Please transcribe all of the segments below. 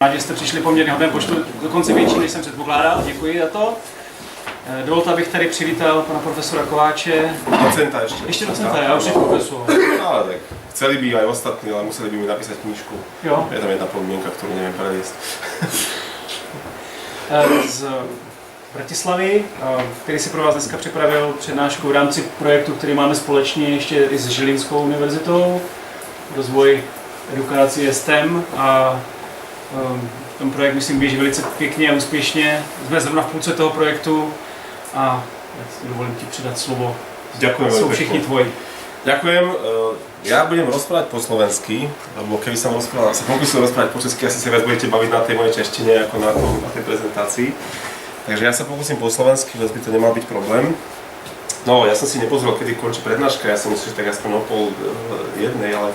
Rád, že jste přišli poměrně hodně počtu, dokonce větší, než jsem předpokládal. Děkuji za to. Dovolte, abych tady přivítal pana profesora Kováče. Docenta ešte. Ešte docenta, ja už profesor. No ale tak, chceli by aj ostatní, ale museli by mi napísať knižku. Jo. Je tam jedna podmienka, ktorú neviem preliesť. Z Bratislavy, který si pro vás dneska připravil přednášku v rámci projektu, který máme společně ještě i s Žilinskou univerzitou. Rozvoj edukace STEM a ten projekt, myslím, běží velice pěkně a úspěšně. Jsme zrovna v půlce toho projektu a ja si dovolím ti předat slovo. Ďakujem. Sú všichni tvoji. Ďakujem. Ja budem rozprávať po slovensky, lebo keby som sa pokúsil rozprávať po česky, asi sa viac budete baviť na tej mojej češtine ako na tej prezentácii. Takže ja sa pokúsim po slovensky, že by to nemal byť problém. No, ja som si nepozrel, kedy končí prednáška, ja som myslel, že tak aspoň o pol jednej, ale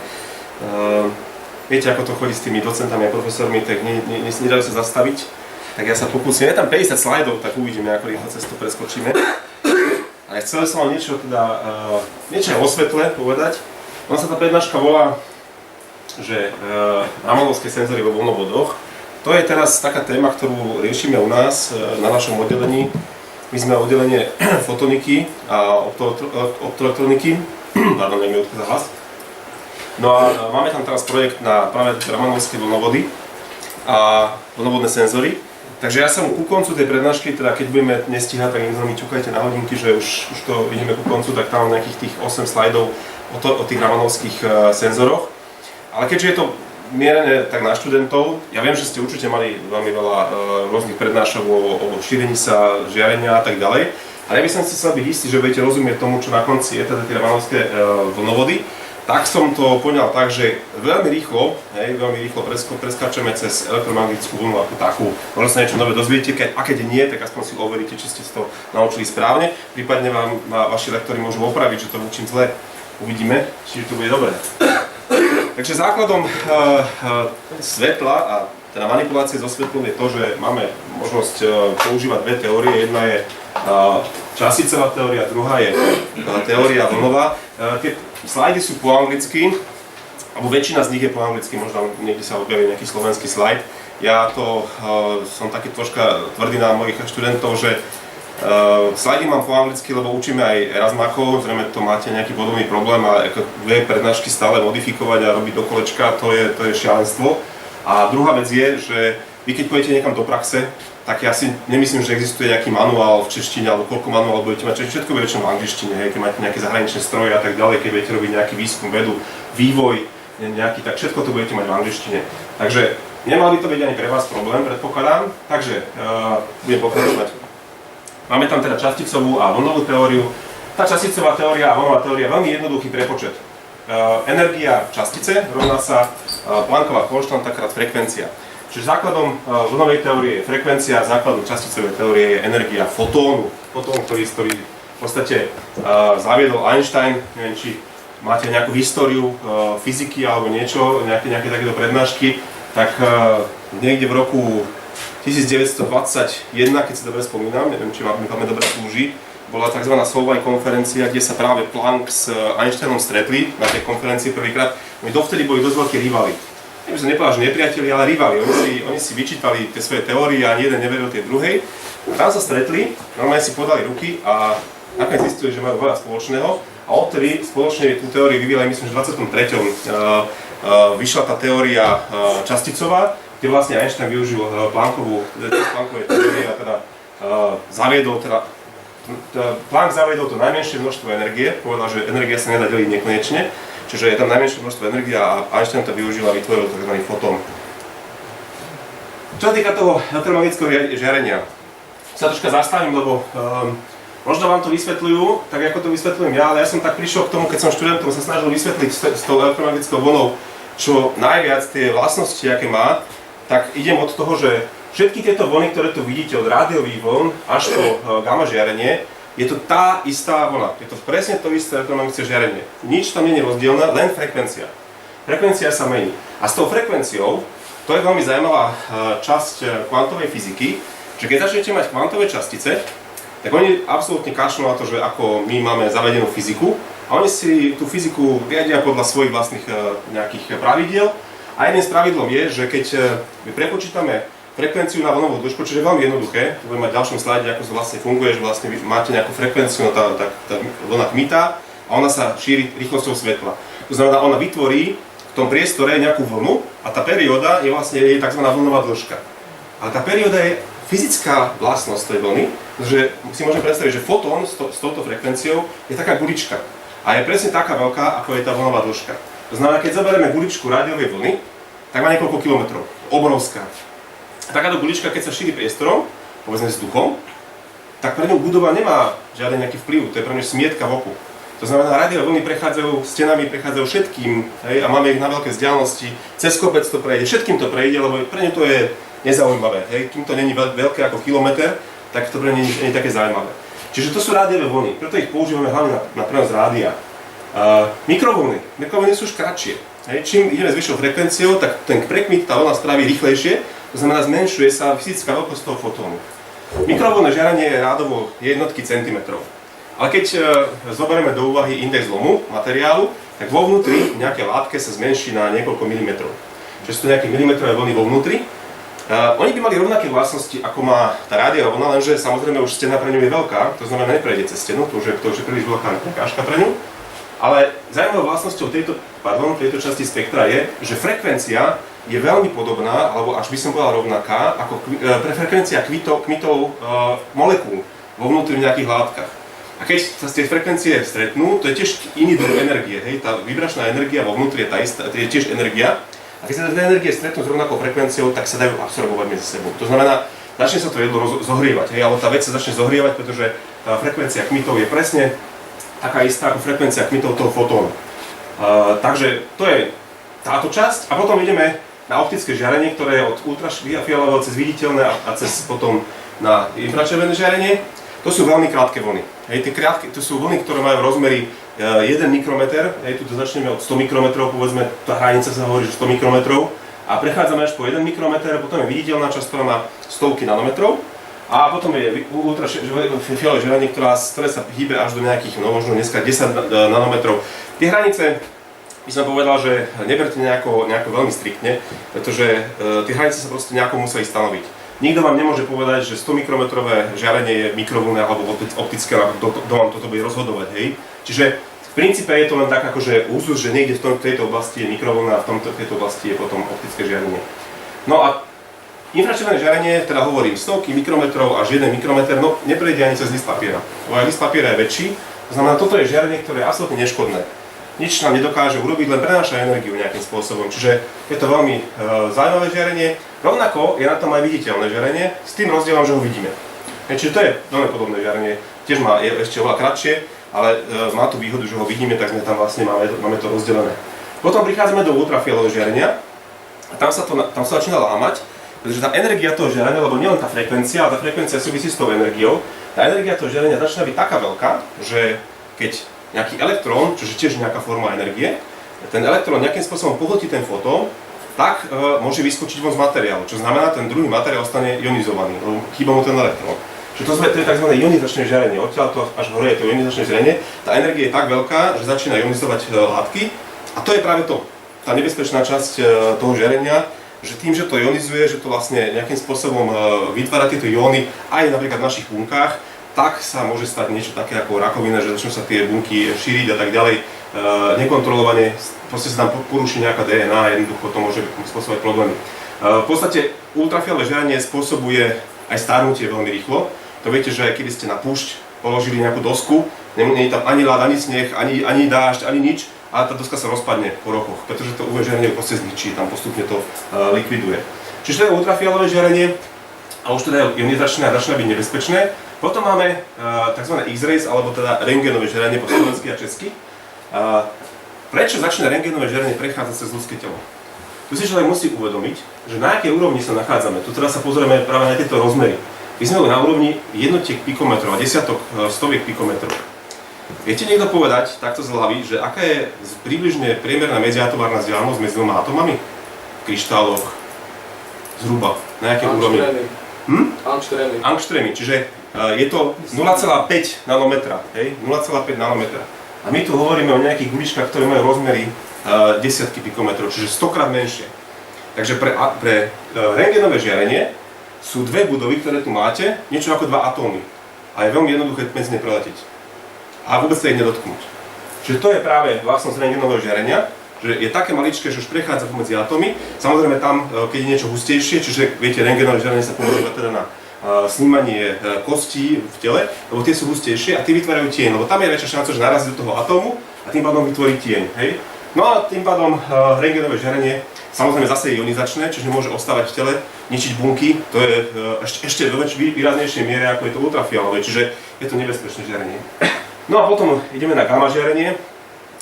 viete, ako to chodí s tými docentami a profesormi, tak nedajú sa zastaviť. Tak ja sa pokúsim, je tam 50 slajdov, tak uvidíme, ako rýchlo cez to preskočíme. Ale chcel som vám niečo o svetle povedať. Ono sa tá prednáška volá, že Ramanovské senzory vo voľnovodoch. To je teraz taká téma, ktorú riešime u nás na našom oddelení. My sme oddelenie fotoniky a optoelektroniky. Pardon, neviem odkiaľ hlas. No a máme tam teraz projekt na práve Ramanovské voľnovody a voľnovodné senzory. Takže ja som ku koncu tej prednášky, teda keď budeme nestíhať, tak mi ťukajte na hodinky, že už to ideme ku koncu, tak tam mám nejakých tých 8 slajdov o tých Ramanovských senzoroch. Ale keďže je to mierené tak na študentov, ja viem, že ste určite mali veľmi veľa rôznych prednášok o šírení sa žiarenia a tak ďalej, ale ja by som si chcel byť istý, že budete rozumieť tomu, čo na konci je teda tie Ramanovské vlnovody. Tak som to poňal tak, že veľmi rýchlo preskáčeme cez elektromagnetickú vlnu ako takú. Možno sa niečo nové dozviete, a keď nie, tak aspoň si overíte, či ste to naučili správne. Prípadne vám vaši lektori môžu opraviť, že to učím zle. Uvidíme, či to bude dobré. Takže základom svetla a teda manipulácie so svetlom je to, že máme možnosť používať dve teórie. Jedna je časticová teória, druhá je teória vlnová. Tie slajdy sú po anglicky, alebo väčšina z nich je po anglicky, možno niekde sa objaví nejaký slovenský slajd. Ja to som taký troška tvrdý na mojich študentov, že slajdy mám po anglicky, lebo učíme aj Erasmákov, zrejme to máte nejaký podobný problém a dve prednášky stále modifikovať a robiť do kolečka, to je šialenstvo. A druhá vec je, že vy keď pôjdete niekam do praxe, tak ja si nemyslím, že existuje nejaký manuál v češtine, alebo koľko manuálov budete mať, všetko bude väčšinou v angličtine, keď máte nejaké zahraničné stroje a tak ďalej, keď budete robiť nejaký výskum, vedu, vývoj, nejaký, tak všetko to budete mať v angličtine. Takže nemal by to byť ani pre vás problém, predpokladám, takže budem pokračovať. Máme tam teda časticovú a vlnovú teóriu. Tá časticová teória a vlnová teória je veľmi jednoduchý prepočet. Energia častice rovná sa Plancková konštanta krát frekvencia. Čiže základom vlnovej teórie je frekvencia, základom časticovej teórie je energia fotónu. Fotón, ktorý v podstate zaviedol Einstein, neviem, či máte nejakú históriu fyziky alebo niečo, nejaké takéto prednášky, tak niekde v roku 1921, keď si dobre spomínam, neviem, či vám dobre slúži, bola tzv. Solvay konferencia, kde sa práve Planck s Einsteinom stretli na tej konferencii prvýkrát. Oni dovtedy boli dosť veľkí rivali. Ja by som nepovedal, že nepriatelia, ale rivali. Oni si vyčítali tie svoje teórie a ani jeden neveril tej druhej. Tam sa stretli, normálne si podali ruky a nakoniec zistili, že majú veľa spoločného. A odtedy spoločne tú teóriu vyvíjali, myslím, že v 23. Vyšla tá teória časticová, kde vlastne Einstein využil Planckovej teórie a teda zaviedol Planck zaviedol to najmenšie množstvo energie, povedal, že energia sa nedá deliť nekonečne, čiže je tam najmenšie množstvo energie a Einstein to využil a vytvoril tzv. Fotón. Čo sa týka toho elektromagnetického žiarenia, sa troška zastavím, lebo možno vám to vysvetľujú, tak ako to vysvetľujem ja, ale ja som tak prišiel k tomu, keď som študentom sa snažil vysvetliť s tou elektromagnetickou vlnou, čo najviac tie vlastnosti, aké má, tak idem od toho, že všetky tieto vlny, ktoré tu vidíte od rádiových vln až po gamma žiarenie, je to tá istá vlna. Je to presne to isté elektromagnetické žiarenie. Nič tam nie je rozdielne, len frekvencia. Frekvencia sa mení. A s tou frekvenciou, to je veľmi zaujímavá časť kvantovej fyziky, že keď začnete mať kvantové častice, tak oni absolútne kašľú na to, že ako my máme zavedenú fyziku a oni si tú fyziku riadia podľa svojich vlastných nejakých pravidiel A jedným z pravidlom je, že keď my prepočítame frekvenciu na vlnovú dĺžku, čo je veľmi jednoduché, to budeme mať v ďalšom slajde, ako to vlastne funguje, že vlastne vy máte nejakú frekvenciu, no tá vlna kmitá a ona sa šíri rýchlosťou svetla. To znamená, ona vytvorí v tom priestore nejakú vlnu a tá perióda je vlastne tzv. Vlnová dĺžka. Ale tá perióda je fyzická vlastnosť tej vlny, že si môžeme predstaviť, že fotón s touto frekvenciou je taká gulička a je presne taká veľká, ako je tá vlnová dĺžka. To znamená, keď zoberieme guličku rádiovej vlny, tak má niekoľko kilometrov, obrovská. Takáto gulička, keď sa šíri priestorom, povedzme vzduchom, tak pre ňu budova nemá žiaden nejaký vplyv, to je pre ňu smietka v oku. To znamená, rádiové vlny prechádzajú stenami, prechádzajú všetkým, hej, a máme ich na veľké vzdialenosti, cez kopec to prejde, všetkým to prejde, lebo pre ňu to je nezaujímavé, hej, kým to není veľké ako kilometr, tak to pre ňu nie je také zaujímavé. Čiže to sú rádiové vlny, preto ich používame hlavne na prenos rádia. Mikrovlny sú už kratšie. Hej, čím ideme s vyššou frekvenciou, tak ten prekmit tá vlna spraví rýchlejšie, to znamená, zmenšuje sa fyzická veľkosť toho fotónu. Mikrovlnné žiarenie je rádovo jednotky centimetrov. Ale keď zoberieme do úvahy index zlomu materiálu, tak vo vnútri v nejakej látke sa zmenší na niekoľko milimetrov. Čiže sú to nejaké milimetrové vlny vo vnútri. Oni by mali rovnaké vlastnosti, ako má tá rádiová vlna, lenže samozrejme už stena pre ňu je veľká, to znamená, neprejde cez stenu, to už je príliš veľká prekážka pre ňu. Ale zaujímavou vlastnosťou tejto časti spektra je, že frekvencia je veľmi podobná, alebo až by som povedal rovnaká, ako frekvencia kmitov molekúl vo vnútri v nejakých látkach. A keď sa tie frekvencie stretnú, to je tiež iný druh energie, hej? Tá vibračná energia vo vnútri je tá istá, je tiež energia. A keď sa tie energie stretnú s rovnakou frekvenciou, tak sa dajú absorbovať medzi sebou. To znamená, začne sa to jedlo zohrievať, hej? Alebo tá vec sa začne zohrievať, pretože tá frekvencia kmitov je presne taká istá ako frekvencia kmitov toho fotónu. Takže to je táto časť a potom ideme na optické žiarenie, ktoré je od ultrafialového cez viditeľné a cez potom na infračervené žiarenie. To sú veľmi krátke vlny. Hej, to sú vlny, ktoré majú rozmery 1 mikrometer, hej, tu začneme od 100 mikrometrov, povedzme, tá hranica sa hovorí, že 100 mikrometrov a prechádzame až po 1 mikrometer, potom je viditeľná časť, ktorá má stovky nanometrov. A potom je ultrafialové žiarenie, ktoré sa hýbe až do nejakých, no možno dneska 10 nanometrov. Tie hranice, by som povedal, že neberte nejako veľmi striktne, pretože tie hranice sa proste nejako museli stanoviť. Nikto vám nemôže povedať, že 100 mikrometrové žiarenie je mikrovlnné alebo optické, kto vám toto bude rozhodovať, hej. Čiže v princípe je to len tak akože úzus, že niekde v tejto oblasti je mikrovlna a v tejto oblasti je potom optické žiarenie. No a infračervené žiarenie, teda hovorím, stovky mikrometrov až 1 mikrometer, no neprejde ani cez list papiera. Lebo aj list papiera je väčší, to znamená, toto je žiarenie, ktoré je absolútne neškodné. Nič nám nedokáže urobiť, len prenáša energiu nejakým spôsobom, čiže je to veľmi zaujímavé žiarenie. Rovnako je na tom aj viditeľné žiarenie, s tým rozdielom, že ho vidíme. Čiže to je veľmi podobné žiarenie, tiež je ešte oveľa kratšie, ale má tú výhodu, že ho vidíme, tak sme tam vlastne máme to rozdelené. Potom prichádzame do ultrafialového žiarenia a tam sa začína lámať, pretože tá energia toho žiarenia, lebo nielen tá frekvencia, ale tá frekvencia súvisí s tou energiou, tá energia toho žiarenia začína byť taká veľká, že keď nejaký elektrón, čo je tiež nejaká forma energie, ten elektrón nejakým spôsobom pohltí ten fotón, tak môže vyskočiť von z materiálu, čo znamená, ten druhý materiál stane ionizovaný, lebo chýba mu ten elektrón. Čiže to je tzv. Ionizačné žiarenie, odtiaľ to až hore je to ionizačné žiarenie, tá energia je tak veľká, že začína ionizovať látky a to je práve to, tá nebezpečná časť toho žiarenia, že tým, že to ionizuje, že to vlastne nejakým spôsobom vytvára tieto ióny aj napríklad v našich bunkách, tak sa môže stať niečo také ako rakovina, že začnú sa tie bunky šíriť a tak ďalej nekontrolovane, proste sa tam poruší nejaká DNA, jednoducho to môže spôsobovať problémy. V podstate ultrafialové žiarenie spôsobuje aj starnutie veľmi rýchlo. To viete, že keď ste na púšť položili nejakú dosku, nie je tam ani ľad, ani sneh, ani dážď, ani nič, a tá doska sa rozpadne po rokoch, pretože to UV žiarenie proste zničí, tam postupne to likviduje. Čiže to je ultrafialové žiarenie a už teda je ionizačné a začína byť nebezpečné. Potom máme tzv. X-rays, alebo teda rentgenové žiarenie po slovensky a česky. Prečo začína rentgenové žiarenie prechádzať cez ľudské telo? Tu si človek musí uvedomiť, že na akej úrovni sa nachádzame. Tu teraz sa pozrieme práve na tieto rozmery. My sme na úrovni jednotiek pikometrov a desiatok, stoviek pikometrov. Viete niekto povedať takto z hlavy, že aká je približne priemerná medziatomárna vzdialenosť medzi dvoma atomami? V kryštáloch, zhruba, na akej úrovni? Angstrémy, čiže je to 0,5 nanometra, hej? 0,5 nanometra. A my tu hovoríme o nejakých guličkách, ktoré majú rozmery desiatky pikometrov, čiže 100-krát menšie. Takže pre rentgenové žiarenie sú dve budovy, ktoré tu máte, niečo ako dva atómy. A je veľmi jednoduché medzi ne preletiť. A vôbec sa ich nedotknúť. Čiže to je práve vlastnosť rentgenového žiarenia, že je také maličké, že už prechádza pomedzi atómy. Samozrejme tam, keď je niečo hustejšie, čiže viete, rentgenové žiarenie sa používa teda na snímanie kostí v tele, lebo tie sú hustejšie a tie vytvárajú tieň, lebo tam je väčšia šanca, že narazí do toho atómu a tým pádom vytvorí tieň. Hej? No a tým pádom rentgenové žiarenie samozrejme zase je ionizačné, čiže môže ostávať v tele, ničiť bunky, to je ešte do výraznejšej miere ako je to ultrafialové, čiže je to nebezpečné žiarenie. No a potom ideme na gamma žiarenie.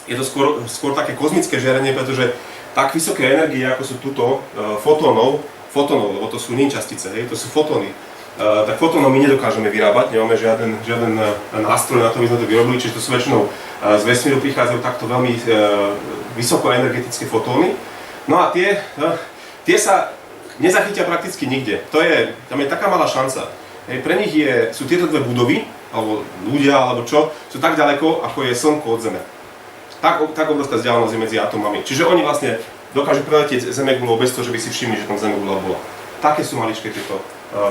Je to skôr také kozmické žiarenie, pretože tak vysoké energie, ako sú tuto fotónov, lebo to sú nie častice, hej, to sú fotóny. Tak fotónov my nedokážeme vyrábať, nemáme žiaden nástroj na to, aby sme to vyrobili, čiže to sú väčšinou z vesmíru prichádzajú takto veľmi vysokoenergetické fotóny. No a tie sa nezachytia prakticky nikde. Tam je taká malá šanca. Pre nich sú tieto dve budovy, alebo ľudia, alebo čo, sú tak ďaleko, ako je Slnko od Zeme. Tak obrovská vzdialenosť je medzi atómami. Čiže oni vlastne dokážu preletieť Zemegulou bez toho, že by si všimli, že tam Zemegula bola. Také sú maličké tieto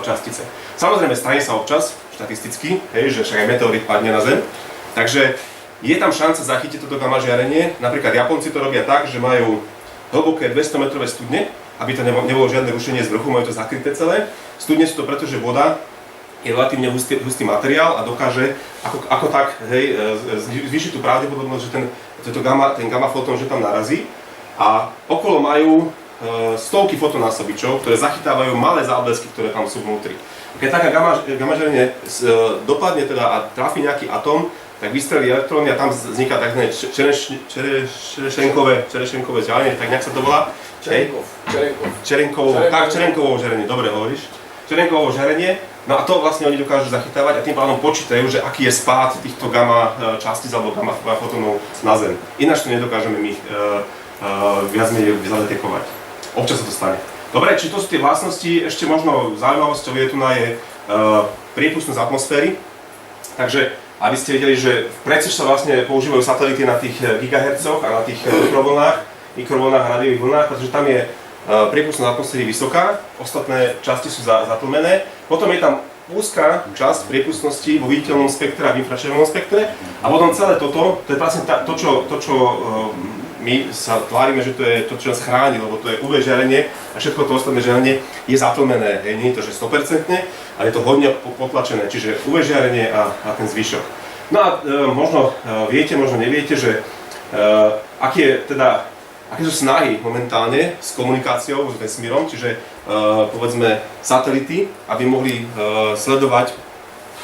častice. Samozrejme, stane sa občas, štatisticky, že však aj meteorit padne na Zem. Takže je tam šanca zachytiť toto gamma žiarenie. Napríklad Japonci to robia tak, že majú hlboké 200-metrové studne, aby to nebolo žiadne rušenie z vrchu, majú to zakryté celé. Studne sú to preto, že voda je relatívne hustý materiál a dokáže ako tak zvýšiť tú pravdepodobnosť, že ten gamma fotón že tam narazí. A okolo majú stovky fotonásobičov, ktoré zachytávajú malé záblesky, ktoré tam sú vnútri. Keď taká gamma žiarenie dopadne teda a trafí nejaký atóm, tak vystrelí elektróny a tam vzniká tzv. Čerešenkové žiarenie, tak nejak sa to volá? Čerenkovo žiarenie, dobre hovoríš. Čerenkovo žiarenie, no a to vlastne oni dokážu zachytávať a tým pádom počítajú, že aký je spád týchto gamma častíc alebo gamma fotónov na Zem. Ináč to nedokážeme my viac menej zadetekovať. Občas sa to stane. Dobre, či to sú tie vlastnosti, ešte možno zaujímavosťou je tu priepustnosť atmosféry. Takže aby ste vedeli, že v predsež sa vlastne používajú satelity na tých gigahercoch a na tých mikrovlnách a rádiových vlnách, pretože tam je priepustnosť atmosféry vysoká, ostatné časti sú zatlmené. Potom je tam úzka časť priepustnosti vo viditeľnom spektre a v infračervenom spektre a potom celé toto, to je vlastne to, čo my sa tvárime, že to je to, čo nás chráni, lebo to je UV žiarenie a všetko to ostatné žiarenie je zatlmené. Nie je to, že 100%, ale je to hodne potlačené, čiže UV žiarenie a ten zvyšok. No a možno viete, možno neviete, že aké sú snahy momentálne s komunikáciou s vesmírom, čiže povedzme satelity, aby mohli sledovať,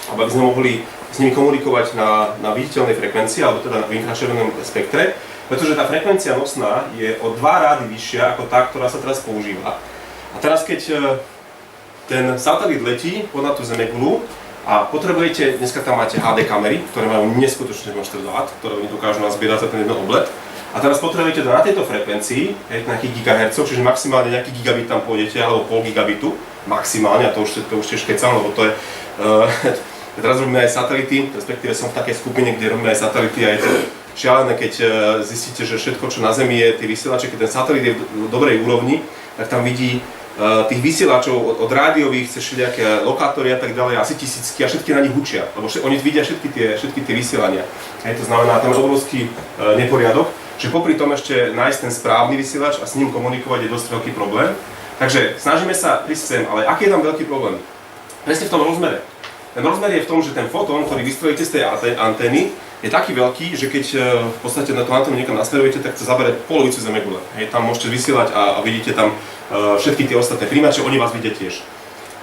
alebo aby sme mohli s nimi komunikovať na viditeľnej frekvencii, alebo teda v infračervenom spektre, pretože tá frekvencia nosná je o 2 rády vyššia ako tá, ktorá sa teraz používa. A teraz keď ten satelit letí pod tú Zemegulu a potrebujete, dneska tam máte HD kamery, ktoré majú neskutočné množstvo dát, ktoré oni dokážu nazbierať za ten jeden oblet. A teraz potrebujete to na tejto frekvencii, nejakých gigahercov, čiže maximálne nejaký gigabit tam pôjdete, alebo pol gigabitu, maximálne, a to už tiež kecam, lebo to je... Teraz robíme aj satelity, respektíve som v takej skupine, kde robíme aj satelity a je to šialené, keď zistíte, že všetko, čo na Zemi je, tie vysielače, keď ten satelit je v dobrej úrovni, tak tam vidí tých vysielačov od rádiových cez všelijaké lokátory a tak ďalej, asi tisícky a všetky na nich hučia, lebo oni vidia všetky tie vysielania. To znamená, tam je obrovský neporiadok, že popri tom ešte nájsť ten správny vysielač a s ním komunikovať je dosť veľký problém. Takže snažíme sa prísť sem, ale aký je tam veľký problém? Presne v tom rozmere. Ten rozmer je v tom, že ten fotón, ktorý vystrelíte z tej antény, je taký veľký, že keď v podstate na tú anténu niekam nasmerujete, tak to zabere polovicu Zemegule. Tam môžete vysielať a vidíte tam všetky tie ostatné príjimače, oni vás vidia tiež.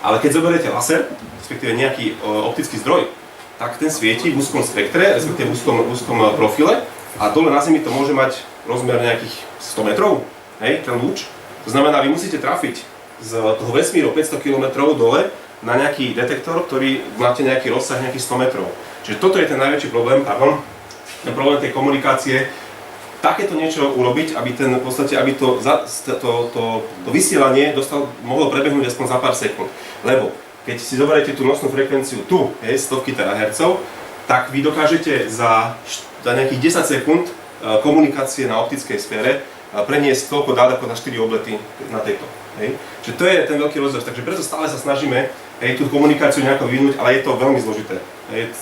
Ale keď zoberiete laser, respektíve nejaký optický zdroj, tak ten svieti v úzkom spektre, respektíve v úzkom profile a dole na Zemi to môže mať rozmer nejakých 100 metrov, ten lúč. To znamená, vy musíte trafiť z toho vesmíru 500 km dole na nejaký detektor, ktorý máte nejaký rozsah nejakých 100 metrov. Čiže toto je ten najväčší problém, ten problém tej komunikácie, takéto niečo urobiť, aby v podstate, aby to vysielanie mohlo prebehnúť aspoň za pár sekúnd. Lebo keď si zoberiete tú nosnú frekvenciu tu, stovky terahertzov, tak vy dokážete za nejakých 10 sekúnd komunikácie na optickej sfére preniesť toľko dát ako na 4 oblety na tejto. Hej. Čiže to je ten veľký rozdiel, takže preto stále sa snažíme tú komunikáciu nejako vyvinúť, ale je to veľmi zložité,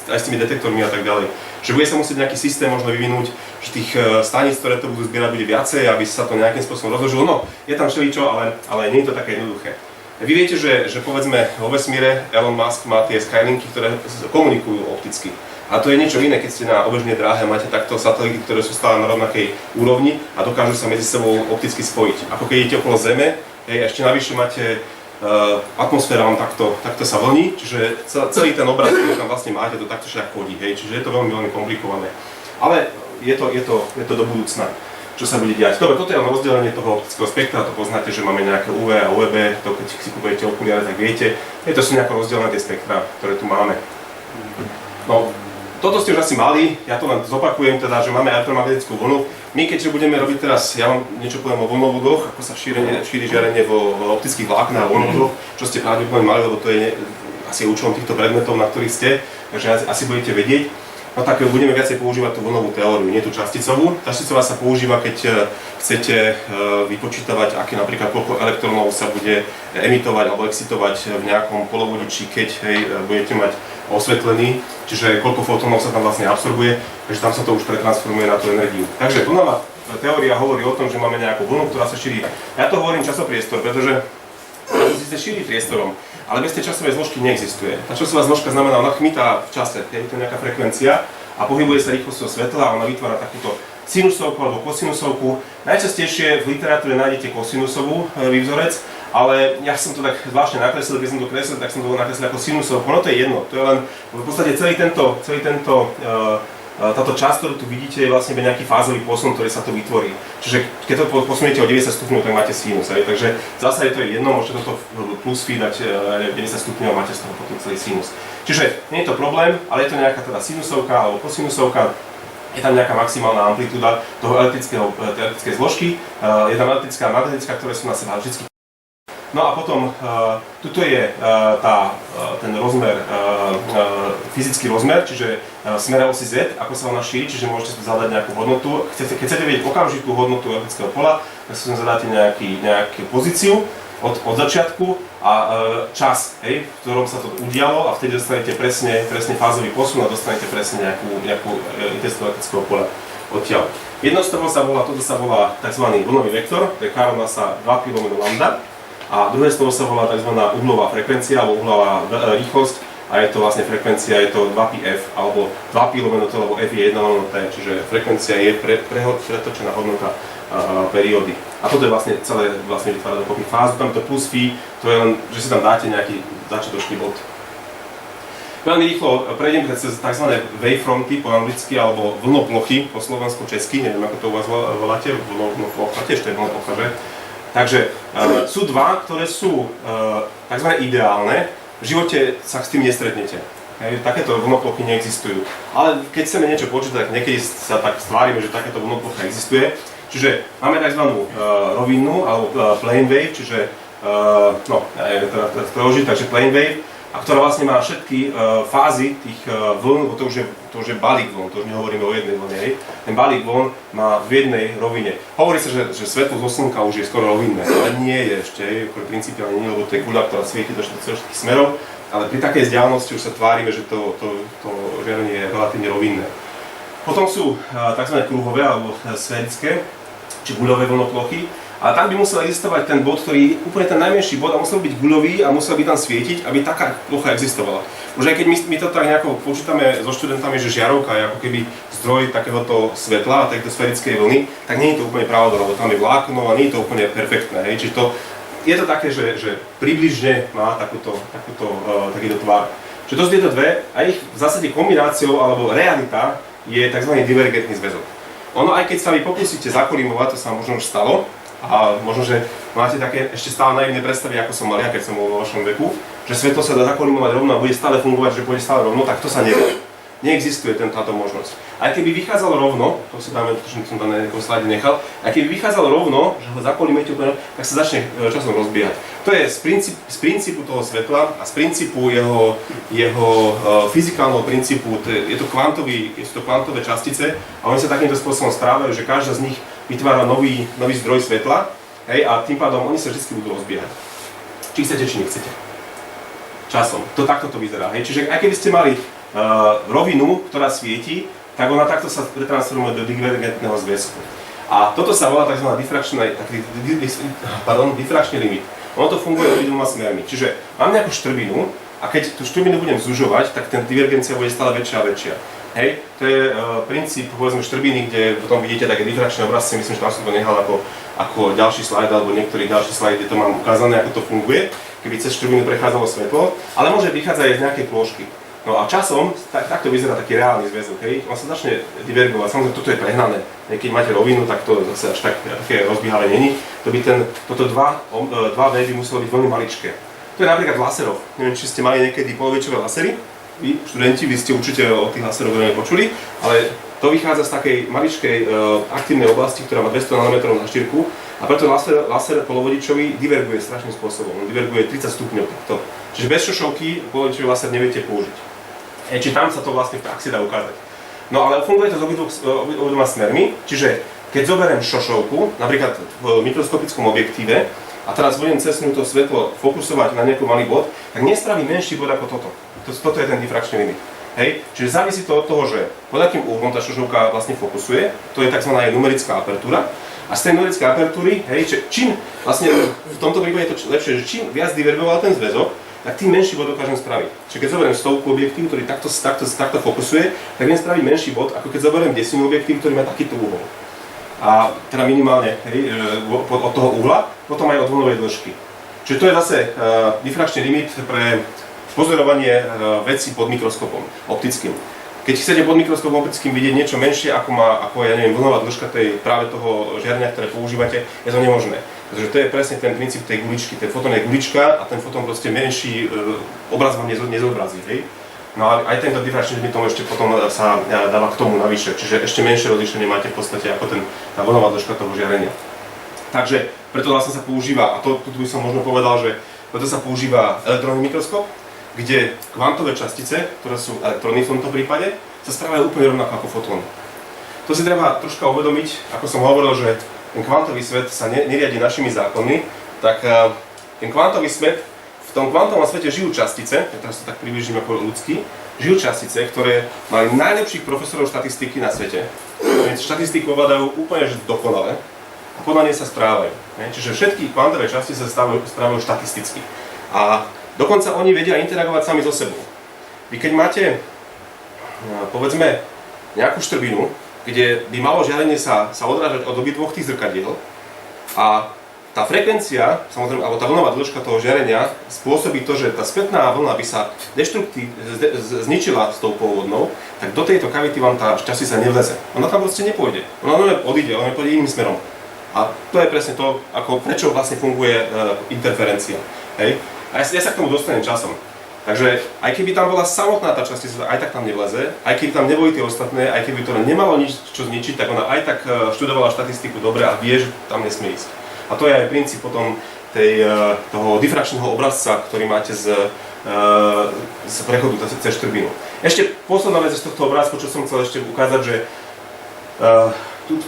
aj s tými detektormi a tak ďalej. Že bude sa musieť nejaký systém možno vyvinúť, že tých staníc, ktoré to budú zbierať, bude viacej, aby sa to nejakým spôsobom rozložilo. No, je tam všeličo, ale nie je to také jednoduché. Vy viete, že povedzme vo vesmíre Elon Musk má tie Skylinky, ktoré komunikujú opticky. A to je niečo iné, keď ste na obežnej dráhe, máte takto satelity, ktoré sú stále na rovnakej úrovni a dokážu sa medzi sebou opticky spojiť. Ako keď idete okolo Zeme, a ešte navyše máte atmosféra vám takto sa vlní, čiže celý ten obraz, ktorý tam vlastne máte, to takto však chodí, hej, čiže je to veľmi, veľmi komplikované. Ale je to do budúcna, čo sa bude diať. Dobre, toto je rozdelenie toho optického spektra, to poznáte, že máme nejaké UV a UVB, to keď si kupujete okuliare, tak viete, to sú nejako rozdelené tie spektra, ktoré tu máme. No, toto ste už asi mali, ja to len zopakujem teda, že máme elektromagnetickú vlnu. My keďže budeme robiť teraz, ja vám niečo poviem o vlnovodoch, ako sa šíri žiarenie vo optických vláknach a vlnovodoch, čo ste pravdepodobne mali, lebo to je asi účelom týchto predmetov, na ktorých ste, takže asi budete vedieť. No tak budeme viacej používať tú vlnovú teóriu, nie tú časticovú. Časticová sa používa, keď chcete vypočítavať, aké napríklad koľko elektrónov sa bude emitovať alebo excitovať v nejakom polovodiči, keď budete mať osvetlený, čiže koľko fotónov sa tam vlastne absorbuje, takže tam sa to už pretransformuje na tú energiu. Takže vlnová teória hovorí o tom, že máme nejakú vlnu, ktorá sa šíri. Ja to hovorím časopriestor, pretože to síce šíri priestorom, ale bez tej časovej zložky neexistuje. Tá časová zložka znamená, ona chmýta v čase, je to nejaká frekvencia a pohybuje sa rýchlosťou svetla a ona vytvára takúto sinusovku alebo kosinusovku. Najčastejšie v literatúre nájdete kosinusovú vývzorec, ale ja som to tak zvláštne nakreslil, keď som to kreslil, tak som to nakreslil ako sinusovku. No to je jedno, to je len v podstate táto časť, ktorú tu vidíte, je vlastne nejaký fázový posun, ktorý sa tu vytvorí. Čiže keď to posuniete o 90 stupňov, tak máte sinus. Takže zase je to jedno, môžete toto plus phi dať 90 stupňov a máte z toho potom celý sinus. Čiže nie je to problém, ale je to nejaká teda sinusovka alebo kosinusovka. Je tam nejaká maximálna amplitúda toho elektrickej zložky. Je tam elektrická a magnetická, ktoré sú na seba vždy. No a potom, tuto je ten rozmer, fyzický rozmer, čiže smer osy Z, ako sa ona šíri, čiže môžete si zadať nejakú hodnotu. Keď chcete vedieť okamžitú hodnotu elektrického pola, tak si zadáte nejakú pozíciu od začiatku a čas, v ktorom sa to udialo a vtedy dostanete presne fázový posun a dostanete presne nejakú intenzitu elektrického pola odtiaľ. Jedno z toho toto sa volá tzv. Vlnový vektor, to je K rovná sa 2π/λ. A druhé slovo sa volá tzv. Uhlová frekvencia alebo uhlová rýchlosť a je to vlastne frekvencia, je to 2πf alebo 2π/t, lebo f je 1/t, čiže frekvencia je pretočená hodnota periódy. A toto je vlastne celé vytvára dokopy fázu, tam to plus phi, to je len, že si tam dáte nejaký začiatočný bod. Veľmi rýchlo prejdem cez tzv. Wavefronty po anglicky alebo vlnoplochy po slovensku-česky, neviem ako to u vás voláte, vlnoplocha, tiež to je vlnoplocha, že? Takže sú dva, ktoré sú tzv. Ideálne, v živote sa s tým nestretnete. Takéto vlnoplochy neexistujú. Ale keď chceme niečo počítať, tak niekedy sa tak stvárime, že takéto vlnoplocha existuje. Čiže máme tzv. Rovinnú alebo plane wave, čiže takže plane wave, a ktorá vlastne má všetky fázy tých vln, bo to už je balík vln, to už nehovoríme o jednej vlne, hej. Ten balík vln má v jednej rovine. Hovorí sa, že svetlo zo slnka už je skoro rovinné, ale nie je ešte, principiálne nie, lebo to je guľa, ktorá svieti do všetkých smerov, ale pri takej vzdialenosti už sa tvárime, že to žiarenie je relatívne rovinné. Potom sú tzv. Kruhové alebo sférické, či guľové vlnoplochy. Ale tam by musel existovať ten bod, ktorý úplne ten najmenší bod a musel byť guľový a musel by tam svietiť, aby taká plocha existovala. Už aj keď my to tak nejako počítame so študentami, že žiarovka je ako keby zdroj takéhoto svetla a takéto sférickej vlny, tak nie je to úplne pravda, lebo tam je vlákno a nie je to úplne perfektné. Hej. Čiže je to také, že približne má takýto tvar. Čiže to sú tieto dve a ich v zásade kombináciou alebo realita je tzv. Divergentný zväzok. Ono aj keď sa vy pokúsite zakolimovať, to sa možno už stalo, a možno, že máte také ešte stále naivné predstavy, ako som mal ja, keď som bol vo vašom veku, že svetlo sa dá zakolimovať rovno a bude stále fungovať, že bude stále rovno, tak to sa nedá. Neexistuje táto možnosť. Aj keby vychádzalo rovno, to si dáme, to som tam na nejakom slide nechal, aj keby vychádzalo rovno, že ho zakolimujete úplne, tak sa začne časom rozbiehať. To je z princípu toho svetla a z princípu jeho fyzikálneho princípu, sú to kvantové častice a oni sa takýmto spôsobom správajú, že každá z nich vytvára nový zdroj svetla, hej, a tým pádom oni sa vždy budú rozbiehať. Či chcete, či nechcete. Časom. Takto to vyzerá. Hej. Čiže aj keby ste mali rovinu, ktorá svieti, tak ona takto sa pretransformuje do divergentného zväzku. A toto sa volá tzv. Difrakčný limit. Ono to funguje obidvoma smermi. Čiže mám nejakú štrbinu a keď tú štrbinu budem zužovať, tak ten divergencia bude stále väčšia a väčšia. Hej, to je princíp, povedzme, štrbiny, kde potom vidíte také difrakčné obrazce, myslím, že tam som to nechal ako ďalší slajd alebo niektorý ďalší slajd, kde to mám ukázané, ako to funguje, keby cez štrbinu prechádzalo svetlo, ale môže vychádzať aj z nejakej plôžky. No a časom takto vyzerá taký reálny zväzok, hej, on sa začne divergovať, samozrejme toto je prehnané, keď máte rovinu, tak to zase až také rozbiehavé není, toto dva vedy muselo byť veľmi maličké. To je napríklad v laseroch, neviem, či ste mali niekedy polovičové lasery, vy študenti, vy ste určite o tých laseroch veľmi počuli, ale to vychádza z takej maličkej aktívnej oblasti, ktorá má 200 nanometrov na štyrku a preto laser polovodičový diverguje strašným spôsobom, on diverguje 30 stupňov takto. Čiže bez šošovky polovodičový laser neviete použiť. Čiže tam sa to vlastne v praxi dá ukázať. No ale funguje to s obidvoma smermi, čiže keď zoberiem šošovku, napríklad v mikroskopickom objektíve, a teraz budem cez to svetlo fokusovať na nejaký malý bod, tak nespraví menší bod ako toto. Toto je ten difrakčný limit. Hej? Čiže závisí to od toho, že pod akým uhlom tá šošovka vlastne fokusuje, to je tzv. Numerická apertúra. A z tej numerickej apertúry, hej, čím vlastne v tomto prípade je to lepšie, že čím viac divergoval ten zväzok, tak tým menší bod dokážem spraviť. Čiže keď zoberiem stovku objektív, ktorý takto fokusuje, tak viem spraviť menší bod, ako keď zoberiem desinu objektív, ktorý má takýto uhol. A teda minimálne, hej, od toho uhla, potom aj od vlnovej dĺžky. Čiže to je zase difrakčný limit pre pozorovanie vecí pod mikroskopom optickým. Keď chcete pod mikroskopom optickým vidieť niečo menšie, ako ja neviem, vlnová dĺžka práve toho žiarenia, ktoré používate, je to nemožné. Pretože to je presne ten princíp tej guličky. Ten fotón je gulička a ten fotón proste menší obraz vám nezobrazí, hej? No a aj tento difrakčný limit tomu ešte potom sa dáva k tomu navyše, čiže ešte menšie rozlíšenie máte v podstate ako tá vlnová dĺžka toho žiarenia. Takže preto vlastne sa používa, a tu by som možno povedal, že preto sa používa elektrónny mikroskop, kde kvantové častice, ktoré sú elektróny v tomto prípade, sa správajú úplne rovnako ako fotóny. To si treba troška uvedomiť, ako som hovoril, že ten kvantový svet sa neriadi našimi zákonmi, tak ten kvantový svet, v tom kvantovom svete žijú častice, teraz to tak približím ako ľudský, žijú častice, ktoré mali najlepších profesorov štatistiky na svete. Štatistiku ovládajú úplne dokonale a podľa nej sa správajú. Čiže všetky kvantové častice sa správajú štatisticky. A dokonca oni vedia interagovať sami so sebou. Vy keď máte, povedzme, nejakú štrbinu, kde by malo žiarenie sa odrážať od obidvoch tých zrkadiel a tá frekvencia, samozrejme, alebo tá vlnová dĺžka toho žiarenia spôsobí to, že tá spätná vlna by sa zničila s tou pôvodnou, tak do tejto kavity vám tá častica nevleze. Ona tam proste nepôjde. Ona odíde, ona pôjde iným smerom. A to je presne to, prečo vlastne funguje interferencia. Hej? A ja sa k tomu dostanem časom. Takže aj keby tam bola samotná tá častica, aj tak tam nevleze, aj keby tam neboli tie ostatné, aj keby to nemalo nič čo zničiť, tak ona aj tak študovala štatistiku dobre a vie, že tam nesmie ísť. A to je aj princíp potom toho difrakčného obrazca, ktorý máte z prechodu cez štrbinu. Ešte posledná vec z tohto obrázku, čo som chcel ešte ukázať, že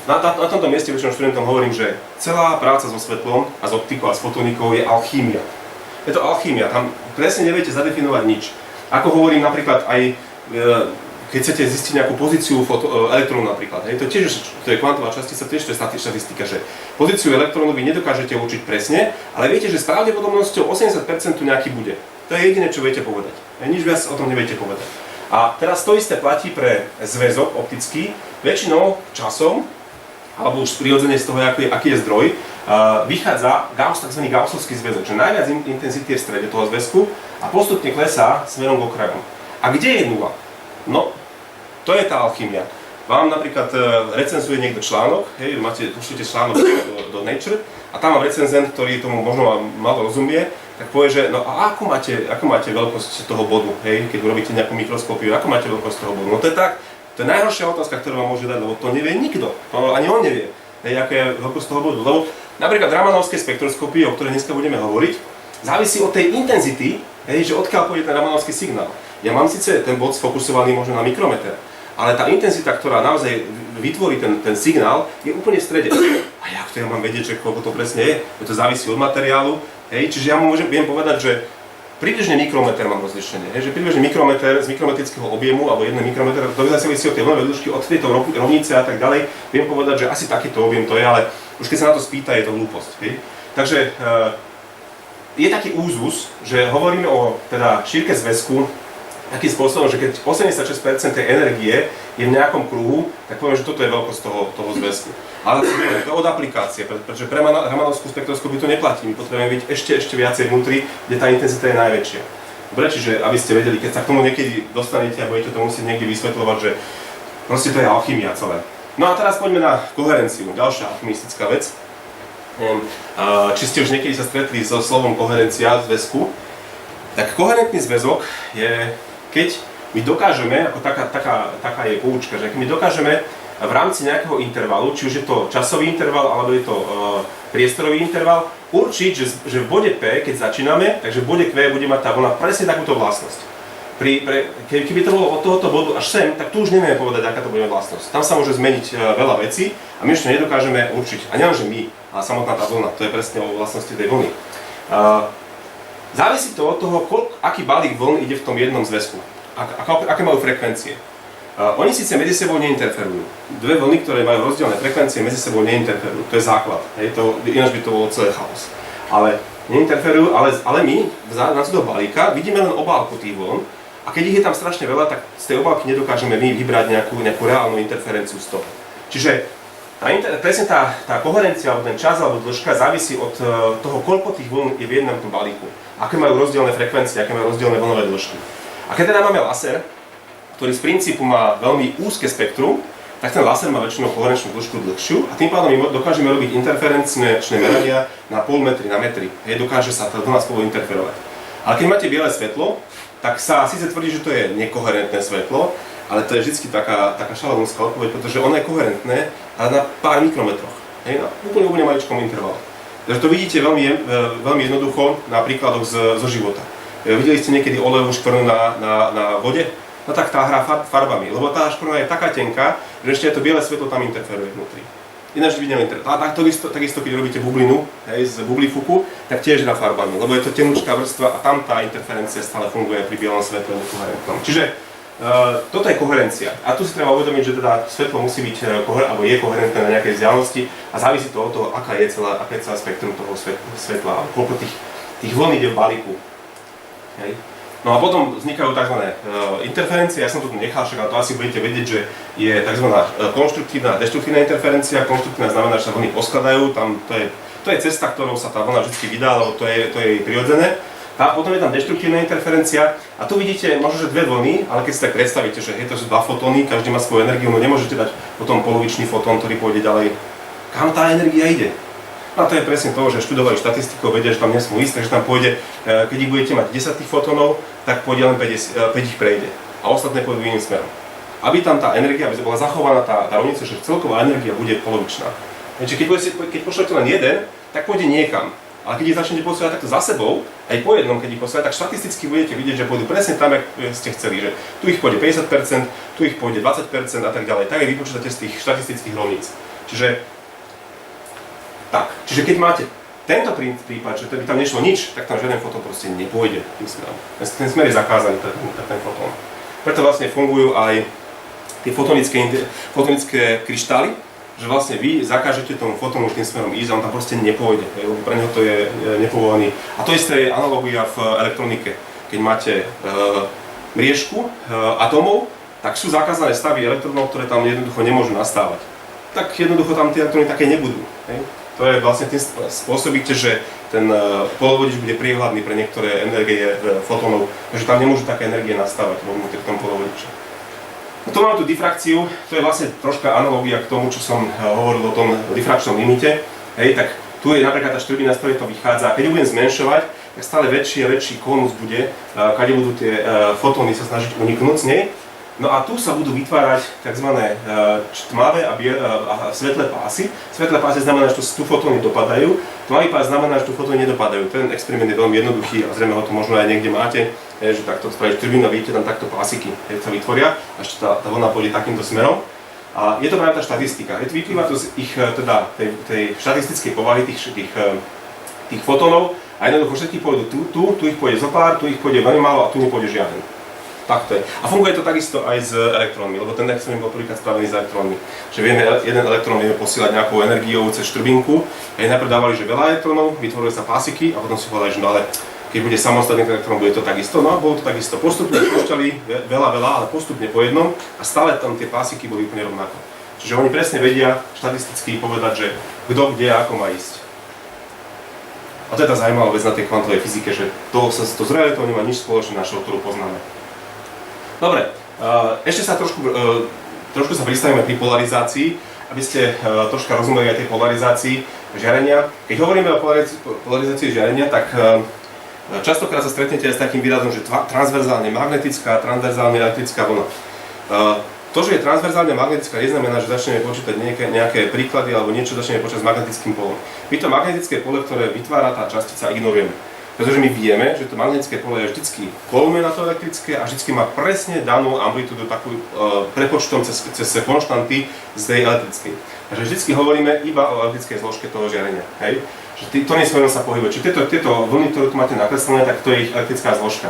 na tomto mieste väčšinou študentom hovorím, že celá práca so svetlom a s optikou a s fotonikou je alchýmia. Je to alchýmia, tam presne neviete zadefinovať nič. Ako hovorím napríklad aj, keď chcete zistiť nejakú pozíciu elektrónu napríklad, hej, to je kvantová častica, tiež to je štatistika, že pozíciu elektrónu vy nedokážete určiť presne, ale viete, že s pravdepodobnosťou 80% tu nejaký bude. To je jediné, čo viete povedať. Nič viac o tom neviete povedať. A teraz to isté platí pre zväzok optický, väčšinou časom, alebo už prirodzene z toho, aký je zdroj, vychádza tzv. Gaussovský zväzok, že najviac intenzity je v strede toho zväzku a postupne klesá smerom k okrajom. A kde je nula? No, to je tá alchymia. Vám napríklad recenzuje niekto článok, hej, pošlite článok do Nature a tam vám recenzent, ktorý tomu možno malo rozumie, tak povie, že no a ako máte veľkosť toho bodu, hej, keď urobíte nejakú mikroskópiu, ako máte veľkosť toho bodu? No to je najhoršia otázka, ktorú vám môže dať, lebo to nevie nikto, ani on nevie, hej, aká je veľkosť toho bodu. Lebo napríklad v Ramanovskej spektroskópii, o ktorej dneska budeme hovoriť, závisí od tej intenzity, hej, že odkiaľ pôjde ten Ramanovský signál. Ja mám síce ten bod sfokusovaný možno na mikrometer, ale tá intenzita, ktorá naozaj vytvorí ten signál, je úplne v strede. A jak to ja mám vedieť, že koľko to presne je? To závisí od materiálu. Hej, čiže ja viem povedať, že približne mikrometer mám rozlišenie. Že približne mikrometer z mikrometrického objemu, alebo 1 mikrometer, to závisí od tej vlnovej dĺžky, od tejto rovnice a tak ďalej. Viem povedať, že asi takýto objem to je, ale už keď sa na to spýta, je to hlúposť. Hej? Takže je taký úzus, že hovoríme o teda šírke zväzku takým spôsobom, že keď 86% tej energie je v nejakom kruhu, tak poviem, že toto je veľkosť toho zväzku. Ale to je od aplikácie, pretože pre Ramanovskú spektroskopiu to neplatí. My potrebujeme byť ešte viacej vnútri, kde tá intenzita je najväčšia. Dobre, čiže aby ste vedeli, keď sa k tomu niekedy dostanete a budete to musieť niekde vysvetľovať, že proste to je alchymia celé. No a teraz poďme na koherenciu, ďalšia alchymistická vec. Či ste už niekedy sa stretli so slovom koherencia zväzku, tak koherentný zväzok je, keď my dokážeme, ako taká je poučka, že keď my dokážeme v rámci nejakého intervalu, či už je to časový interval, alebo je to priestorový interval, určiť, že v bode P, keď začíname, takže v bode Q bude mať tá vlna presne takúto vlastnosť. Keby to bolo od tohoto bodu až sem, tak tu už nevieme povedať, aká to bude vlastnosť. Tam sa môže zmeniť veľa vecí a my ešte nedokážeme určiť. A nielenže my, ale samotná tá vlna, to je presne o vlastnosti tej vlny. Závisí to od toho, aký balík vln ide v tom jednom zväzku, aké majú frekvencie. Oni síce medzi sebou neinterferujú. Dve vlny, ktoré majú rozdielne frekvencie, medzi sebou neinterferujú. To je základ. Ináč by to bolo celé chaos. Ale neinterferujú, ale my na toho balíka vidíme len obálku tých vln a keď ich je tam strašne veľa, tak z tej obálky nedokážeme my vybrať nejakú reálnu interferenciu z toho. Čiže presne tá koherencia, alebo ten čas, alebo dĺžka závisí od toho, koľko tých vln je v jednom tom balíku. Aké majú rozdielne frekvencie, aké majú rozdielne vlnové dĺžky. A keď teda máme laser, ktorý z princípu má veľmi úzke spektrum, tak ten laser má väčšinou koherenčnú dĺžku dlhšiu a tým pádom my dokážeme robiť interferenčné merania na pol metry, na metri. Dokáže sa to do nás spolu interferovať. Ale keď máte biele svetlo, tak sa síce tvrdí, že to je nekoherentné svetlo, ale to je vždy taká šalamúnska odpoveď, pretože ono je koherentné, ale na pár mikrometroch, na úplne maličkom intervale. Takže to vidíte veľmi jednoducho na príkladoch zo života. Videli ste niekedy olejovú škvrnu na vode? No tak tá hrá farbami, lebo tá škvrna je taká tenká, že ešte aj to biele svetlo tam interferuje vnútri. Ináč vidíme takisto keď robíte bublinu z bublifuku, tak tiež hrá farbami, lebo je to tenučká vrstva a tam tá interferencia stále funguje pri bielom svetle nekoherentnom. Čiže toto je koherencia. A tu si treba uvedomiť, že teda svetlo musí byť alebo je koherentné na nejakej vzdialenosti a závisí to od toho, aké je celé spektrum toho svetla a koľko tých vln ide v balíku. Hej. No a potom vznikajú tzv. Interferencie, ja som to tu nechal, však ale to asi budete vedieť, že je tzv. Konštruktívna a deštruktívna interferencia. Konštruktívna znamená, že sa vlny poskladajú, to je cesta, ktorou sa tá vlna vždy vydá, lebo to je jej prirodzené. A potom je tam deštruktívna interferencia a tu vidíte možno, že dve vlny, ale keď si tak predstavíte, že to sú dva fotóny, každý má svoju energiu, no nemôžete dať potom polovičný fotón, ktorý pôjde ďalej. Kam tá energia ide? A to je presne to, že študovali štatistiku, vedia, že tam nesmú ísť, takže tam pôjde, keď ich budete mať 10 tých fotónov, tak pôjde len 5 ich prejde a ostatné pôjdu iným smerom. Aby tam tá energia, aby bola zachovaná tá rovnica, že celková energia bude polovičná. Takže keď pošlete len jeden, tak pôjde niekam. Ale keď ich začnete posielať takto za sebou, aj po jednom, keď ich posielate, tak štatisticky budete vidieť, že pôjdu presne tam, jak ste chceli, že tu ich pôjde 50%, tu ich pôjde 20% a tak ďalej. Tak aj vypočítate z tých štatistických rovníc. Čiže keď máte tento prípad, že by tam nešlo nič, tak tam žiaden fotón proste nepôjde tým smerom. Ten smer je zakázaný, ten fotón. Preto vlastne fungujú aj tie fotonické kryštály, že vlastne vy zakážete tomu fotónu tým smerom ísť a on tam proste nepôjde, lebo pre neho to je nepovolený. A to isté je analogia v elektronike. Keď máte mriežku atómov, tak sú zakázané stavy elektrónov, ktoré tam jednoducho nemôžu nastávať. Tak jednoducho tam tie elektróny také nebudú. To je vlastne tým spôsobíte, že ten polovodič bude priehľadný pre niektoré energie fotónov, takže tam nemôžu také energie nastávať v tom polovodiči. No tu máme tú difrakciu, to je vlastne troška analogia k tomu, čo som hovoril o tom difrakčnom limite. Tak tu je napríklad tá štrbina, z ktorej to vychádza. Keď ju budem zmenšovať, tak stále väčší a väčší konus bude, kade budú tie fotóny sa snažiť uniknúť z nej. No a tu sa budú vytvárať tzv. Tmavé a svetlé pásy. Svetlé pásy znamená, že tu fotóny dopadajú Tmavý pás znamená, že tu fotóny nedopadajú. Ten experiment je veľmi jednoduchý a zrejme ho to možno aj niekde máte, že takto spravíš turbínu a vidíte tam takto pásiky, sa vytvoria a ešte tá vlna pôjde takýmto smerom. A je to práve tá štatistika. Vyplýva to z ich, teda, tej štatistickej povahy tých fotónov a jednoducho všetky pôjdu tu ich pôjde zo pár, tu ich pôjde veľmi málo a tu nepôjde žiaden. Tak to je. A funguje to takisto aj s elektrónmi, lebo ten experiment bol prvýkrát spravený s elektrónmi. Že vieme, jeden elektrón vieme posielať nejakou energiou cez štrbinku. A najprv dávali, že veľa elektrónov, vytvorili sa pásiky a potom si povedali, že no ale keď bude samostatný elektrón, bude to takisto. No a bolo to takisto. Postupne spúšťali veľa, ale postupne po jednom a stále tam tie pásiky boli úplne rovnako. Čiže oni presne vedia štatisticky povedať, že kto, kde a ako má ísť. A to je tá zaujímavá vec na tej kvantovej fyzike, že to s realitou nemá nič spoločné našou, ktorú poznáme. Dobre, ešte sa trošku sa pristavíme pri polarizácii, aby ste troška rozumeli aj tej polarizácii žiarenia. Keď hovoríme o polarizácii žiarenia, tak častokrát sa stretnete aj s takým výrazom, že transverzálne magnetická, transverzálne elektrická vlna. To, že je transverzálne magnetická, neznamená, že začneme počítať nejaké príklady alebo niečo začneme počítať s magnetickým polom. My to magnetické pole, ktoré vytvára tá častica, ignorujeme. Pretože my vieme, že to magnetické pole je vždycky kolmé na to elektrické a vždycky má presne danú amplitúdu takú prepočtom cez konštanty z tej elektrickej. Takže vždycky hovoríme iba o elektrickej zložke toho žiarenia. Hej? Že to nesmierno sa pohybuje. Čiže tieto vlny, ktoré tu máte nakreslené, tak to je ich elektrická zložka.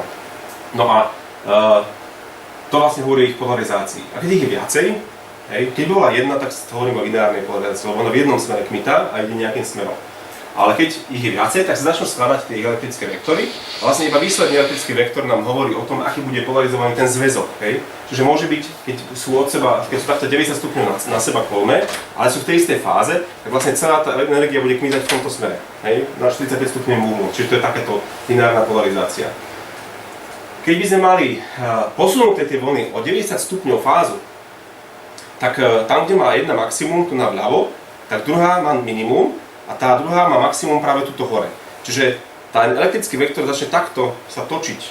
No a to vlastne hovorí o ich polarizácii. A keď ich je viacej, hej, keď bola jedna, tak hovoríme o lineárnej polarizácii, lebo ona v jednom smere kmitá a ide nejakým smerom. Ale keď ich je viacej, tak sa začnú skladať tie elektrické vektory. A vlastne iba výsledný elektrický vektor nám hovorí o tom, aký bude polarizovaný ten zväzok. Hej? Čiže môže byť, keď sú od seba, keď sú takto 90 stupňov na seba kolmé, ale sú v tej istej fáze, tak vlastne celá tá energia bude kmitať v tomto smere. Hej? Na 45 stupňov múmu. Čiže to je takéto lineárna polarizácia. Keď by sme mali posunúť tie vlny o 90 stupňov fázu, tak tam, kde má jedna maximum, tu na vľavo, tak druhá má minimum, a tá druhá má maximum práve tuto hore. Čiže ten elektrický vektor začne takto sa točiť,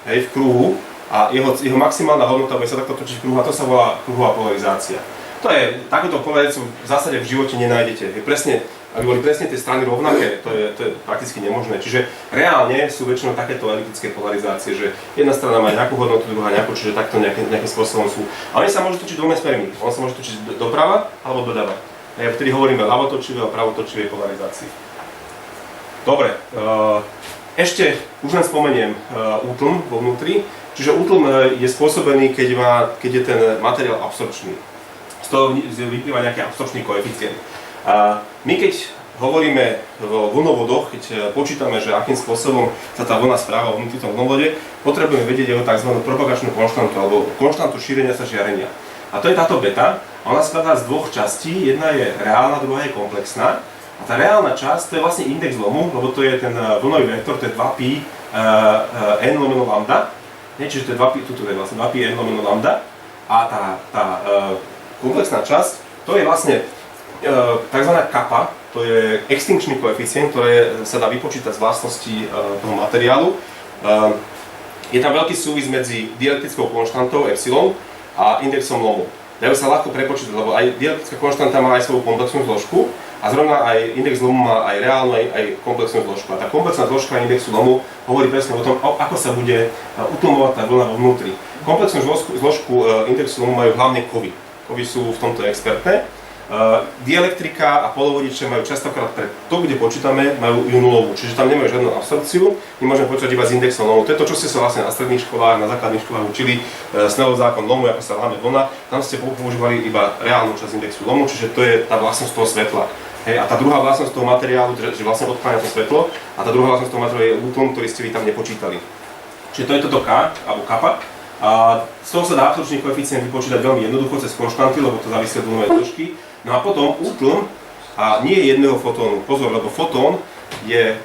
hej, v kruhu a jeho maximálna hodnota bude sa takto točiť v kruhu a to sa volá kruhová polarizácia. Takúto polarizáciu v zásade v živote nenájdete. Aby boli presne tie strany rovnaké, to je prakticky nemožné. Čiže reálne sú väčšinou takéto elektrické polarizácie, že jedna strana má nejakú hodnotu, druhá nejakú, čiže takto nejakým spôsobom sú. A oni sa môžu točiť dvoma smermi. On sa môže točiť doprava alebo doľava. A vtedy hovoríme o ľavotočivej a pravotočivej polarizácii. Dobre, ešte už len spomeniem útlm vo vnútri. Čiže útlm je spôsobený, keď je ten materiál absorpčný. Z toho vyplýva nejaký absorpčný koeficient. My keď hovoríme vo vlnovodoch, keď počítame, že akým spôsobom sa tá vlna správa vnútri v tom vlnovode, potrebujeme vedieť jeho tzv. Propagačnú konštantu alebo konštantu šírenia sa žiarenia. A to je táto beta. Ona skladá z dvoch častí, jedna je reálna, druhá je komplexná. A tá reálna časť, to je vlastne index lomu, lebo to je ten vlnový vektor, to je 2pi n lomeno lambda. Čiže to je 2pi, tuto je vlastne 2pi n lomeno lambda. A tá komplexná časť, to je vlastne tzv. Kappa, to je extinkčný koeficient, ktorý sa dá vypočítať z vlastností toho materiálu. Je tam veľký súvis medzi dielektrickou konštantou epsilon a indexom lomu. Dajú sa ľahko prepočítať, lebo aj dielektrická konštanta má aj svoju komplexnú zložku a zrovna aj index lomu má aj reálnu, aj komplexnú zložku. A tá komplexná zložka indexu lomu hovorí presne o tom, ako sa bude utlmovať tá vlna vo vnútri. Komplexnú zložku indexu lomu majú hlavne kovy. Kovy sú v tomto expertné. Dielektrika a polovodiče majú častokrát pre to, kde počítame, majú ju nulovú, čiže tam nemajú žiadnu absorpciu, my môžeme počítať iba s indexom lomu. To je to, čo ste sa vlastne na stredných školách, na základných školách učili, Snellov zákon lomu, ako sa láme vlna, tam ste používali iba reálnu časť indexu lomu, čiže to je tá vlastnosť toho svetla. Hej, a tá druhá vlastnosť toho materiálu, že vlastne odkláňa to svetlo, a tá druhá vlastnosť toho materiálu je útlm, ktorý ste vy tam nepočítali. Čiže to je toto K, alebo kappa. A z toho sa dá absorpčný koeficient vypočítať veľmi jednoducho cez konštanty, lebo to závisí od vlnovej dĺžky. No a potom útlm a nie jedného fotónu. Pozor, lebo fotón je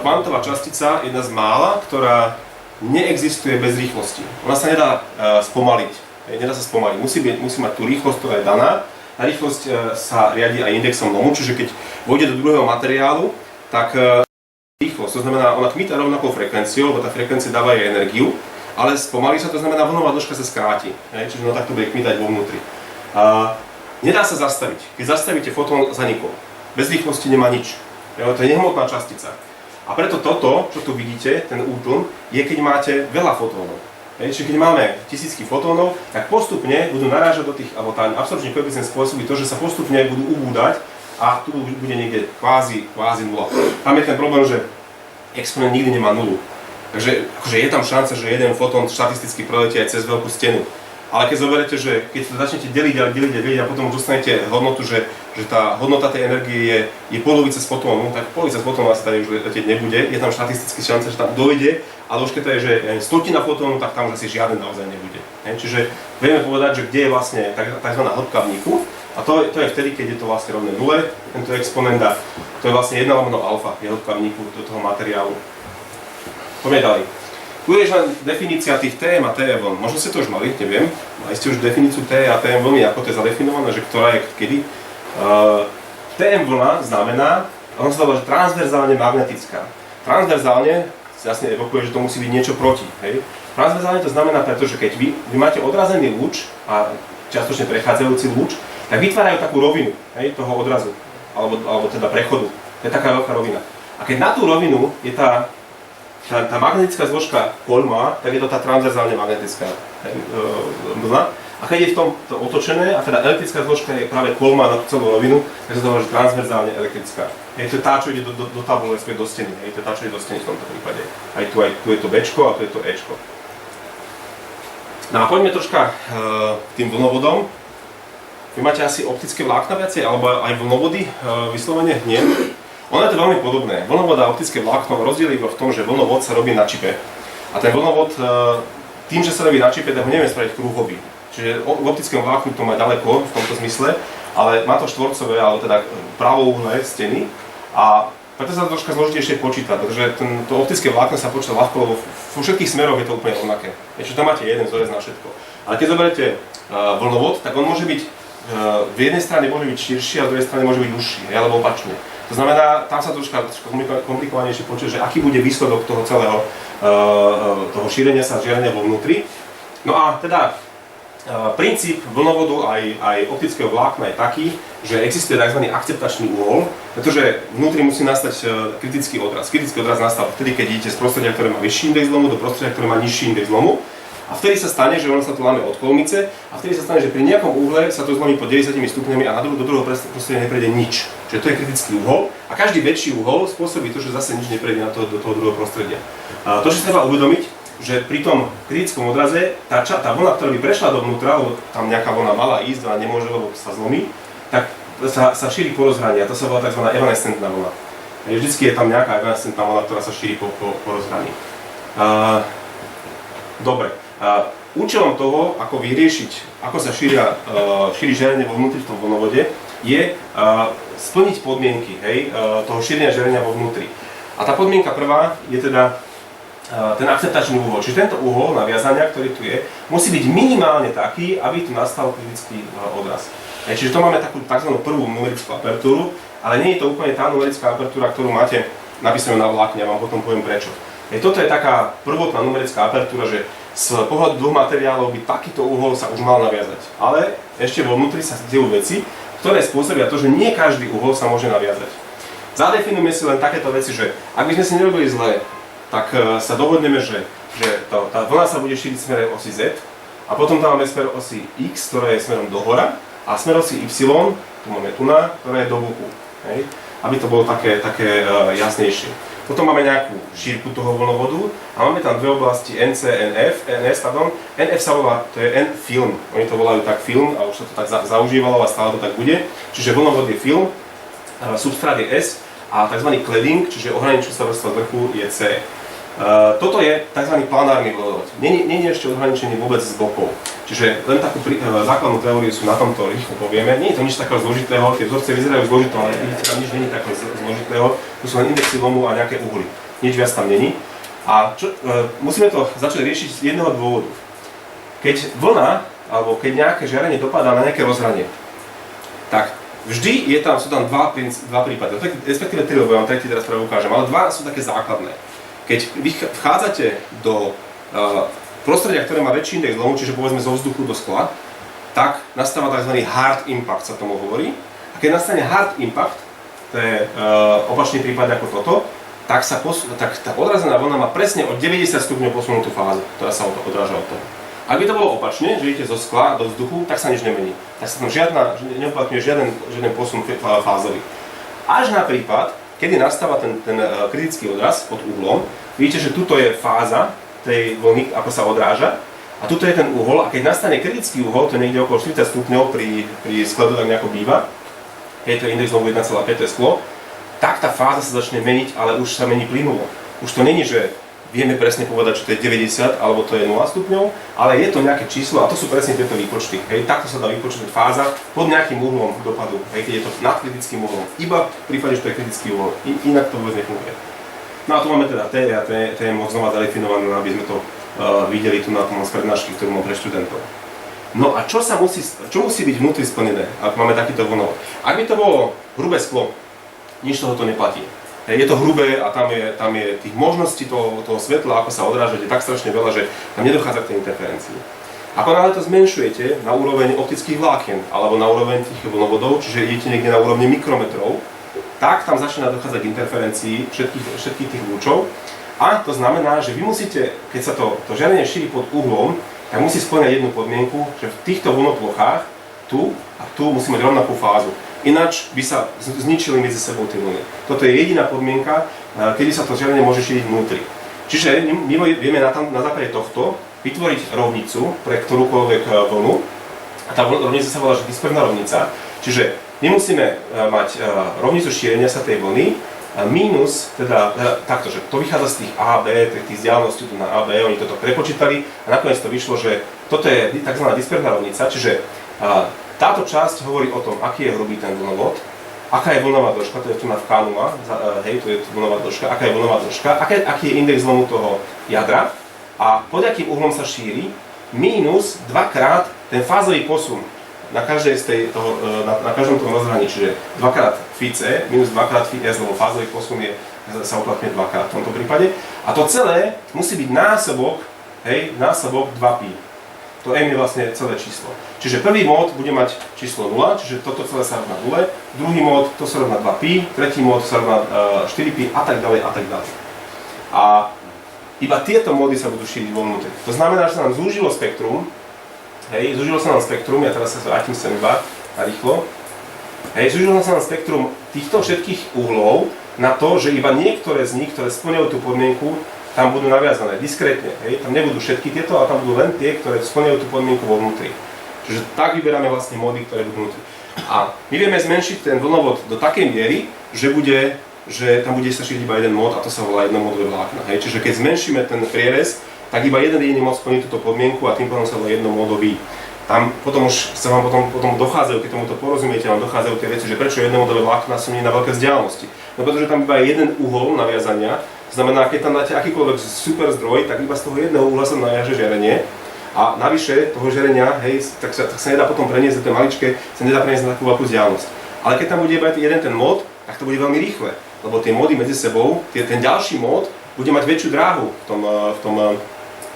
kvantová častica, jedna z mála, ktorá neexistuje bez rýchlosti. Ona sa nedá spomaliť. Nedá sa spomaliť. Musí mať tú rýchlosť, ktorá je daná. Tá rýchlosť sa riadi aj indexom lomu, čiže keď vôjde do druhého materiálu, tak rýchlosť, to znamená, ona kmitá rovnakou frekvenciou, lebo tá frekvencia dáva jej energiu, ale spomalí sa, to znamená, vlnová dĺžka sa skráti. Čiže ono takto bude kmitať vo vnútri. Nedá sa zastaviť. Keď zastavíte fotón, zanikol. Bez rýchlosti nemá nič. To je nehmotná častica. A preto toto, čo tu vidíte, ten útlm, je keď máte veľa fotónov. Čiže keď máme tisícky fotónov, tak postupne budú narážať do tých, alebo tá absorpčný koeficient spôsobí to, že sa postupne budú ubúdať a tu bude niekde kvázi nula. Tam je ten problém, že exponent nikdy nemá nulu. Takže akože je tam šanca, že jeden fotón štatisticky preletí aj cez veľkú stenu. Ale keď zoberete, že keď to začnete deliť a potom už dostanete hodnotu, že tá hodnota tej energie je polovica z fotónu, tak polovica z fotónu asi tady už letieť nebude. Je tam štatisticky šanca, že tam dojde, ale už keď to je, že stotina fotónu, tak tam už asi žiaden naozaj nebude. Čiže vieme povedať, že kde je vlastne tzv. Hĺbka vniku. A to je vtedy, keď je to vlastne rovné nule, tento exponent, a to je vlastne 1 lomeno alfa, je hĺbka vniku do toho materiálu. Poďme ďalej. Tu je len definícia tých TM a TE vln. Možno ste to už mali, neviem. Mali ste už definíciu TE a TM vlny, ako to je zadefinované, že ktorá je kedy. TM vlna znamená, ono sa to volá, že transverzálne magnetická. Transverzálne jasne evokuje, že to musí byť niečo proti. Hej? Transverzálne to znamená, pretože keď vy máte odrazený lúč a čiastočne prechádzajúci lúč, tak vytvárajú takú rovinu, hej, toho odrazu, alebo teda prechodu. To je taká veľká rovina. A keď na tú rovinu je tá magnetická zložka kolma, tak je to tá transverzálne magnetická vlna. A keď je v tom to otočené, a teda elektrická zložka je práve kolma na celú rovinu, tak sa to volá, že transverzálne elektrická. To je tá, čo ide do tabule, do steny. To je tá, čo ide do steny v tomto prípade. Aj tu je to Bčko a tu je to Ečko. No a poďme troška k tým vlnovodom. Vy máte asi optické vlákna viacej, alebo aj vlnovody vyslovene? Nie. Ono je to veľmi podobné. Vlnovod a optické vlákno rozdiel iba v tom, že vlnovod sa robí na čipe. A ten vlnovod, tým, že sa robí na čipe, tak ho neviem spraviť kruhový. Čiže v optickom vláknu to má ďaleko v tomto zmysle, ale má to štvorcové, alebo teda pravouhlé steny. A preto sa to troška zložitejšie počíta, pretože to optické vlákno sa počíta ľahko, lebo vo všetkých smeroch je to úplne rovnaké. Čiže tam máte jeden vzorec na všetko. Ale keď zoberete vlnovod, tak on môže byť v jednej strane môže byť širší a v druhej strane môže byť užší, alebo opačne. To znamená, tam sa troška komplikovanejšie počuje, že aký bude výsledok toho celého toho šírenia sa žiarenia vo vnútri. No a teda princíp vlnovodu aj optického vlákna je taký, že existuje tzv. Akceptačný uhol, pretože vnútri musí nastať kritický odraz. Kritický odraz nastáva vtedy, keď idete z prostredia, ktoré má vyšší index zlomu, do prostredia, ktoré má nižší index zlomu. A vtedy sa stane, že ono sa tu láme od kolmice, a vtedy sa stane, že pri nejakom uhle sa to zlomí pod 90 stupňami a do druhého prostredia neprejde nič. Čiže to je kritický uhol a každý väčší uhol spôsobí to, že zase nič neprejde do toho druhého prostredia. To, čo si treba uvedomiť, že pri tom kritickom odraze tá vlna, ktorá by prešla dovnútra, lebo tam nejaká vlna mala ísť, a nemôže, lebo sa zlomí, tak sa šíri po rozhraní a to sa volá tzv. Evanescentná vlna. Vždycky je tam nejaká evanescentná vlna, ktorá sa šíri po rozhraní. Dobre. Účelom toho, ako vyriešiť, ako sa šíri žiarenie vo vnútri v tom vlnovode, je splniť podmienky toho šírenia žiarenia vo vnútri. A tá podmienka prvá je teda ten akceptačný uhol. Čiže tento uhol naviazania, ktorý tu je, musí byť minimálne taký, aby tu nastal kritický odraz. Čiže to máme takú tzv. Prvú numerickú apertúru, ale nie je to úplne tá numerická apertúra, ktorú máte napísanú na vlákne, ja vám potom poviem prečo. Toto je taká prvotná numerická apertúra, že z pohľadu dvoch materiálov by takýto uhol sa už mal naviazať. Ale ešte vo vnútri sa dejú veci, ktoré spôsobia to, že nie každý uhol sa môže naviazať. Zadefinujeme si len takéto veci, že ak by sme si nerobili zle, tak sa dohodneme, že tá vlna sa bude šíriť smerom osy Z a potom tam máme smer osy X, ktorá je smerom dohora, a smer osy Y, tu máme tuná, ktorá je do boku. Aby to bolo také jasnejšie. Potom máme nejakú šírku toho vlnovodu a máme tam dve oblasti NC, NF, NF sa volá, to je N-film, oni to volajú tak film a už sa to tak zaužívalo a stále to tak bude. Čiže vlnovod je film, substrát je S a tzv. Cladding, čiže ohraničujúca vrstva vrchu je C. Toto je tzv. Planárny vlnovod. Nie je ešte ohraničený vôbec z bokov. Čiže len takú základnú teóriu sú na tomto rýchlo povieme. Nie je to nič takého zložitého, tie vzorce vyzerajú zložito, ale vidíte, tam nič nie je takého zložitého. Tu sú len indexy lomu a nejaké uhly. Nič viac tam není. A musíme to začať riešiť z jedného dôvodu. Keď vlna, alebo keď nejaké žiarenie dopadá na nejaké rozhranie, tak vždy sú tam dva prípady, respektíve tri, lebo ja vám tretí teraz práve ukážem, ale dva sú také základné. Keď vy vchádzate do prostredia, ktoré má väčší index zlomu, čiže povedzme zo vzduchu do skla, tak nastáva tzv. Hard impact, sa tomu hovorí. A keď nastane hard impact, to je opačný prípad ako toto, tak tá odrazená vlna má presne o 90 stupňov posunutú fázu, ktorá sa odráža od toho. Ak by to bolo opačne, že idete zo skla do vzduchu, tak sa nič nemení. Tak sa tam neuplatňuje žiaden posun fázový. Až na prípad, kedy nastáva ten kritický odraz pod uhlom, vidíte, že tuto je fáza tej vlny, ako sa odráža, a tuto je ten uhol, a keď nastane kritický uhol, to je niekde okolo 40 stupňov pri skladu, tak nejako býva, je to index znovu 1,5 sklo, tak tá fáza sa začne meniť, ale už sa mení plynulo. Už to není, že vieme presne povedať, či to je 90 alebo to je 0 stupňov, ale je to nejaké číslo a to sú presne tieto výpočty. Hej, takto sa dá vypočítať fáza pod nejakým uhlom dopadu, hej, keď je to nad kritickým uhlom. Iba v prípade, že to je kritický uhlom, inak to vôbec nefunguje. No a tu máme teda T a T je moc znova zadefinované, aby sme to videli tu na tom z prednášky, ktorú mám pre študentov. No a čo musí byť vnútri splnené, ak máme takýto vlnovod? Ak by to bolo hrubé sklo, nič toho to neplatí. Je to hrubé a tam je tých možností toho svetla, ako sa odrážať, je tak strašne veľa, že tam nedochádza k tej interferencii. Ako náhle to zmenšujete na úroveň optických vlákien alebo na úroveň tých vlnovodov, čiže idete niekde na úrovni mikrometrov, tak tam začína dochádzať k interferencii všetkých tých lúčov. A to znamená, že vy musíte, keď sa to žiarenie šíri pod uhlom, tak musí spĺňať jednu podmienku, že v týchto vlnoplochách tu a tu musí mať rovnakú fázu. Ináč by sa zničili medzi sebou tie vlny. Toto je jediná podmienka, kedy sa to žiarenie môže šíriť vnútri. Čiže my vieme na základe tohto vytvoriť rovnicu pre ktorúkoľvek vlnu. A tá rovnica sa volá, že disperná rovnica. Čiže my musíme mať rovnicu šírenia sa tej vlny mínus, teda takto, že to vychádza z tých AB, tých vzdialeností tu na AB, oni toto prepočítali a nakoniec to vyšlo, že toto je tzv. Disperná rovnica, čiže táto časť hovorí o tom, aký je hrubý ten vlnovod, aká je vlnová dĺžka, to je tu na vkánuma, hej, tu je vlnová dĺžka, aká je vlnová dĺžka, aký je index vlnu toho jadra a pod akým uhlom sa šíri, mínus dvakrát ten fázový posun na každom tom rozhraní, čiže dvakrát phi c, minus dvakrát phi s, lebo fázový posun sa uplatňuje dvakrát v tomto prípade. A to celé musí byť násobok 2π. To m je vlastne celé číslo. Čiže prvý mód bude mať číslo 0, čiže toto celé sa rovná 0, druhý mód to sa rovná 2π, tretí mód sa rovná 4π a tak ďalej a tak ďalej. A iba tieto módy sa budú šíriť vo vnútri. To znamená, že sa nám zúžilo spektrum, zúžilo sa nám spektrum, ja teraz sa vrátim sem iba narýchlo. Zúžilo sa nám spektrum týchto všetkých uhlov na to, že iba niektoré z nich, ktoré spĺňajú tú podmienku, tam budú naviazané diskrétne, tam nebudú všetky tieto, ale tam budú len tie, ktoré spĺňajú tú podmienku vo vnútri. Čiže tak vyberáme vlastne módy, ktoré budú vnútri. A my vieme zmenšiť ten vlnovod do takej miery, že tam bude sa šíriť iba jeden mód a to sa volá jednomódové vlákna. Čiže keď zmenšíme ten prierez, tak iba jeden jediný mód splní túto podmienku a tým pádom sa volá jednomódový. Tam potom už sa vám potom dochádzajú, keď tomuto porozumiete, vám dochádzajú tie veci, že prečo jednomódové vlákna sú nie na veľké vzdialenosti. No pretože tam iba je jeden uhol naviazania. To znamená, keď tam dáte akýkoľvek super zdroj, tak iba z toho jedného uhla sa naviaže žiarenie. A navyše toho žiarenia, tak sa nedá potom preniesť do tej maličke, sa nedá preniesť na takú veľkú vzdialenosť. Ale keď tam bude iba jeden ten mód, tak to bude veľmi rýchle. Lebo tie módy medzi sebou, ten ďalší mód bude mať väčšiu dráhu v tom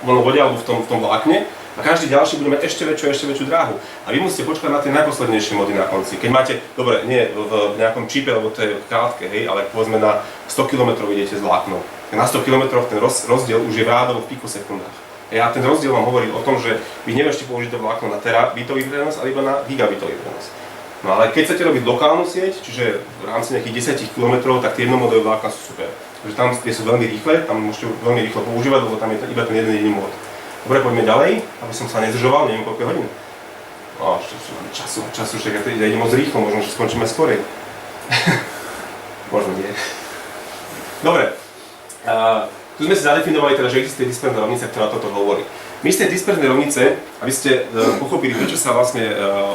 vlnovode alebo v tom vlákne. A každý ďalší bude mať ešte väčšiu dráhu. A vy musíte počkať na tie najposlednejšie módy na konci. Keď máte, dobre, nie v nejakom čipe, lebo to je krátke, ale povedzme na 100 km idete s vláknou. Na 100 km ten rozdiel už je v rádovo v pikosekundách. A ten rozdiel vám hovorí o tom, že vy nemôžete použiť to vlákno na terabitový prenos, ale iba na gigabitový prenos. No ale keď chcete robiť lokálnu sieť, čiže v rámci nejakých 10 km, tak tie jednomódové vlákna sú super. Takže tam tie sú veľmi rýchle, tam môžete veľmi rýchlo používať, lebo tam je iba ten jeden jediný mód. Dobre, poďme ďalej, aby som sa nezdržoval, neviem koľko hodín. Času, však ja idem moc rýchlo, možno, že skončíme skorej. Možno nie. Dobre, tu sme si zadefinovali teda, že existuje disperzná rovnica, ktorá toto hovorí. My z tej disperznej rovnice, aby ste pochopili, prečo sa vlastne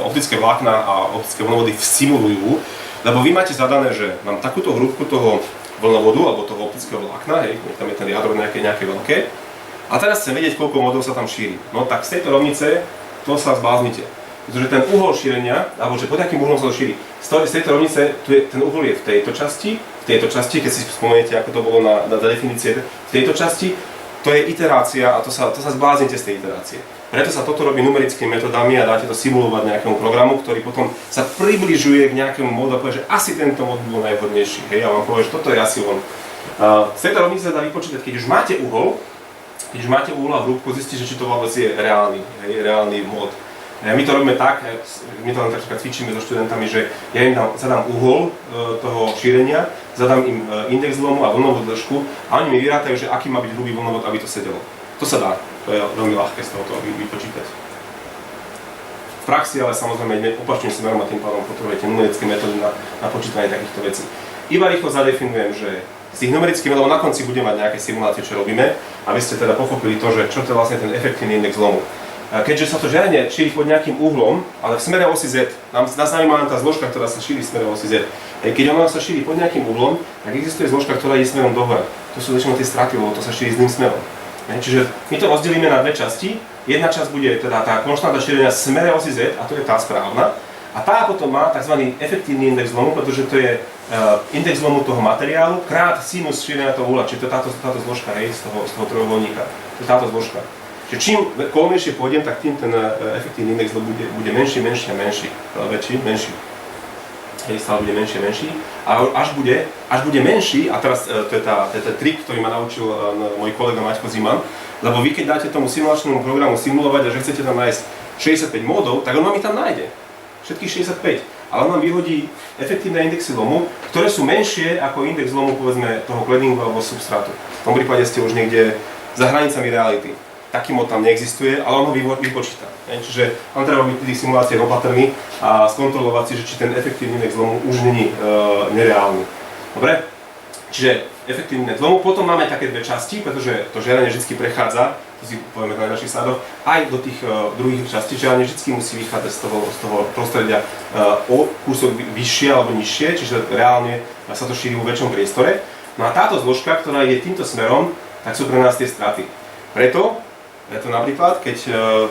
optické vlákna a optické vlnovody simulujú, lebo vy máte zadané, že mám takúto hrúbku toho vlnovodu, alebo toho optického vlákna, tam je ten jadro nejaké veľké. A teraz chcem vedieť, koľko módov sa tam šíri. No tak z tejto rovnice to sa zbláznite. Pretože ten uhol šírenia, alebo že pod akým uhlom sa to šíri. Z tejto rovnice, ten uhol je v tejto časti, keď si spomeniete, ako to bolo na definície, v tejto časti, to je iterácia a to sa zbláznite z tej iterácie. Preto sa toto robí numerickými metodami a dáte to simulovať nejakému programu, ktorý potom sa približuje k nejakému módu a povie, že asi tento mód bol najvhodnejší. Hej, a vám povie, že toto je asi on. Z tejto rovnice sa dá vypočítať, keď už máte uhol a vrúbku, zistíte, či to vôbec je reálny mód. My to robíme tak, my to len tak cvičíme so študentami, že ja im zadám uhol toho šírenia, zadám im index zlomu a vlnovú dĺžku a oni mi vyrátajú, že aký má byť hrubý vlnovod, aby to sedelo. To sa dá, to je veľmi ľahké z tohoto vypočítať. V praxi ale samozrejme opačným smerom a tým pádom potrebujete numerické metódy na počítanie takýchto vecí. Iba rýchlo zadefinujem, že z tých numerických metodov na konci budem mať nejaké simulácie, čo robíme, aby ste teda pochopili to, že čo to je vlastne ten efektívny index zlomu. Keďže sa to žiarenie šíri pod nejakým uhlom, ale v smere osy Z, nás zaujíma tá zložka, ktorá sa šíri v smere osy Z. Keď ona sa šíri pod nejakým uhlom, tak existuje zložka, ktorá ide smerom dohora. To sú väčšinou tie straty, lebo to sa šíri zlým smerom. Čiže my to rozdelíme na dve časti. Jedna časť bude teda tá konštanta šírenia v smere osy Z, a to je tá správna. A tá potom má tzv. Efektívny index zlomu, pretože to je index zlomu toho materiálu krát sinus šírenia toho uhla, čiže to je táto zložka, hej, z toho trojuholníka. To je táto zložka. Čiže čím kolmejšie pôjdem, tak tým ten efektívny index bude menší a menší. Menší. Hej, stále bude menší a menší. A až bude menší, a teraz to je ten trik, ktorý ma naučil môj kolega Maťko Ziman, lebo vy keď dáte tomu simulačnému programu simulovať a že chcete tam nájsť 65 módov, tak on vám ich tam nájde. Všetkých 65. Ale on vám vyhodí efektívne indexy zlomu, ktoré sú menšie ako index zlomu, povedzme, toho claddingu alebo substrátu. V tom prípade ste už niekde za hranicami reality. Taký mod tam neexistuje, ale on ho vypočíta. Čiže on treba byť v tých simuláciách opatrný a skontrolovať si, že či ten efektívny index zlomu už není nereálny. Dobre? Čiže efektívny index zlomu. Potom máme také dve časti, pretože to žiarenie vždy prechádza, to si povieme na ďalších sladoch, aj do tých druhých častí. Žiarenie vždy musí vychádzať z toho prostredia o kúsok vyššie alebo nižšie, čiže reálne sa to šíri vo väčšom priestore. No a táto zložka, ktorá ide týmto smerom, tak sú pre nás tie straty. Preto napríklad, keď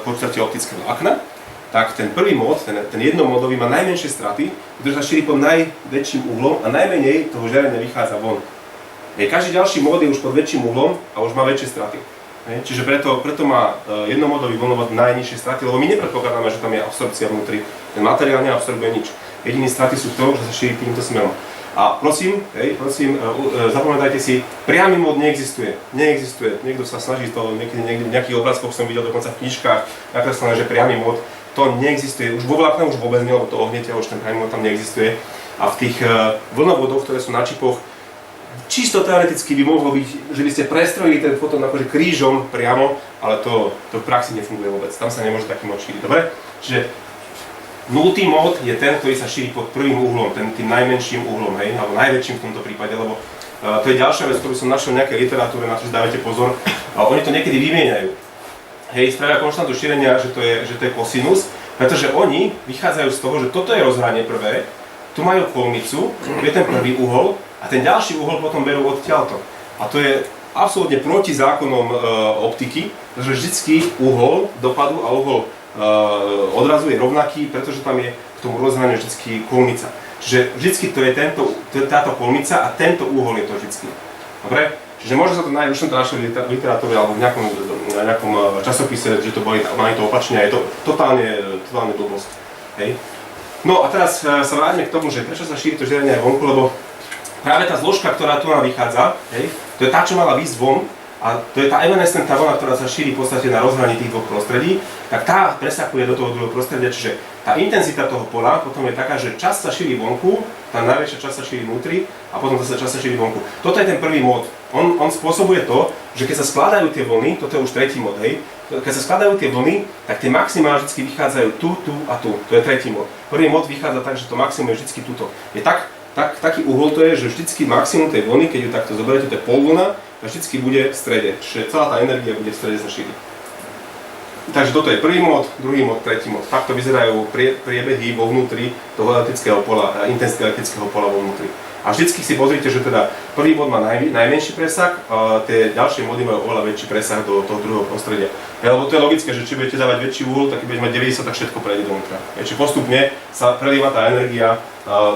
počítate optické vlákna, tak ten prvý mód, ten jednomódový má najmenšie straty, pretože sa šíri pod najväčším uhlom a najmenej toho žiarenia vychádza von. Každý ďalší mód je už pod väčším uhlom a už má väčšie straty. Čiže preto má jednomódový vlnovod najnižšie straty, lebo my nepredpokladáme, že tam je absorpcia vnútri. Ten materiál neabsorbuje nič. Jediné straty sú v tom, že sa šíri týmto smerom. A prosím, zapamätajte si, priamy mód neexistuje. Niekto sa snaží to, niekde v nejakých obrázkoch som videl dokonca v knižkách nakreslené, že priamy mód, to neexistuje. Už vo vlákne už vôbec nie, lebo to ohniete, už ten priamy mód tam neexistuje. A v tých vlnovodoch, ktoré sú na čipoch, čisto teoreticky by mohlo byť, že by ste prestrojili ten fotón akože krížom priamo, ale to v praxi nefunguje vôbec. Tam sa nemôže taký mód šíriť. Dobre? Čiže nultý mód je ten, ktorý sa šíri pod prvým uhlom, tým najmenším uhlom, hej, alebo najväčším v tomto prípade, lebo to je ďalšia vec, ktorú som našiel v nejakej literatúre, na čo si dávajte pozor, a oni to niekedy vymieňajú. Hej, spravia konštantu šírenia, že to je kosinus, pretože oni vychádzajú z toho, že toto je rozhranie prvé, tu majú kolmicu, tu je ten prvý uhol a ten ďalší uhol potom berú odtiaľto. A to je absolútne proti zákonom optiky, pretože vždycky uhol dopadu a uhol odrazu je rovnaký, pretože tam je k tomu rozhraniu vždycky kolmica. Čiže vždycky to je táto kolmica a tento úhol je to vždycky. Dobre? Čiže môže sa to nájsť, už som to našiel v literatúre alebo v nejakom časopise, že to boli to opačne a je to totálne blbosť. Hej? No a teraz sa vráťme k tomu, že prečo sa šíri to žiarenie aj vonku, lebo práve tá zložka, ktorá tu nám vychádza, hej, to je tá, čo mala výsť von, a to je tá evanescentná vlna, ktorá sa šíri v podstate na rozhraní tých dvoch prostredí, tak tá presakuje do toho druhého prostredia, čiže tá intenzita toho pola potom je taká, že časť sa šíri vonku, tá najväčšia časť sa šíri vnútri a potom zase časť sa šíri vonku. Toto je ten prvý mód. On spôsobuje to, že keď sa skladajú tie vlny, toto je už tretí mód, hej, keď sa skladajú tie vlny, tak tie maximá vždy vychádzajú tu a tu, to je tretí mód. Prvý mód vychádza tak, že to maximum je vždy tuto. Je taký uhol to je, že vždycky maximum tej vlny, keď ju takto zoberiete, to je polvlna, vždycky bude v strede, čiže celá tá energia bude v strede sa šíriť. Takže toto je prvý mód, druhý mód, tretí mód. Takto vyzerajú priebehy vo vnútri toho elektrického pola, intenzity elektrického pola vo vnútri. A vždycky si pozrite, že teda prvý mód má najmenší presah, a tie ďalšie módy majú oveľa väčší presah do toho druhého prostredia. Lebo to je logické, že či budete dávať väčší úhol, tak keď budete mať 90, tak všetko prejde dovnútra. Čiže postupne sa prelieva tá energia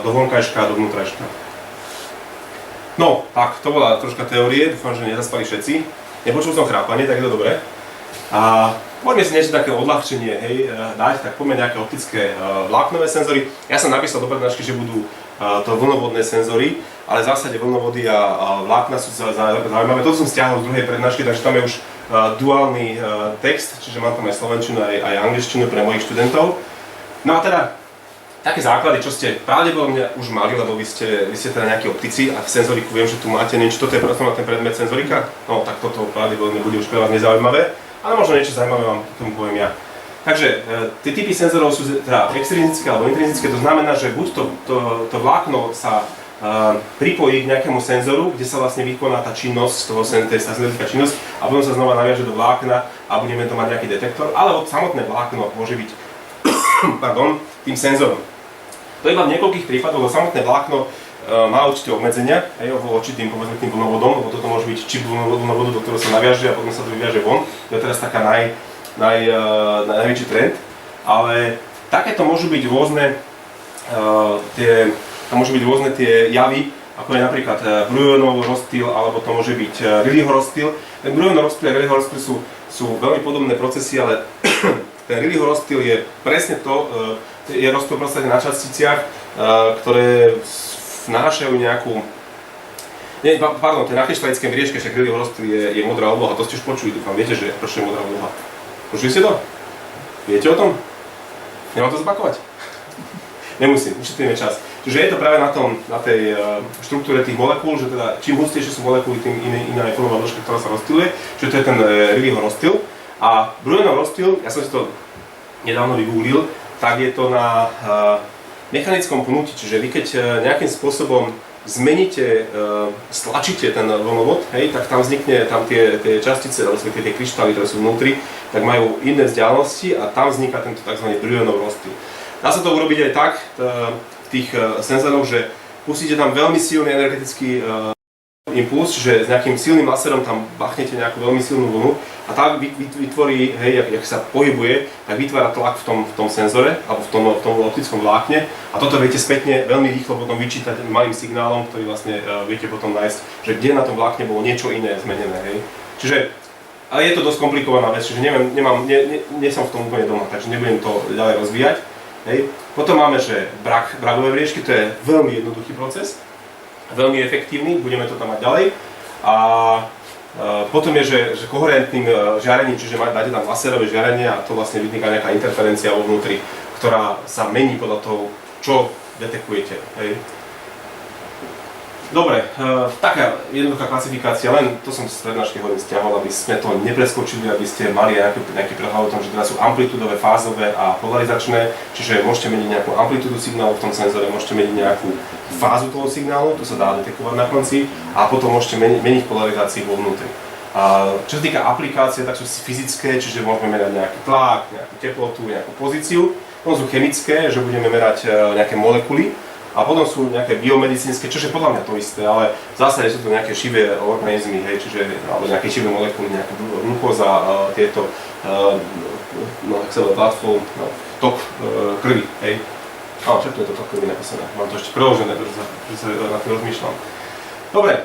do vonkajška a do vnútrajška. No, tak, to bola troška teórie, dúfam, že nezaspali všetci. nepočul som chrápanie, tak je to dobré. A poďme si niečo také odľahčenie, hej, dať, tak poďme nejaké optické vláknové senzory. Ja som napísal do prednášky, že budú to vlnovodné senzory, ale v zásade vlnovody a vlákna sú zaujímavé. Toto som stiahol z druhej prednášky, takže tam je už duálny text, čiže mám tam aj slovenčinu, aj angličtinu pre mojich študentov. No a teda, také základy, čo ste pravdepodobne už mali, lebo vy ste teda nejakí optici a v senzoriku viem, že tu máte niečo, toto je proste ten predmet senzorika, no tak toto pravdepodobne bude už pre vás nezaujímavé, ale možno niečo zaujímavé vám k tomu poviem ja. Takže tie typy senzorov sú teda extrinzické alebo intrinzické, to znamená, že buď to vlákno sa pripojí k nejakému senzoru, kde sa vlastne vykoná tá činnosť, tá senzorická činnosť a potom sa znova naviaže do vlákna a budeme to mať nejaký detektor, alebo samotné vlákno môže byť tým senzorom. To iba v niekoľkých prípadoch, lebo samotné vlákno má určité obmedzenia, aj voči tým, povedzme, tým vlnovodom, lebo toto môže byť čip vlnovodu, do ktorého sa naviaže a potom sa to vyviaže von. To je teraz taká najväčší trend, ale takéto môžu byť rôzne tie javy, ako je napríklad Brouillanov rozptyl, alebo to môže byť Rayleighov rozptyl. Ten Brouillanov rozptyl a Rayleighov rozptyl sú veľmi podobné procesy, ale ten Rayleighov rozptyl je presne to, je rozptyl proste na časticiach, ktoré vnášajú nejakú... Pardon, to je na kryštalickej mriežke, však Rayleighov rozptyl je modrá obloha, to ste už počuli, dúfam, viete, že prečo je modrá obloha? Počuli ste to? Viete o tom? Nemám to zopakovať? Nemusím, ušetríme čas. Čiže je to práve na tej štruktúre tých molekúl, že teda čím hustejšie sú molekuly, tým iná je formová dĺžka, ktorá sa rozptyluje, čiže to je ten Rayleighov rozptyl. A Brouillanov rozptyl, ja som si to nedávno vygooglil, tak je to na mechanickom pnutí, čiže vy keď nejakým spôsobom zmeníte, stlačíte ten vlnovod, hej, tak tam vznikne tie častice, alebo tie kryštály, ktoré sú vnútri, tak majú iné vzdialenosti a tam vzniká tento tzv. Brouillanov rozptyl. Dá sa to urobiť aj tak v tých senzoroch, že pustíte tam veľmi silný energetický impuls, že s nejakým silným laserom tam bachnete nejakú veľmi silnú vlnu a tá vytvorí, hej, jak sa pohybuje, tak vytvára tlak v tom senzore alebo v tom optickom vlákne a toto viete spätne veľmi rýchlo potom vyčítať malým signálom, ktorý vlastne viete potom nájsť, že kde na tom vlákne bolo niečo iné zmenené, hej. Čiže, ale je to dosť komplikovaná vec, čiže nie som v tom úplne doma, takže nebudem to ďalej rozvíjať, hej. Potom máme, že Braggové vriežky, to je veľmi jednoduchý proces, veľmi efektívny, budeme to tam mať ďalej. A potom je, že koherentným žiarením, čiže dáte tam laserové žiarenie a to vlastne vzniká nejaká interferencia vo vnútri, ktorá sa mení podľa toho, čo detekujete. Hej. Dobre, taká jednoduchá klasifikácia, len to som z prednášky hodne stiahol, aby sme to nepreskočili, aby ste mali nejaký prehľad o tom, že teda sú amplitúdové, fázové a polarizačné, čiže môžete meniť nejakú amplitúdu signálu v tom senzore, môžete meniť nejakú fázu toho signálu, to sa dá detekovať na konci, a potom môžete meniť polarizáciu vo vnútri. A čo sa týka aplikácie, tak sú fyzické, čiže môžeme merať nejaký tlak, nejakú teplotu, nejakú pozíciu, potom sú chemické, že budeme merať nejaké molekuly, a potom sú nejaké biomedicínske, čo je podľa mňa to isté, ale v zásade sú to nejaké živé organizmy, hej, čiže, alebo nejaké živé molekuly, nejaká glukóza, tieto, blood flow, tok krvi, hej. Čo tu je to tok krvi napísané? Mám to ešte preložené, pretože sa na tým rozmýšľam. Dobre,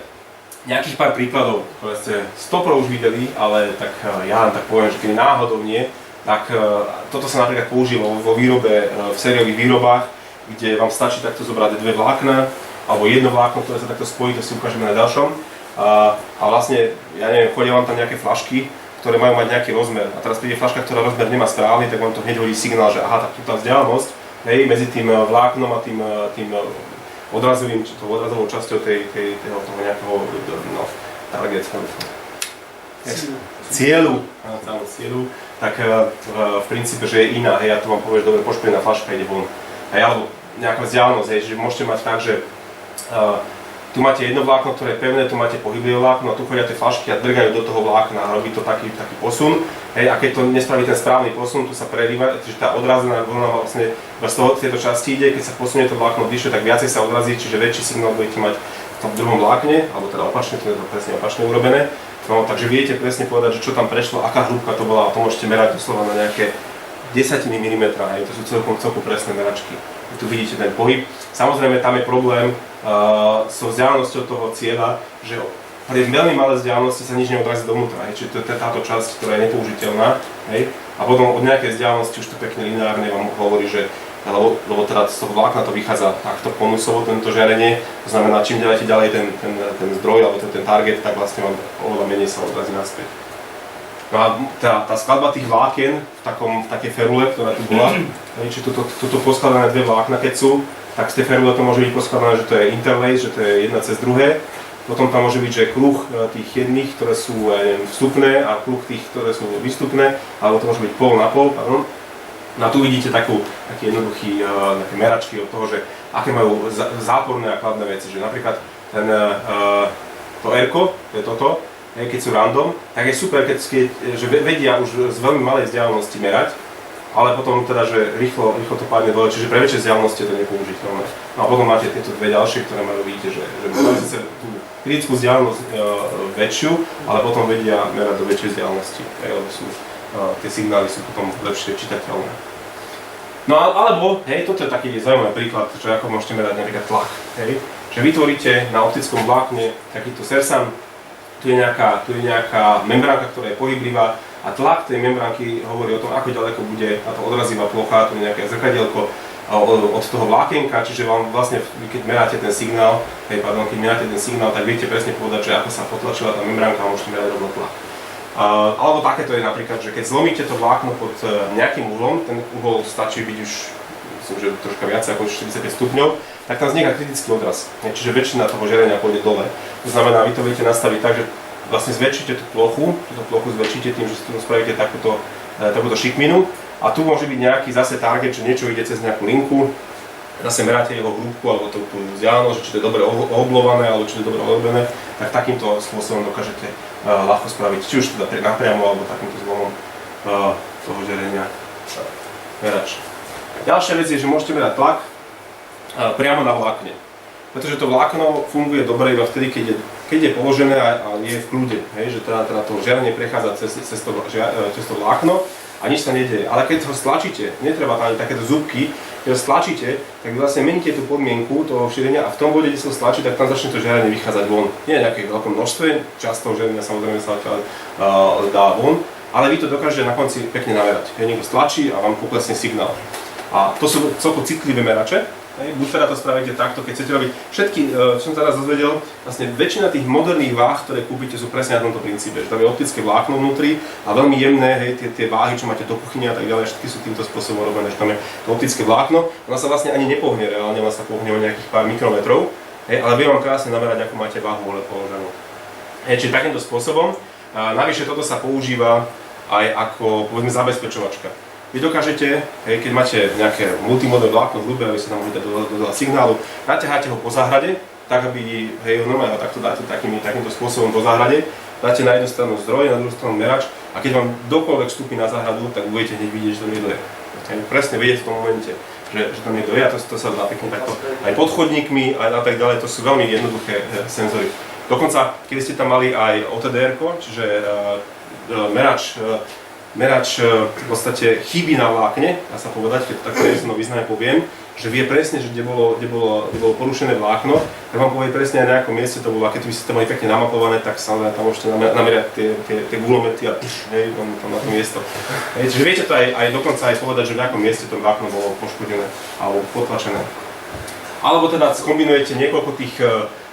nejakých pár príkladov, ktoré ste 100% už videli, ale tak ja len tak poviem, že keď náhodou nie, tak toto sa napríklad použilo vo výrobe, v sériových výrobách, kde vám stačí takto zobrať dve vlákna, alebo jedno vlákno, ktoré sa takto spojí, to si ukážeme na ďalšom. A vlastne, ja neviem, chodia vám tam nejaké fľašky, ktoré majú mať nejaký rozmer. A teraz príde fľaška, ktorá rozmer nemá správny, tak vám to hneď hodí signál, že aha, tak tu tá vzdialenosť, hej, medzi tým vláknom a tým odrazovou časťou toho nejakého target, cieľu, tak v princípe, že je iná, hej, a to vám povieš, dobre, pošpirená fľaška ide von. Hej, alebo nejaká vzdialenosť, hej, že môžete mať tak, že tu máte jedno vlákno, ktoré je pevné, tu máte pohyblivé vlákno a tu chodia tie fľašky a drgajú do toho vlákna a robí to taký posun. Hej, a keď to nespraví ten správny posun, tu sa prelíva, čiže tá odrazená vlna vlastne z tejto časti ide, keď sa posunie to vlákno vyššie, tak viacej sa odrazí, čiže väčší signál budete mať v tom druhom vlákne, alebo teda opačne, to je to presne opačne urobené. No, takže viete presne povedať, že čo tam prešlo, aká hrúbka to bola, a to môžete merať doslova na nejaké desatiny milimetra, to sú celkom presné meračky. Tu vidíte ten pohyb. Samozrejme, tam je problém so vzdialenosťou toho cieľa, že pri veľmi malé vzdialenosti sa nič neodrazí dovnútra, hej, čiže to je táto časť, ktorá je nepoužiteľná, hej, a potom od nejakej vzdialenosti už to pekne lineárne vám hovorí, že lebo teda z toho vlákna to vychádza takto konusovo, tento žiarenie, to znamená, čím ďalej ten zdroj alebo ten target, tak vlastne vám oveľa menej sa odrazí naspäť. No a tá skladba tých vlákien v takej ferule, ktorá tu bola, či toto poskladané dve vlákna, keď sú, tak z tej ferule to môže byť poskladané, že to je interlace, že to je jedna cez druhé. Potom tam môže byť, že kruh tých jedných, ktoré sú vstupné a kruh tých, ktoré sú výstupné, alebo to môže byť pol na pol, pardon. No a tu vidíte taký jednoduchý také meračky od toho, že aké majú záporné a kladné veci, že napríklad to R-ko, to je toto, keď sú random, tak je super, že vedia už z veľmi malej vzdialenosti merať, ale potom teda, že rýchlo to padne dole, čiže pre väčšie vzdialenosti je to nepoužiteľné. No a potom máte tieto dve ďalšie, ktoré majú, vidíte, že majú sice tú kritickú vzdialenosť väčšiu, ale potom vedia merať do väčšej vzdialenosti, lebo tie signály sú potom lepšie čitateľné. No alebo, hej, toto je taký zaujímavý príklad, že ako môžete merať napríklad tlak, hej, že vytvoríte na optickom vlákne takýto sersan, tu je nejaká membránka, ktorá je pohyblivá a tlak tej membránky hovorí o tom, ako ďaleko bude táto odrazivá plocha, tu je nejaké zrkadielko od toho vlákienka, čiže vám vlastne, keď meráte ten signál, tak viete presne povedať, že ako sa potlačila tá membránka a môžete merať rovno tlak. Alebo takéto je napríklad, že keď zlomíte to vlákno pod nejakým uhlom, ten uhol stačí byť už, myslím, že troška viac ako 45 stupňov, tak tam vzniká kritický odraz. Čiže väčšina toho žiarenia pôjde dole. To znamená, vy to viete nastaviť tak, že vlastne zväčšíte tú plochu zväčšíte tým, že si tu spravíte takúto šikminu a tu môže byť nejaký zase target, že niečo ide cez nejakú linku, zase meráte jeho hrúbku alebo tú vzdialenosť, či to je dobre ohoblované alebo či to je dobre ohoblované, tak takýmto spôsobom dokážete ľahko spraviť, či už teda napriamo alebo takýmto zlomom toho žiarenia merač. Ďalšia vec je, že môžete merať tlak priamo na vlákne. Pretože to vlákno funguje dobre iba vtedy, keď je položené a je v kľude. Hej, že teda to žiarenie prechádza cez to vlákno a nič sa nedieje. Ale keď ho stlačíte, netreba tam ani takéto zúbky, keď ho stlačíte, tak vlastne meníte tú podmienku toho šírenia a v tom bode, kde sa ho stlačí, tak tam začne to žiarenie vychádzať von. Nie nejaké veľkom množstve, časť toho žiarenia samozrejme sa dá von, ale vy to dokážete na konci pekne namerať. Niekto stlačí a vám poklesne signál. A to sú celkom citlivé merače. Buď teda to spravíte takto, keď chcete robiť všetky, čo som teraz dozvedel, vlastne väčšina tých moderných váh, ktoré kúpite, sú presne na tomto princípe, že tam je optické vlákno vnútri a veľmi jemné, hej, tie váhy, čo máte do kuchyne a tak ďalej, všetky sú týmto spôsobom robené, že tam je to optické vlákno, ona sa vlastne ani nepohne reálne, ona sa pohne o nejakých pár mikrometrov, hej, ale vie vám krásne namerať, ako máte váhu položenú. Čiže takýmto spôsobom, navyše toto sa používa aj ako, povedzme, zabezpečovačka. Vy dokážete, hej, keď máte nejaké multimodel vlákno v ľube, aby sa tam mohli dať do signálu, naťaháte ho po záhrade, tak aby, hej, normálne ho takto dáte takýmto spôsobom po záhrade, dáte na jednu stranu zdroj, na druhú stranu merač a keď vám dokoľvek vstúpi na záhradu, tak budete hneď vidieť, že to niekto je. Presne vidieť v tom momente, že tam niekto je a to sa dá pekne takto aj pod chodníkmi a tak ďalej, to sú veľmi jednoduché senzory. Dokonca, keď ste tam mali aj OTDR-ko, čiže merač v podstate chýbi na vlákne, dá sa povedať, keď to takto významne poviem, že vie presne, že kde bolo porušené vlákno, tak vám povie presne aj na akom mieste to bolo, a keď by ste to mali pekne namapované, tak samozrejme tam môžete namerať tie guľomety a hej, tam na to miesto. Hej, čiže viete to aj dokonca aj povedať, že v nejakom mieste to vlákno bolo poškodené alebo potlačené. Alebo teda skombinujete niekoľko tých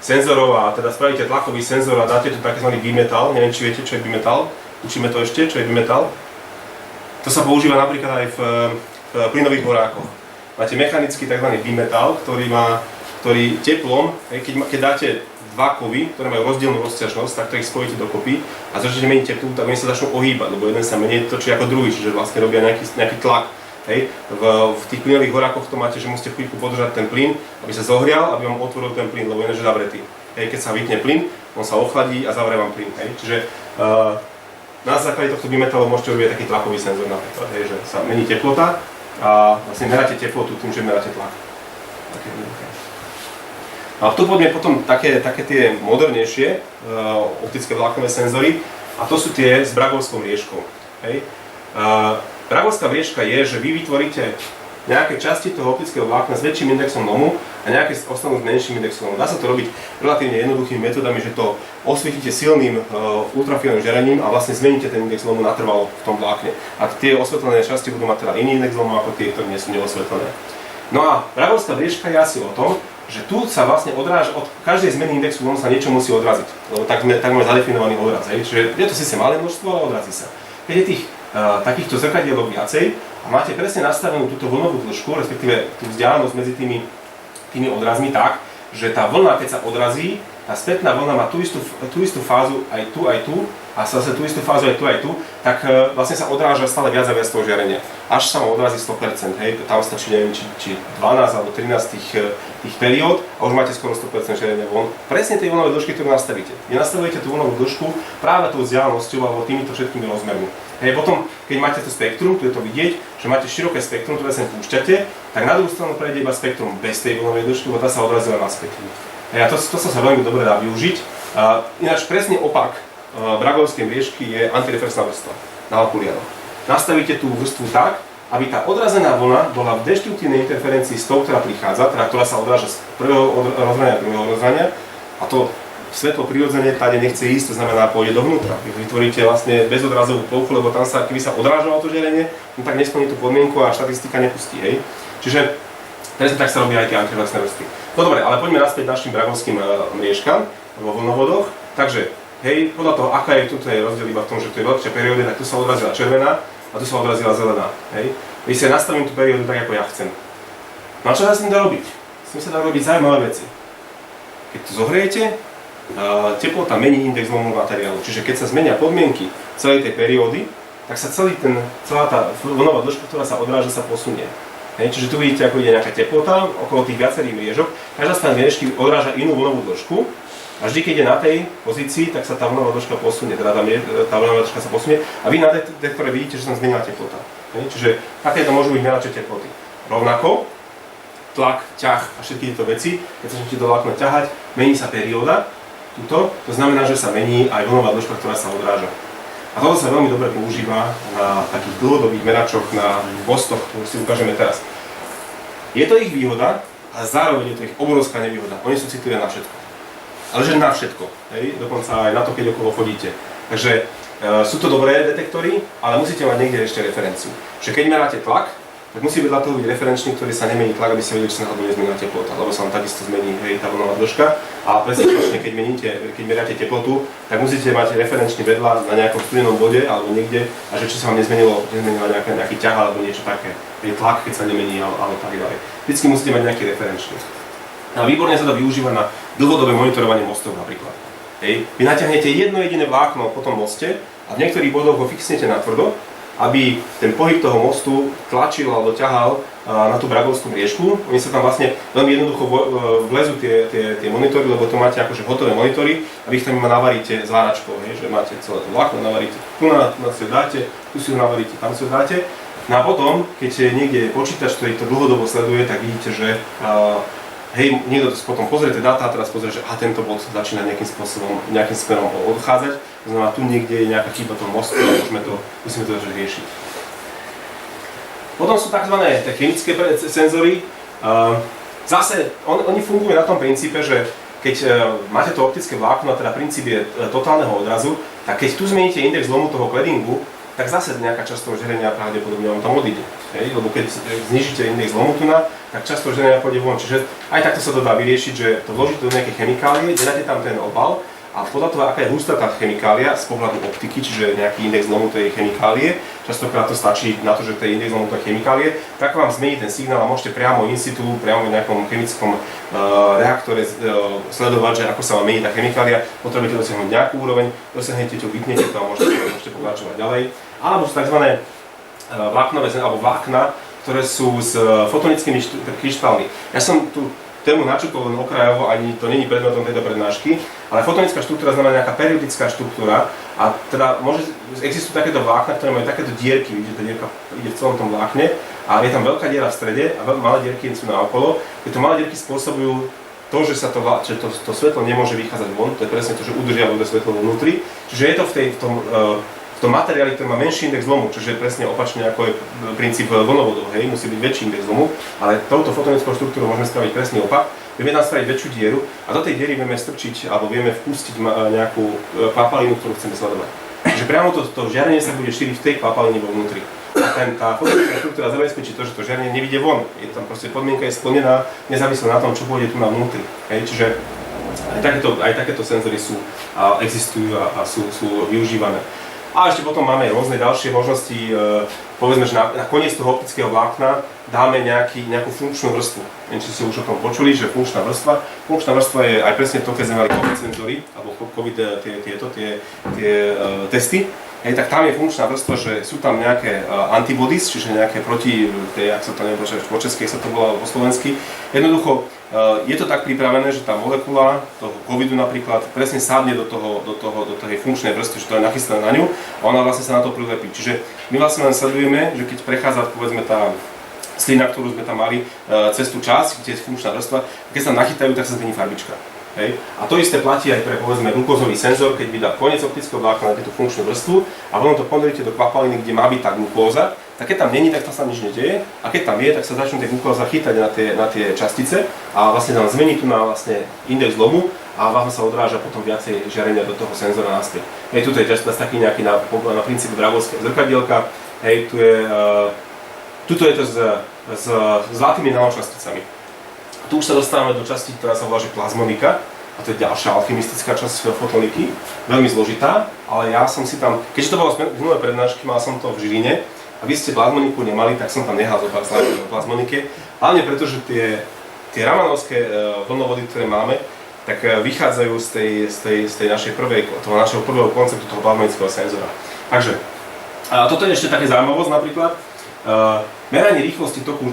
senzorov a teda spravíte tlakový senzor a dáte tu tzv. Bimetal, neviem či viete čo je bimetal, učíme to ešte, čo je bimetal. To sa používa napríklad aj v plynových borákoch. Máte mechanický tzv. Bimetal, ktorý teplom, keď dáte dva kovy, ktoré majú rozdielnú rozťažnosť, tak to ich spojíte dokopy a začnete meniť teplotu, tak oni sa začnú ohýbať, lebo jeden sa mení točí ako druhý, čiže vlastne robia nejaký tlak. Hej. V tých plynových borákoch to máte, že musíte chvíľku podržať ten plyn, aby sa zohrial, aby vám otvoril ten plyn, lebo ináč je zavretý. Hej. Keď sa vypne plyn, on sa ochladí a zavrie vám plyn. Hej. Čiže na základe tohto bimetalu môžete robiť taký tlakový senzor napríklad, hej, že sa mení teplota a vlastne meráte teplotu tým, že meráte tlak. A tu poďme potom také tie modernejšie optické vláknové senzory a to sú tie s bragovskou mriežkou. Hej. Bragovská mriežka je, že vy vytvoríte nejaké časti toho optického vlákna s väčším indexom LOMu a nejaké ostanú s menším indexom LOMu. Dá sa to robiť relatívne jednoduchými metodami, že to osvietíte silným ultrafialovým žiarením a vlastne zmeníte ten index LOMu natrvalo v tom vlákne. A tie osvetlené časti budú mať teda iný index LOMu ako tie, ktoré nie sú neosvetlené. No a bragovská briežka je asi o tom, že tu sa vlastne odráža, od každej zmeny indexu LOMu sa niečo musí odraziť, lebo tak máme zadefinovaný odraz. Čiže je to síce malé množstvo, ale odrazí sa. Keď je tých takýchto zrkadielok viacej a máte presne nastavenú túto vlnovú dĺžku, respektíve tú vzdialenosť medzi tými odrazmi tak, že tá vlna, keď sa odrazí, tá spätná vlna má tú istú fázu aj tu, a zase tú istú fázu aj tu, tak vlastne sa odráža stále viac a viac toho žiarenia. Až sa mu odrazí 100%, hej, tam stačí neviem, či 12 alebo 13 tých periód a už máte skoro 100% žiarenia von. Presne tej vlnovej dĺžky, ktorú nastavíte. Vy nastavujete tú vlnovú dĺžku práve tou vzdialenosťou alebo týmito všetkými rozmermi. Hej, potom, keď máte to spektrum, tu je to vidieť, že máte široké spektrum, ktoré sem púšťate, tak na druhú stranu prejde iba spektrum bez tej vlnovej dĺžky, lebo tá sa odrazila naspäť. A to sa veľmi dobre dá využiť. Ináč presne opak bragovskej briežky je antireflexná vrstva na okuliároch. Nastavíte tú vrstvu tak, aby tá odrazená vlna bola v deštruktívnej interferencii s tou, ktorá prichádza, teda ktorá sa odráža z prvého rozhrania a druhého rozhrania. A to svetlo prirodzene tady nechce ísť, to znamená pôjde dovnútra. Vy vytvoríte vlastne bezodrazovú plochu, lebo tam sa, keby sa odrážalo to žiarenie, no tak nesplní tú podmienku a štatistika nepustí, hej. Čiže presne tak sa robia aj tie antireflexné vrstvy. No dobre, ale poďme naspäť našim bragovským mriežkam vo vlnovodoch. Takže, hej, podľa toho, aká je tuto rozdiel iba v tom, že tu je veľká perióda, tak tu sa odrazila červená a tu sa odrazila zelená, hej. Vy si nastavím tú periódu tak, ako ja chcem. No a čo sa s tým dá robiť? S tým sa dá robiť zaujímavé veci. Keď to zohriete, teplota mení index LOMu materiálu. Čiže keď sa zmenia podmienky celej tej periódy, tak sa celá tá vlnová dĺžka, ktorá sa odráža, sa posunie. Hej, čiže tu vidíte, ako ide nejaká teplota okolo tých viacerých mriežok. Každá strana mriežky odráža inú vlnovú dĺžku a vždy, keď je na tej pozícii, tak sa tá vlnová dĺžka posunie, teda tá vlnová dĺžka sa posunie a vy na detektore vidíte, že sa zmenila teplota. Hej, čiže takéto môžu byť merače teploty. Rovnako tlak, ťah a všetky tieto veci, keď sa začnete do vlákna ťahať, mení sa perióda, to znamená, že sa mení aj vlnová dĺžka, ktorá sa odráža. A toto sa veľmi dobre používa na takých dlhodobých meračoch na mostoch, ktoré si ukážeme teraz. Je to ich výhoda, ale zároveň je to ich obrovská nevýhoda. Oni sú citlivé na všetko. Ale že na všetko, hej? Dokonca aj na to, keď okolo chodíte. Takže sú to dobré detektory, ale musíte mať niekde ešte referenciu. Že keď meráte tlak, tak musí byť toho byť referenčný, ktorý sa nemení tlak, aby ste vedeli, či sa náhodou nezmenila teplota, lebo sa vám takisto zmení, hej, tá vlnová dĺžka. A presne, keď meráte teplotu, tak musíte mať referenčný vedľa na nejakom studenom bode alebo niekde, a že či sa vám nezmenila nejaký ťah alebo niečo také. Je tlak, keď sa nemení alebo tak ďalej. Vždycky musíte mať nejaký referenčný. A výborne sa to využíva na dlhodobé monitorovanie mostov napríklad. Hej. Vy natiahnete jedno jediné vlákno po tom moste a v niektorých bodoch ho fixnete natvrdo, aby ten pohyb toho mostu tlačil alebo ťahal na tú bragovskú mriežku. Oni sa tam vlastne veľmi jednoducho vlezú tie monitory, lebo to máte akože hotové monitory a vy ich tam navaríte zváračkou, že máte celé to vlákno, navaríte tu na si ho dáte, tu si ho navaríte, tam si ho dáte. No a potom, keď niekde je počítač, ktorý to dlhodobo sleduje, tak vidíte, že hej, niekto potom pozrie tie dáta a teraz pozrie, že tento bod začína nejakým smerom odchádzať. To znamená, tu niekde je nejaká chyba toho mostu a musíme to začať riešiť. Potom sú tzv. Chemické senzory. Zase, oni fungujú na tom princípe, že keď máte to optické vlákno, a teda princíp je totálneho odrazu, tak keď tu zmeníte index LOMu toho claddingu, tak zase nejaká časť toho žiarenia pravdepodobne vám tam odíde. Lebo keď znižíte index LOMu tu tak časť toho žiarenia pôjde von. Čiže aj takto sa to dá vyriešiť, že to vložíte do nejakej chemikálie, dáte tam ten obal a podľa toho, aká je hustá tá chemikália z pohľadu optiky, čiže nejaký index LOMu tej chemikálie, častokrát to stačí na to, že to je index LOMu tej chemikálie, tak vám zmení ten signál a môžete priamo in situ, priamo v nejakom chemickom reaktore sledovať, že ako sa vám mení tá chemikália, potrebujete dosiahnuť nejakú úroveň, dosiahnete to, vypnete to a môžete pokračovať ďalej. Alebo sú tzv. Vláknové alebo vlákna, ktoré sú s fotonickými kryštálmi. Ja som tu tému načúkol len okrajovo, ani to není predmetom tejto prednášky, ale fotonická štruktúra znamená nejaká periodická štruktúra a teda existujú takéto vlákna, ktoré majú takéto dierky, vidíte, tá dierka ide v celom tom vlákne a je tam veľká diera v strede a malé dierky sú naokolo. Tieto malé dierky spôsobujú to, že to svetlo nemôže vychádzať von, to je presne to, že udržia voľné svetlo vnútri, čiže je to v tom v tom materiáli, ktorý má menší index zlomu, čo je presne opačne ako je princíp vlnovodov, hej, musí byť väčší index zlomu, ale touto fotonickou štruktúrou môžeme spraviť presný opak. Vieme tam spraviť väčšiu dieru a do tej diery vieme strčiť alebo vieme vpustiť nejakú kvapalinu, ktorú chceme sledovať. Takže priamo to žiarenie sa bude šíriť v tej kvapaline vo vnútri. A tá fotonická štruktúra zabezpečí to, že to žiarenie nevidie von. Je tam proste podmienka je splnená, nezávisle na tom, čo pôjde tu na vnútri. Hej, čiže aj takéto senzory existujú a sú využívané. A ešte potom máme rôzne ďalšie možnosti, povedzme, že na koniec toho optického vlákna dáme nejakú funkčnú vrstvu. Neviem, či ste už o tom počuli, že funkčná vrstva. Funkčná vrstva je aj presne to, keď sme mali COVID senzory, alebo COVID tie testy. Hej, tak tam je funkčná vrstva, že sú tam nejaké antibodies, čiže nejaké proti, ak sa to neviem, po českej sa to volá po slovensky. Jednoducho je to tak pripravené, že tá molekula toho covidu napríklad presne sadne do tej funkčnej vrstvy, že to je nachystané na ňu a ona vlastne sa na to prilepí. Čiže my vlastne len sledujeme, že keď prechádza povedzme tá slina, ktorú sme tam mali cez tú časť, kde je funkčná vrstva, keď sa nachytajú, tak sa zmení farbička. Hej. A to isté platí aj pre povedzme glukózový senzor, keď vydá koniec optického vlákna na tú funkčnú vrstvu a potom to ponoríte do kvapaliny, kde má byť tá glukóza, tak keď tam není, tak tam sa nič nedieje a keď tam je, tak sa začnú tie glukóza chytať na tie častice a vlastne nám zmení tu na vlastne index zlomu a vlastne sa odráža potom viacej žiarenia do toho senzora naspäť. Hej, tuto je taký nejaký na princípu Drábovského zrkadielka, hej, tuto je to s zlatými nanočasticami. Tu už sa dostávame do časti, ktorá sa volá že plazmonika a to je ďalšia alchymistická časť fotoniky, veľmi zložitá, ale ja som si tam, keďže to bolo z minulé prednášky, mal som to v Žiline a vy ste plazmoniku nemali, tak som tam nehal zo pár slajdov o plazmonike, hlavne preto, že tie ramanovské vlnovody, ktoré máme, tak vychádzajú z tej našej toho našeho prvého konceptu toho plazmonického senzora. Takže, toto je ešte také zaujímavosť napríklad. Meranie rýchlosti toku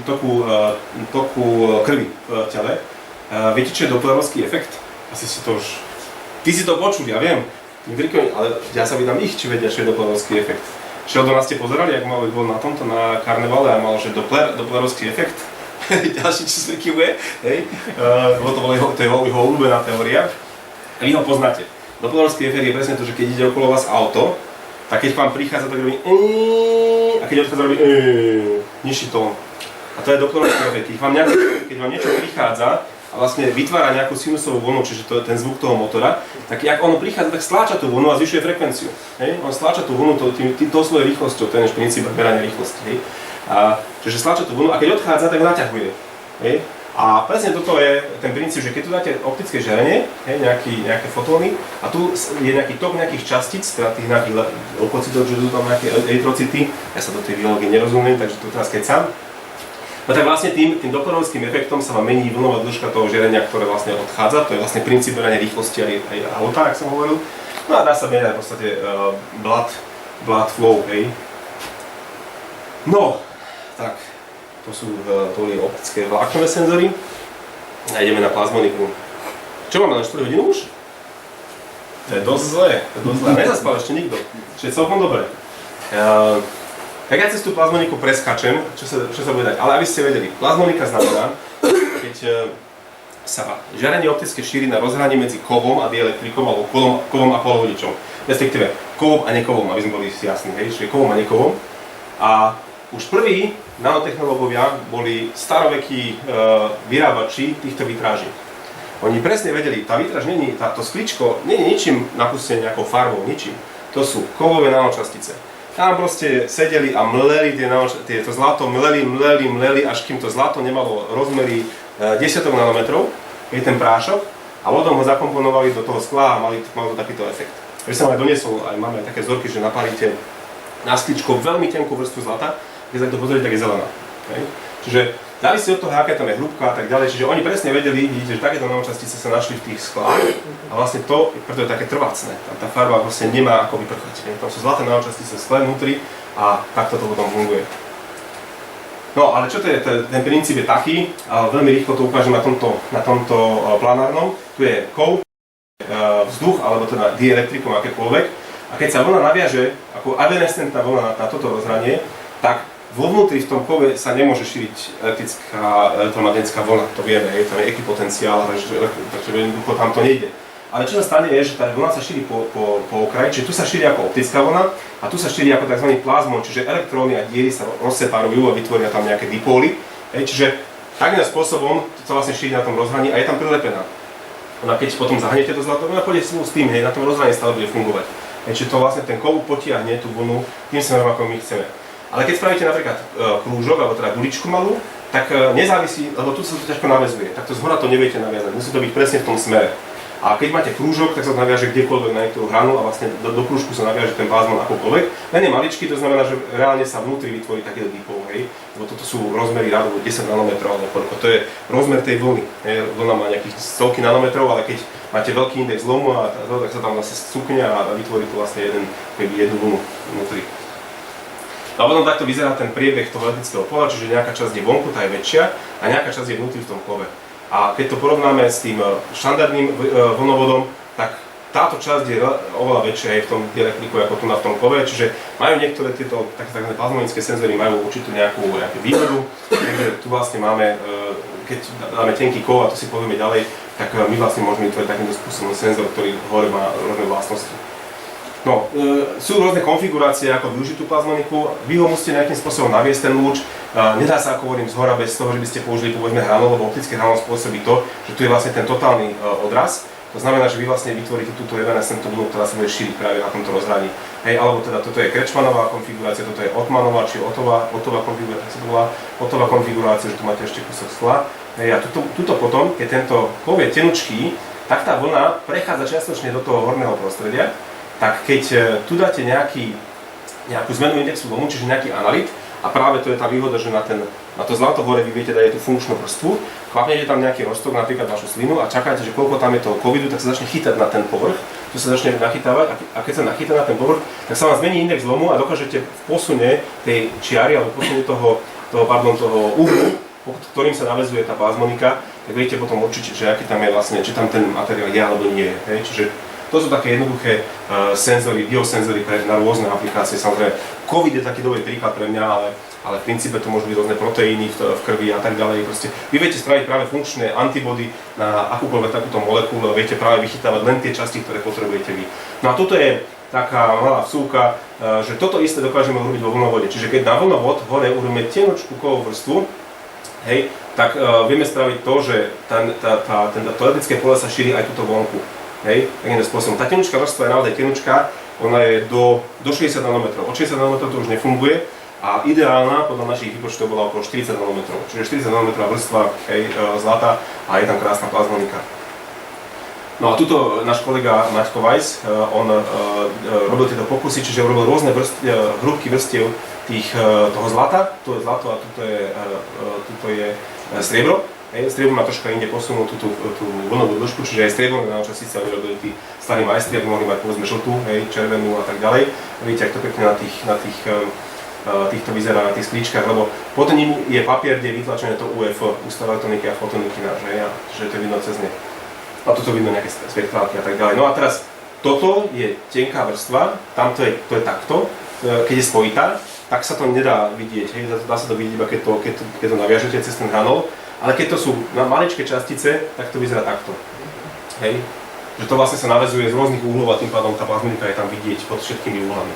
krvi v tele. Viete, čo je dopplerovský efekt? Asi si to už... Ty si to počul, ja viem. Ale ja sa vydám ich, či vedia, čo je dopplerovský efekt. Sheldona ste pozerali, ak bol na tomto, na karnevale a mal, že dopplerovský efekt. Ďalší, čo sa kývuje, hej. To je jeho obľúbená teória. A vy ho poznáte. Dopplerovský efekt je presne to, že keď ide okolo vás auto, tak keď k vám prichádza, tak robí a keď odchádza, robí nižší tón. A to je dopplerovský efekt. Keď vám niečo prichádza a vlastne vytvára nejakú sinusovú vlnu, čiže to je ten zvuk toho motora, tak ak ono prichádza, tak stláča tú vlnu a zvyšuje frekvenciu. Hej? On stláča tú vlnu tou svojou rýchlosťou, to je než princíp merania rýchlosti. Hej? Čiže stláča tú vlnu a keď odchádza, tak ho naťahuje. Hej? A presne toto je ten princíp, že keď tu dáte optické žiarenie, nejaké fotóny a tu je nejaký tok nejakých častíc, teda tých nejakých leukocitov, že sú tam nejaké eritrocity, ja sa do tej biológie nerozumiem, takže to teraz kecam. No tak vlastne tým dopplerovským efektom sa vám mení vlnová dĺžka toho žiarenia, ktoré vlastne odchádza, to je vlastne princíp merania rýchlosti aj auta, ak som hovoril. No a dá sa merať v podstate blood flow, hej. No, tak. To boli optické vláknové senzory. A ideme na plazmoniku. Čo máme, len 4 hodinu už? To je dosť zlé. Nezaspal ešte nikto. Čiže je celkom dobré. Tak ja cez tú plazmoniku preskačem, čo sa bude dať. Ale aby ste vedeli, plazmonika znamená, keď sa žiarenie optické šíri na rozhraní medzi kovom a dielektrikom, alebo kovom a polovodičom. Respektíve kovom a nekovom, aby sme boli jasní, hej, čiže kovom a nekovom. A už prví nanotechnológovia boli starovekí vyrábači týchto vitráží. Oni presne vedeli, tá vitráž to skličko nie je ničím napustené nejakou farbou, ničím. To sú kovové nanočastice. Tam proste sedeli a mleli to zlato, mleli, až kým to zlato nemalo rozmery desiatok nanometrov, je ten prášok, a potom ho zakomponovali do toho skla a mal to takýto efekt. Ja som aj doniesol, máme aj také vzorky, že napálite na skličko veľmi tenkú vrstvu zlata, keď sa to pozrieť, tak je zelená. Hej. Čiže závisí od toho, aká tam je hrúbka a tak ďalej, čiže oni presne vedeli, vidíte, že takéto nanočastice sa našli v tých sklách a vlastne to, preto je také trvácne, tam tá farba vlastne nemá ako vyprchať. Tam sú zlaté nanočastice v skle vnútri a takto to potom funguje. No ale čo to je, ten princíp je taký, a veľmi rýchlo to ukážem na tomto planárnom, tu je kov, vzduch alebo teda dielektrikum akékoľvek a keď sa vlna naviaže ako evanescentná vlna na toto rozhranie, tak vo vnútri v tom kove sa nemôže šíriť elektromagnetická vlna, to vieme, tam je equipotenciál, takže jednoducho tam to nejde. ale čo sa stane je, že tá vlna sa šíri po okraji, čiže tu sa šíri ako optická vlna a tu sa šíri ako tzv. Plazmon, čiže elektróny a diery sa rozseparujú a vytvoria tam nejaké dipóly. Čiže takým spôsobom to vlastne šíri na tom rozhraní a je tam prilepená. Ona keď potom zahnete to zlato, ona pôjde s tým, na tom rozhraní stále bude fungovať. Čiže to vlastne ten kovúk potiahne tú vlnu tým smerom, ako my chceme. Ale keď spravíte napríklad krúžok, alebo teda guličku malú, tak nezávisí, lebo tu sa to ťažko naväzuje, tak to zhora to neviete naviazať, musí to byť presne v tom smere. A keď máte krúžok, tak sa to naviaže kdekoľvek na niektorú hranu a vlastne do krúžku sa naviaže ten plazmon akokoľvek. Len je maličký, to znamená, že reálne sa vnútri vytvorí takýto dipol, hej. Lebo toto sú rozmery rádovo 10 nanometrov, alebo koľko, to je rozmer tej vlny. Vlna má nejakých stovky nanometrov, ale keď máte veľký index zlomu a tak sa tam vlastne stupňa a vytvorí to vlastne jednu vlnu vnútri. A potom takto vyzerá ten priebeh toho elektrického pola, čiže nejaká časť je vonku, tá je väčšia a nejaká časť je vnútri v tom kove. A keď to porovnáme s tým štandardným vlnovodom, tak táto časť je oveľa väčšia aj v tom dielektriku ako tu na tom kove, čiže majú niektoré tieto tzv. Plazmonické senzory majú určitú nejakú výhodu, takže tu vlastne máme, keď dáme tenký kov a to si povieme ďalej, tak my vlastne môžeme vytvoriť takýmto spôsobom senzor, ktorý hore má rôzne vlastnosti. No, sú rôzne konfigurácie, ako využiť tú plazmoniku, vy ho musíte nejakým spôsobom naviesť ten lúč, nedá sa, ako hovorím, zhora bez toho, že by ste použili povedzme hranol, lebo optické hranol spôsobí to, že tu je vlastne ten totálny odraz, to znamená, že vy vlastne vytvoríte túto evanescentnú vlnu, ktorá sa bude šíriť práve na tomto rozhraní. Hej, alebo teda toto je Kretschmannová konfigurácia, toto je Ottmanová, či Ottová konfigurácia, že tu máte ešte kúsok skla. Hej, a tuto potom, keď tento kov je tenučký, tak tá vlna prechádza čiastočne do toho horného prostredia. Tak keď tu dáte nejakú zmenu indexu vlnu, čiže nejaký analyt, a práve to je tá výhoda, že na to zlato hore vy viete dať tú funkčnú vrstvu, chlapnete tam nejaký roztok, napríklad vašu slinu a čakáte, že koľko tam je toho covidu, tak sa začne chytať na ten povrch, tu sa začne nachytávať a keď sa nachytá na ten povrch, tak sa vám zmení index zlomu a dokážete v posune tej čiary alebo posune toho uhlu, ktorým sa naväzuje tá plazmonika, tak viete potom určiť, že aký tam je vlastne, či tam ten materiál je alebo nie je. Čiže to sú také jednoduché senzory, biosenzory na rôzne aplikácie. Samozrejme, COVID je taký dobrý príklad pre mňa, ale v princípe to môžu byť rôzne proteíny v krvi a tak ďalej. Proste vy viete spraviť práve funkčné antibody na akúkoľvek takúto molekúlu a viete práve vychytávať len tie časti, ktoré potrebujete vy. No a toto je taká malá vsúka, že toto isté dokážeme urobiť vo vlnovode. Čiže keď na vlnovod hore urobíme tenučku kovovú vrstvu, hej, tak vieme spraviť to, že to elektrické pole sa šíri aj tuto vonku. Hej, takýmto spôsobom. Tá tenučká vrstva je naozaj tenučká, ona je do 60 nanometrov. Od 60 nanometrov to už nefunguje a ideálna podľa našich výpočtov bola okolo 40 nanometrov. Čiže 40 nanometrová vrstva zlata a je tam krásna plazmonika. No a tuto náš kolega Maťko Weiss, on robil tieto pokusy, čiže robil rôzne hrúbky vrstiev toho zlata. Tu je zlato a tuto je striebro. Striebro má troška inde posunúť tú vlnovú dĺžku, čiže aj striebro nanočastice robili tí starí majstri, aby mohli mať povedzme žltú, červenú a tak ďalej. Vidíte, ak to pekne na týchto vyzerá na tých sklíčkach, lebo pod ním je papier, kde je vytlačené to UF, Ústav elektroniky a fotoniky, že to je vidno cez ne. A toto vidno nejaké spektrálky a tak ďalej. No a teraz toto je tenká vrstva, tamto je takto, keď je spojitá, tak sa to nedá vidieť, dá sa to vidieť iba keď to naviažete cez ten hranol. Ale keď to sú maličké častice, tak to vyzerá takto. Hej. Že to vlastne sa naväzuje z rôznych úhlov a tým pádom tá plazmonika je tam vidieť pod všetkými úhlami.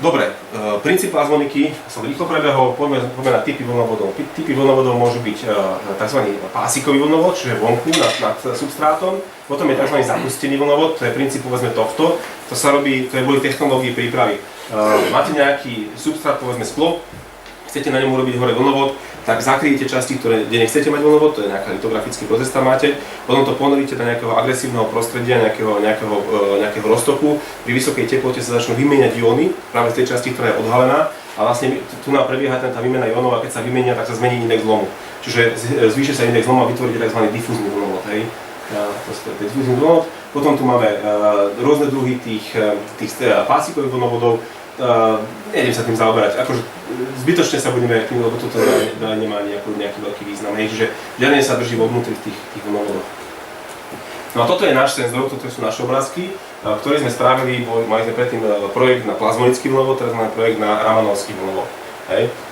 Dobre, princíp plazmoniky som rýchlo prebehol, poďme na typy vlnovodov. Typy vlnovodov môžu byť tzv. Pásikový vlnovod, čiže vonku nad substrátom. Potom je tzv. Zapustený vlnovod, to je princíp povedzme tohto. To sa robí, to je kvôli technológii prípravy. Máte nejaký substrát, povedzme sklo, chcete na ňom urobiť hore vlnovod, tak zakryjete časti, kde nechcete mať vlnovod, to je nejaký litografický proces tam máte, potom to ponoríte do nejakého agresívneho prostredia, nejakého roztoku, pri vysokej teplote sa začnú vymieňať ióny práve z tej časti, ktorá je odhalená a vlastne tu nám prebieha tá výmena iónov a keď sa vymenia, tak sa zmení index zlomu. Čiže zvýši sa index zlomu a vytvoríte tzv. Difúzny vlnovod. Difúzny vlnovod. Potom tu máme rôzne druhy tých pásikových vlnovodov. Nejdem sa tým zaoberať, akože zbytočne sa budeme tým, lebo toto nemá nejaký veľký význam, čiže žiadne sa drží vo vnútri v tých vlnovodoch. No a toto je náš senzor, toto sú naše obrázky, ktoré sme spravili, mali sme predtým projekt na plazmonický vlnovod, teraz máme projekt na ramanovský vlnovod.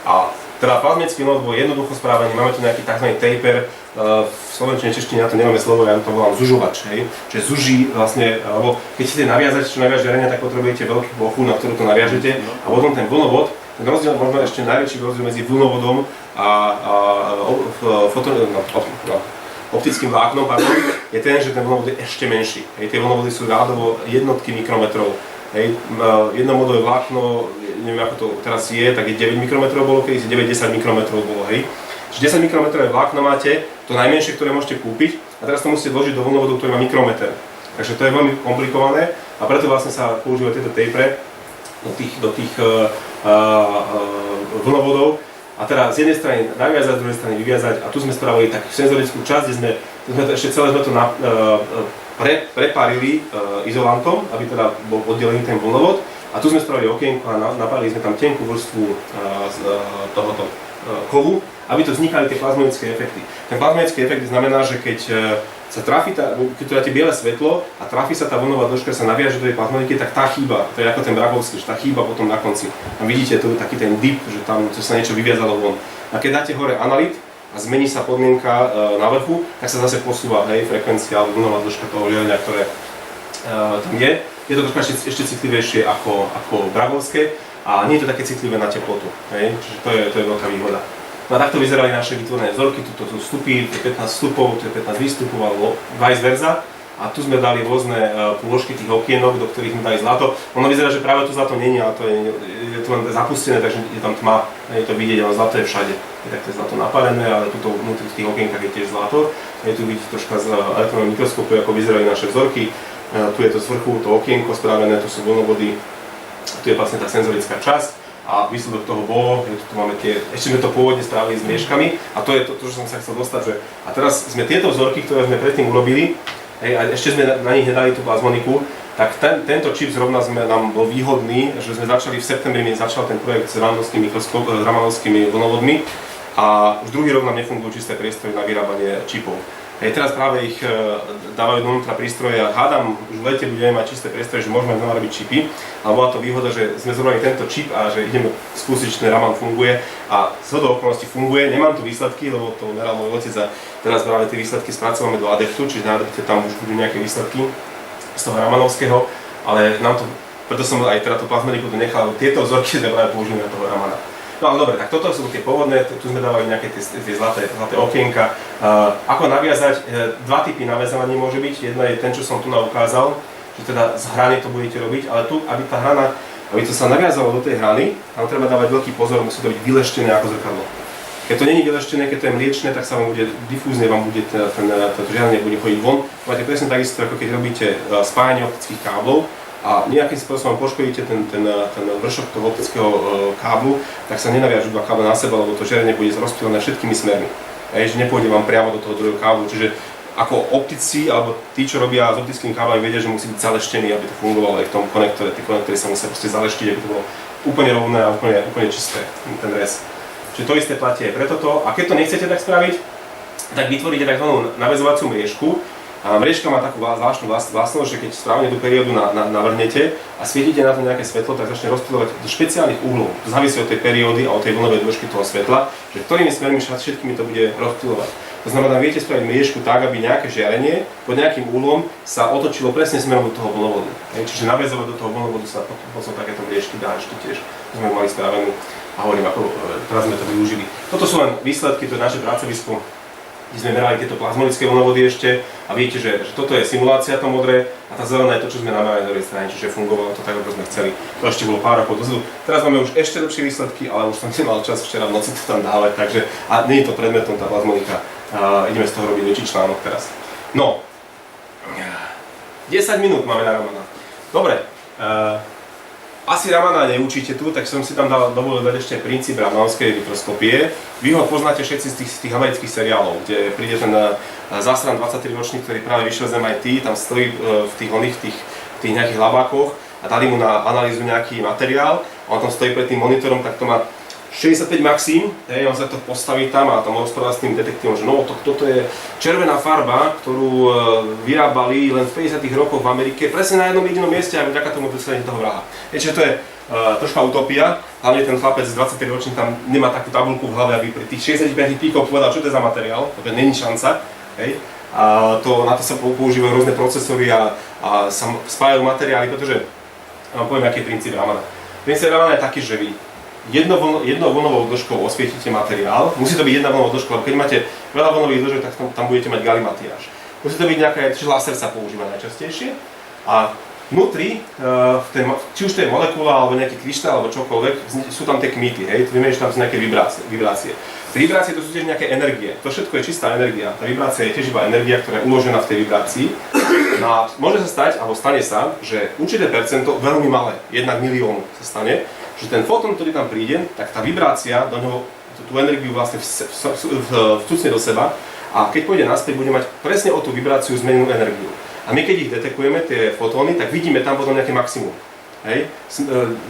A Teda plazmický vlnovod bol jednoducho správaný, máme tu nejaký tzv. Taper, v slovenčine, češtine na to nemáme slovo, ja to volám zužovač, hej, čiže zuží vlastne, alebo keď chcete naviazať čo najviac žiarenia, tak potrebujete veľkú plochu, na ktorú to naviažete a potom ten vlnovod, ten rozdiel, možno ešte najväčší rozdiel medzi vlnovodom a optickým vláknom, je ten, že ten vlnovod je ešte menší. Hej, tie vlnovody sú rádovo jednotky mikrometrov. Hej, jednomodové vlákno, neviem ako to teraz je, tak je 9 mikrometrov bolo, keď 9-10 mikrometrov bolo, hej. Čiže 10 mikrometrové vlákno máte, to najmenšie, ktoré môžete kúpiť, a teraz to musíte vložiť do vlnovodu, ktorý má mikrometer. Takže to je veľmi komplikované a preto vlastne sa používajú tieto tapere do tých vlnovodov. A teda z jednej strany naviazať, z druhej strany vyviazať a tu sme spravili takú senzorickú časť, kde sme ešte celé sme to prepárili izolantom, aby teda bol oddelený ten vlnovod. A tu sme spravili okienko a napálili sme tam tenkú vrstvu z tohoto kovu, aby to vznikali tie plazmonické efekty. Ten plazmonický efekt znamená, že keď sa trafí, keď to dáte biele svetlo a trafí sa tá vlnová dĺžka, sa naviaže do tej plazmoniky, tak tá chýba, to je ako ten Bragovský, že tá chýba potom na konci. A vidíte tu taký ten dip, že tam sa niečo vyviazalo von. A keď dáte hore analyt a zmení sa podmienka na vrchu, tak sa zase posúva frekvencia alebo vlnová dĺžka toho žiarenia, ktoré tam je. Je to troška ešte citlivejšie ako Bragovské a nie je to také citlivé na teplotu. Čiže to je veľká výhoda. No a takto vyzerali naše vytvorené vzorky, tu sú vstupy, to je 15 vstupov, to je 15 výstupov alebo vice versa. A tu sme dali rôzne pôžky tých okienok, do ktorých sme dali zlato. Ono vyzerá, že práve tu zlato není, ale to je tu len zapustené, takže je tam tma, je to vidieť, ale zlato je všade. Je takto zlato napálené, ale tuto vnútri v tých okienkach je tiež zlato. Je tu vidíte troška z elektronného mikroskopu, ako vyzerali naše vzorky. Tu je to z vrchu, to okienko spravené, tu sú vlnovody, tu je vlastne tá senzorická časť. A výsledok toho bolo, že tu máme ešte sme to pôvodne spravili s mriežkami a to je to, čo som sa chcel dostať, že a teraz sme tieto vzorky, ktoré sme predtým urobili, a ešte sme na nich nedali tú plazmoniku, tak tento čip zrovna nám bol výhodný, že sme začali v septembri, začal ten projekt s Ramanovskými vlnovodmi a už druhý rok nám nefungujú čisté prístroje na vyrábanie čipov. Teraz práve ich dávajú dovnútra prístroje a hádam, už v lete budeme mať čisté prístroje, že môžeme znova robiť čipy. Ale bola to výhoda, že sme zobrali tento čip a že ideme skúsiť, či ten Raman funguje. A zhodou okolností funguje, nemám tu výsledky, lebo to meral môj otec a teraz práve tie výsledky spracovame do Adeptu, čiže na Adepte tam už budú nejaké výsledky z toho Ramanovského. Ale nám to, preto som aj teda tú plazmoniku tu nechal, lebo tieto vzorky sme práve použili na toho Ramana. No ale dobre, tak toto sú tie pôvodné, tu sme dávali nejaké tie zlaté okienka. Ako naviazať, dva typy naviazania môže byť, jedna je ten, čo som tu ukázal, že teda z hrany to budete robiť, ale tu, aby tá hrana, aby to sa naviazalo do tej hrany, tam treba dávať veľký pozor, musí to byť vyleštené ako zrkadlo. Keď to nie je vyleštené, keď to je mliečne, tak sa vám bude difúzne, vám bude to žiarenie bude chodiť von. Máte presne takisto, ako keď robíte spájanie optických káblov, a nejakým spôsobom poškodíte ten vršok toho optického káblu, tak sa nenaviažú dva káble na seba, lebo to žiarenie bude rozptýlené všetkými smermi. Že nepôjde vám priamo do toho druhého káblu. Čiže ako optici, alebo tí, čo robia s optickými káblami, vedia, že musí byť zaleštený, aby to fungovalo aj v tom konektore. Tie konektory sa musia proste zaleštiť, aby to bolo úplne rovné a úplne čisté, ten rez. Čiže to isté platí aj pre toto. A keď to nechcete tak spraviť, tak vytvoríte tzv. Naväzovaciu mriežku. A mriežka má takú zvláštnu vlastnosť, že keď správne tú periódu navrhnete a svietíte na to nejaké svetlo, tak začne rozptýľovať do špeciálnych uhlov. To závisí od tej periódy a od tej vlnovej dĺžky toho svetla, že ktorými smermi všetkými to bude rozptýľovať. To znamená, viete spraviť mriežku tak, aby nejaké žiarenie pod nejakým uhlom sa otočilo presne smerom do toho vlnovodu. Čiže naväzovať do toho vlnovodu sa potom takéto mriežky dá ešte tiež. To sme mali spravenú a hovorím, ako teraz sme to využili. Toto sú len výsledky, to je naše pracovisko, kde sme merali tieto plazmonické vlnovody ešte a viete, že toto je simulácia to modré a tá zelená je to, čo sme namerali na druhej strane, čiže fungovalo to tak, ako sme chceli. To ešte bolo pár rokov dozadu. Teraz máme už ešte lepšie výsledky, ale už som nemal čas včera v noci to tam dávať, takže a nie je to predmetom tá plazmonika. Ideme z toho robiť väčší článok teraz. No, 10 minút máme na Ramana. Dobre, asi Ramana neučíte tu, tak som si tam dovolil dať ešte princíp Ramanovskej mikroskopie. Vy ho poznáte všetci z tých amerických seriálov, kde príde ten zasran 23-ročný, ktorý práve vyšiel z MIT, tam stojí v tých nejakých labákoch a dali mu na analýzu nejaký materiál a on tam stojí pred tým monitorom, tak to má 65 maxim, on sa to postaví tam a tam rozpráva s tým detektívom, že no, toto je červená farba, ktorú vyrábali len v 50 rokoch v Amerike, presne na jednom jedinom mieste a vďaka tomu dosadenie toho vraha. Čiže to je troška utopia, hlavne ten chlapec z 25 ročný tam nemá takú tabuľku v hlave, aby pri tých 65 píkoch povedal, čo to je za materiál, to není šanca. Hej. A na to sa používajú rôzne procesory a sa spájajú materiály, pretože vám poviem, aký je princíp Ramana. Princíp Ramana je taký, že vy jednou vlnovou dĺžkou osvietite materiál, musí to byť jedna vlnová dĺžka, lebo keď máte veľa vlnových dĺžok, tak tam budete mať galimatiáž. Musí to byť nejaká, čiže laser sa používa najčastejšie a vnútri, či už to je molekula alebo nejaký kryštál alebo čokoľvek, sú tam tie kmity, hej, vieme, že tam sú nejaké vibrácie. Tie vibrácie to sú tiež nejaké energie, to všetko je čistá energia, tá vibrácia je tiež iba energia, ktorá je uložená v tej vibrácii. No a môže sa stať, alebo stane sa, že určité percento, veľmi malé, 1 miliónu sa stane, že ten fotón, ktorý tam príde, tak tá vibrácia do neho tú energiu vlastne vcucne do seba a keď pôjde naspäť, bude mať presne o tú vibráciu zmenenú energiu. A my keď ich detekujeme, tie fotóny, tak vidíme tam potom nejaké maximum. Hej?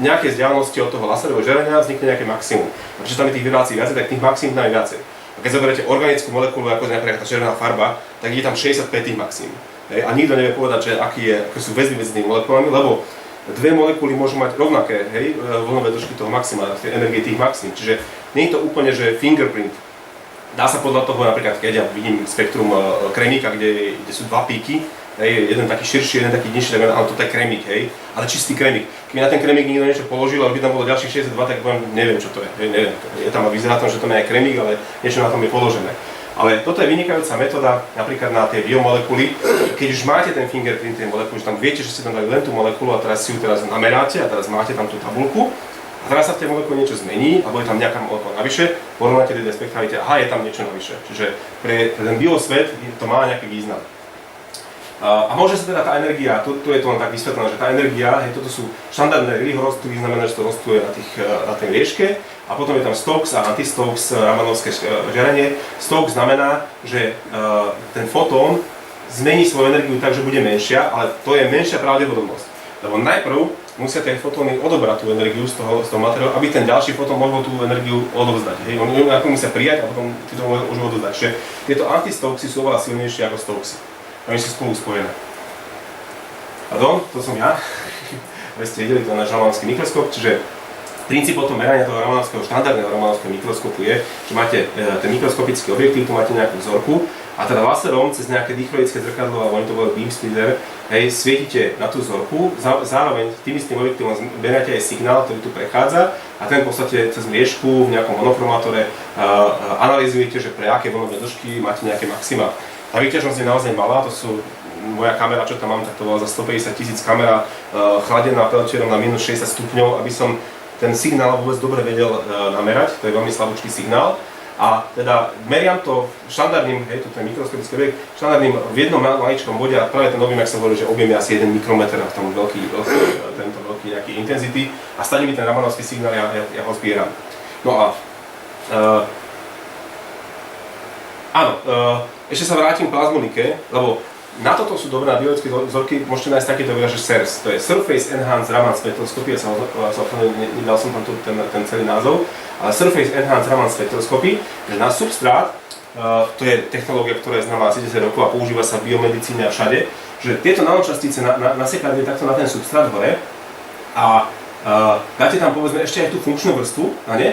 Nejaké vzdialenosti od toho laserového žiarenia vznikne nejaké maximum. A pretože tam je tých vibrácií viacej, tak tých maximum tam je viacej. A keď zoberiete organickú molekulu, ako napríklad tá červená farba, tak je tam 65 tých maximum. Hej? A nikto nevie povedať, že aké sú väzby medzi tými molekulami, lebo dve molekuly môžu mať rovnaké, hej, vlnové dĺžky toho maxima, tej energie tých maxim. Čiže nie je to úplne, že fingerprint. Dá sa podľa toho napríklad, keď ja vidím spektrum kremíka, kde sú dva píky, hej, jeden taký širší, jeden taký nižší, tak ale toto je kremík, hej, ale čistý kremík. Keď na ten kremík niekto niečo položil, ale by tam bolo ďalších 62, tak poviem, neviem čo to je, hej, neviem. Je tam a vyzerá tam, že to je aj kremík, ale niečo na tom je položené. Ale toto je vynikajúca metóda napríklad na tie biomolekuly. Keď už máte ten fingerprint tej molekuly, že tam viete, že ste tam dali len tú molekulu a teraz si ju nameráte a teraz máte tam tú tabuľku a teraz sa v tej molekule niečo zmení, alebo je tam nejaká molekula navyše, porovnáte tie spektra a viete, aha, je tam niečo navyše. Čiže pre ten biosvet to má nejaký význam. A môže sa teda tá energia, tu je to len tak vysvetlené, že tá energia, hej, toto sú štandardné rýchlorosty, znamená, že to rostuje na tej rieške a potom je tam Stokes a anti-Stokes, ramanovské žiarenie. Stokes znamená, že ten fotón zmení svoju energiu tak, že bude menšia, ale to je menšia pravdepodobnosť. Lebo najprv musia tie fotóny odobrať tú energiu z toho materiálu, aby ten ďalší fotón mohol tú energiu odovzdať. Hej. Oni najprv musia prijať a potom to môžu odovzdať. Čiže tieto anti-Stokesy sú oveľa silnejšie ako Stokesy. Oni sú spolu spojené. Pardon, to som ja. Vy ste videli, to je náš ramanovský mikroskop, čiže princíp potom merania toho ramanovského, štandardného ramanovského mikroskopu je, že máte ten mikroskopický objektív, tu máte nejakú vzorku a teda laserom cez nejaké dichrodické zrkadlo, alebo oni to volajú beam splitter, hej, svietite na tú vzorku, zároveň tým istým objektívom beráte aj signál, ktorý tu prechádza a ten v podstate cez mriežku v nejakom monochromatore analyzujete, že pre aké vlnové dĺžky máte nejaké maxima. Tá výťažnosť je naozaj malá, to sú moja kamera, čo tam mám, tak to bola za 150 000 kamera chladená peltierom na minus 60 stupňov, aby som ten signál vôbec dobre vedel namerať, to je veľmi slabúčký signál. A teda meriam to štandardným, hej, toto je mikroskopický objekt, štandardným v jednom maličkom bode a práve ten objem, ak sa hovorí, že objem je asi 1 mikrometer v tom tento veľký nejaký intenzity a stane mi ten ramanovský signál, ja ho zbieram. No a áno, ešte sa vrátim k plazmonike, lebo na toto sú dobré na biologické vzorky, môžete nájsť takéto výraz, že SERS, to je Surface Enhanced Raman Spectroscopy, nedal som tam ten celý názov, ale Surface Enhanced Raman Spectroscopy, že na substrát, to je technológia, ktorá je známa asi 10 rokov a používa sa v biomedicíne a všade, že tieto nanočastice nasekáte takto na ten substrát hore a dáte tam povedzme ešte aj tú funkčnú vrstvu na ne.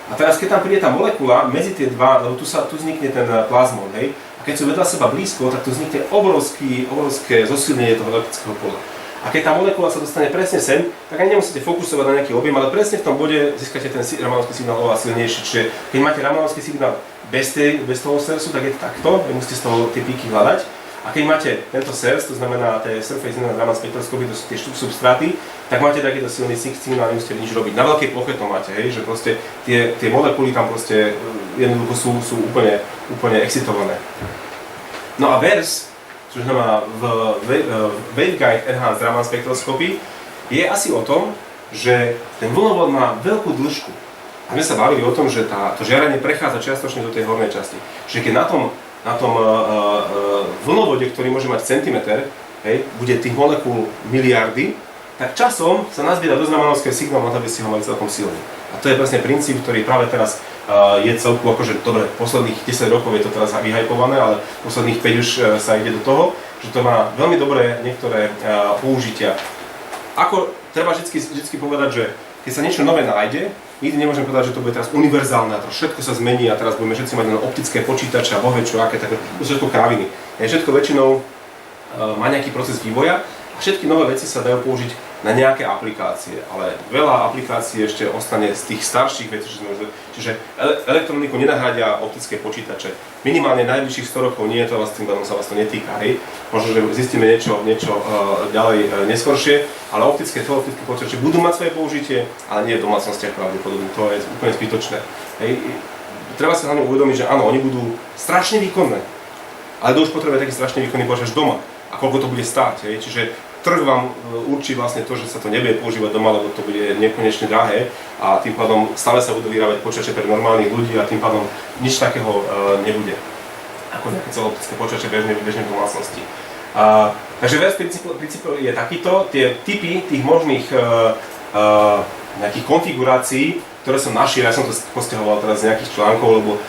A teraz keď tam príde tá molekula medzi tie dva, lebo tu vznikne ten plazmon, hej, a keď sú vedľa seba blízko, tak tu vznikne obrovské zosilnenie toho elektrického pola. A keď tá molekula sa dostane presne sem, tak ani nemusíte fokusovať na nejaký objem, ale presne v tom bode získate ten ramanovský signál oveľa silnejší. Čiže keď máte ramanovský signál bez toho SERSu, tak je to takto, nemusíte z toho tie píky hľadať. A keď máte tento SERS, to znamená tie Surface Enhanced Raman Spectroscopy, to sú tie substráty, tak máte takýto silný signál, nemusíte nič robiť. Na veľkej ploche to máte, hej, že proste tie molekuly tam proste jednoducho sú úplne excitované. No a VERS, čo znamená Waveguide Enhanced Raman Spectroscopy, je asi o tom, že ten vlnovod má veľkú dĺžku. A my sa bavili o tom, že to žiarenie prechádza čiastočne do tej hornej časti. Čiže keď na tom vlnovode, ktorý môže mať centimeter, hej, bude tých molekúl miliardy, tak časom sa nazbiera dosť ramanovského signálu, na to by ste ho mali celkom silný. A to je presne princíp, ktorý práve teraz je celku, akože dobre, posledných 10 rokov je to teraz vyhypované, ale posledných 5 už sa ide do toho, že to má veľmi dobré niektoré použitia. Ako treba vždy povedať, že keď sa niečo nové nájde, nikdy nemôžem povedať, že to bude teraz univerzálne a teraz všetko sa zmení a teraz budeme všetci mať len optické počítače a bohvie čo aké, také, to sú všetko kraviny. Všetko väčšinou má nejaký proces vývoja a všetky nové veci sa dajú použiť na nejaké aplikácie, ale veľa aplikácií ešte ostane z tých starších vecí, čiže elektroniku nenahradia optické počítače. Minimálne najbližších 100 rokov nie je to vlastne, sa vás to netýka, hej. Možno, že zistíme niečo ďalej neskoršie, ale optické počítače budú mať svoje použitie, ale nie v domácnostiach pravdepodobne, to je úplne zbytočné. Hej. Treba si hlavne uvedomiť, že áno, oni budú strašne výkonné, ale už potrebuje taký strašne výkonný počítač doma. A koľko to bude stáť, hej. Čiže trh vám určí vlastne to, že sa to nebude používať doma, lebo to bude nekonečne drahé a tým pádom stále sa budú vyrábať počítače pre normálnych ľudí a tým pádom nič takého nebude ako nejaké celoptické počítače bežne v domácnosti. Takže viac princíp je takýto, tie typy tých možných nejakých konfigurácií, ktoré som našiel, ja som to postiahoval teraz z nejakých článkov, lebo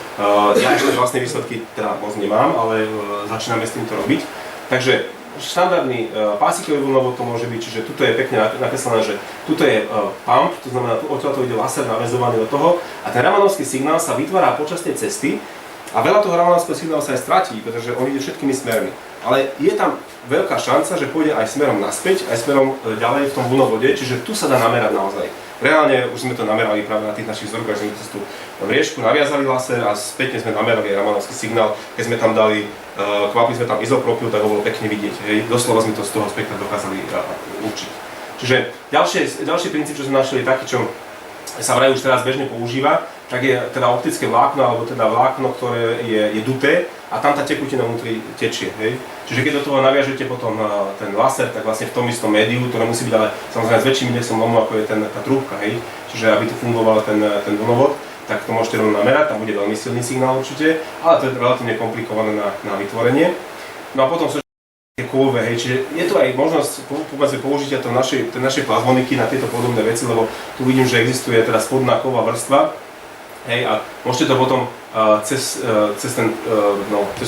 ja ešte vlastné výsledky teda moc nemám, ale začíname s týmto robiť. Takže štandardný pásikový vlnovod to môže byť, čiže tuto je pekne nakreslené, že tuto je pump, to znamená, odtiaľ to ide laser naväzovaný do toho a ten ramanovský signál sa vytvára počas tej cesty a veľa toho ramanovského signálu sa aj stratí, pretože on ide všetkými smermi. Ale je tam veľká šanca, že pôjde aj smerom naspäť, aj smerom ďalej v tom vlnovode, čiže tu sa dá namerať naozaj. Reálne už sme to namerali práve na tých našich vzorkách, že sme tú vriežku naviazali laser a spätne sme namerali ramanovský signál, keď sme tam dali, kvapli sme tam izopropyl, tak ho bolo pekne vidieť, hej. Doslova sme to z toho spektra dokázali určiť. Čiže ďalší princíp, čo sme našli, je taký, čo sa vraj už teraz bežne používa, tak je teda optické vlákno, alebo teda vlákno, ktoré je duté a tam tá tekutina vnútri tečie, hej. Čiže keď do toho naviažete potom ten laser, tak vlastne v tom istom médiu, ktoré musí byť ale samozrejme s väčším indexom lomu, ako je tá trúbka, hej. Čiže aby tu fungoval ten vlnovod, tak to môžete rovno namerať, tam bude veľmi silný signál určite, ale to je relatívne komplikované na vytvorenie. No a potom sú tie kovové, hej, čiže je to aj možnosť použitia tej našej plazmoniky na tieto podobné veci, lebo tu vidím, že existuje teda spodná ková vrstva, hej, a môžete to potom cez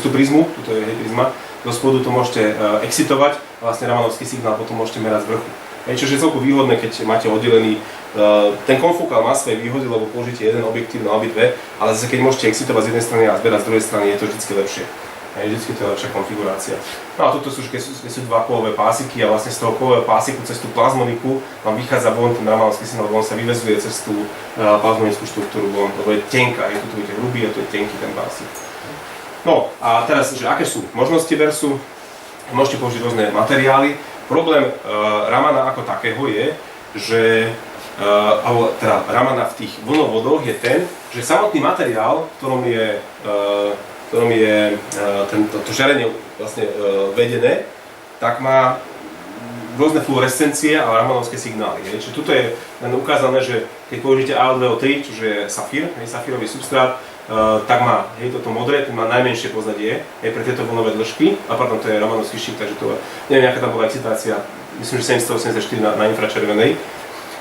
tú prizmu, tuto je prizma, do spodu to môžete excitovať a vlastne ramanovský signál potom môžete merať z vrchu. Hej, čo je celku výhodné, keď máte oddelený, ten konfokál má svoje výhody, lebo použijete jeden objektív na obidve, ale zase keď môžete excitovať z jednej strany a zberať z druhej strany, je to vždy lepšie. Hej, vždycky to je lepšia konfigurácia. No a toto sú dva kovové pásiky a vlastne z toho kovového pásiku cez tú plazmoniku vám vychádza von ten ramanovský signál, on sa vyväzuje cez tú plazmonickú štruktúru von, lebo je tenká, tu je hrubý a tu je tenký ten pásik. No a teraz, že aké sú možnosti versu, môžete použiť rôzne materiály. Problém Ramana ako takého je, že alebo teda Ramana v tých vlnovodoch je ten, že samotný materiál, ktorom je to žiarenie vlastne vedené, tak má rôzne fluorescencie a ramanovské signály. Čiže tuto je len ukázané, že keď použijete Al2O3, čiže je safír, safírový substrát, tak má toto modré, ten má najmenšie pozadie pre tieto vlnové dĺžky, a pardon, to je ramanovský šíp, takže to neviem, aká tam bola excitácia, myslím, že 784 na infračervenej.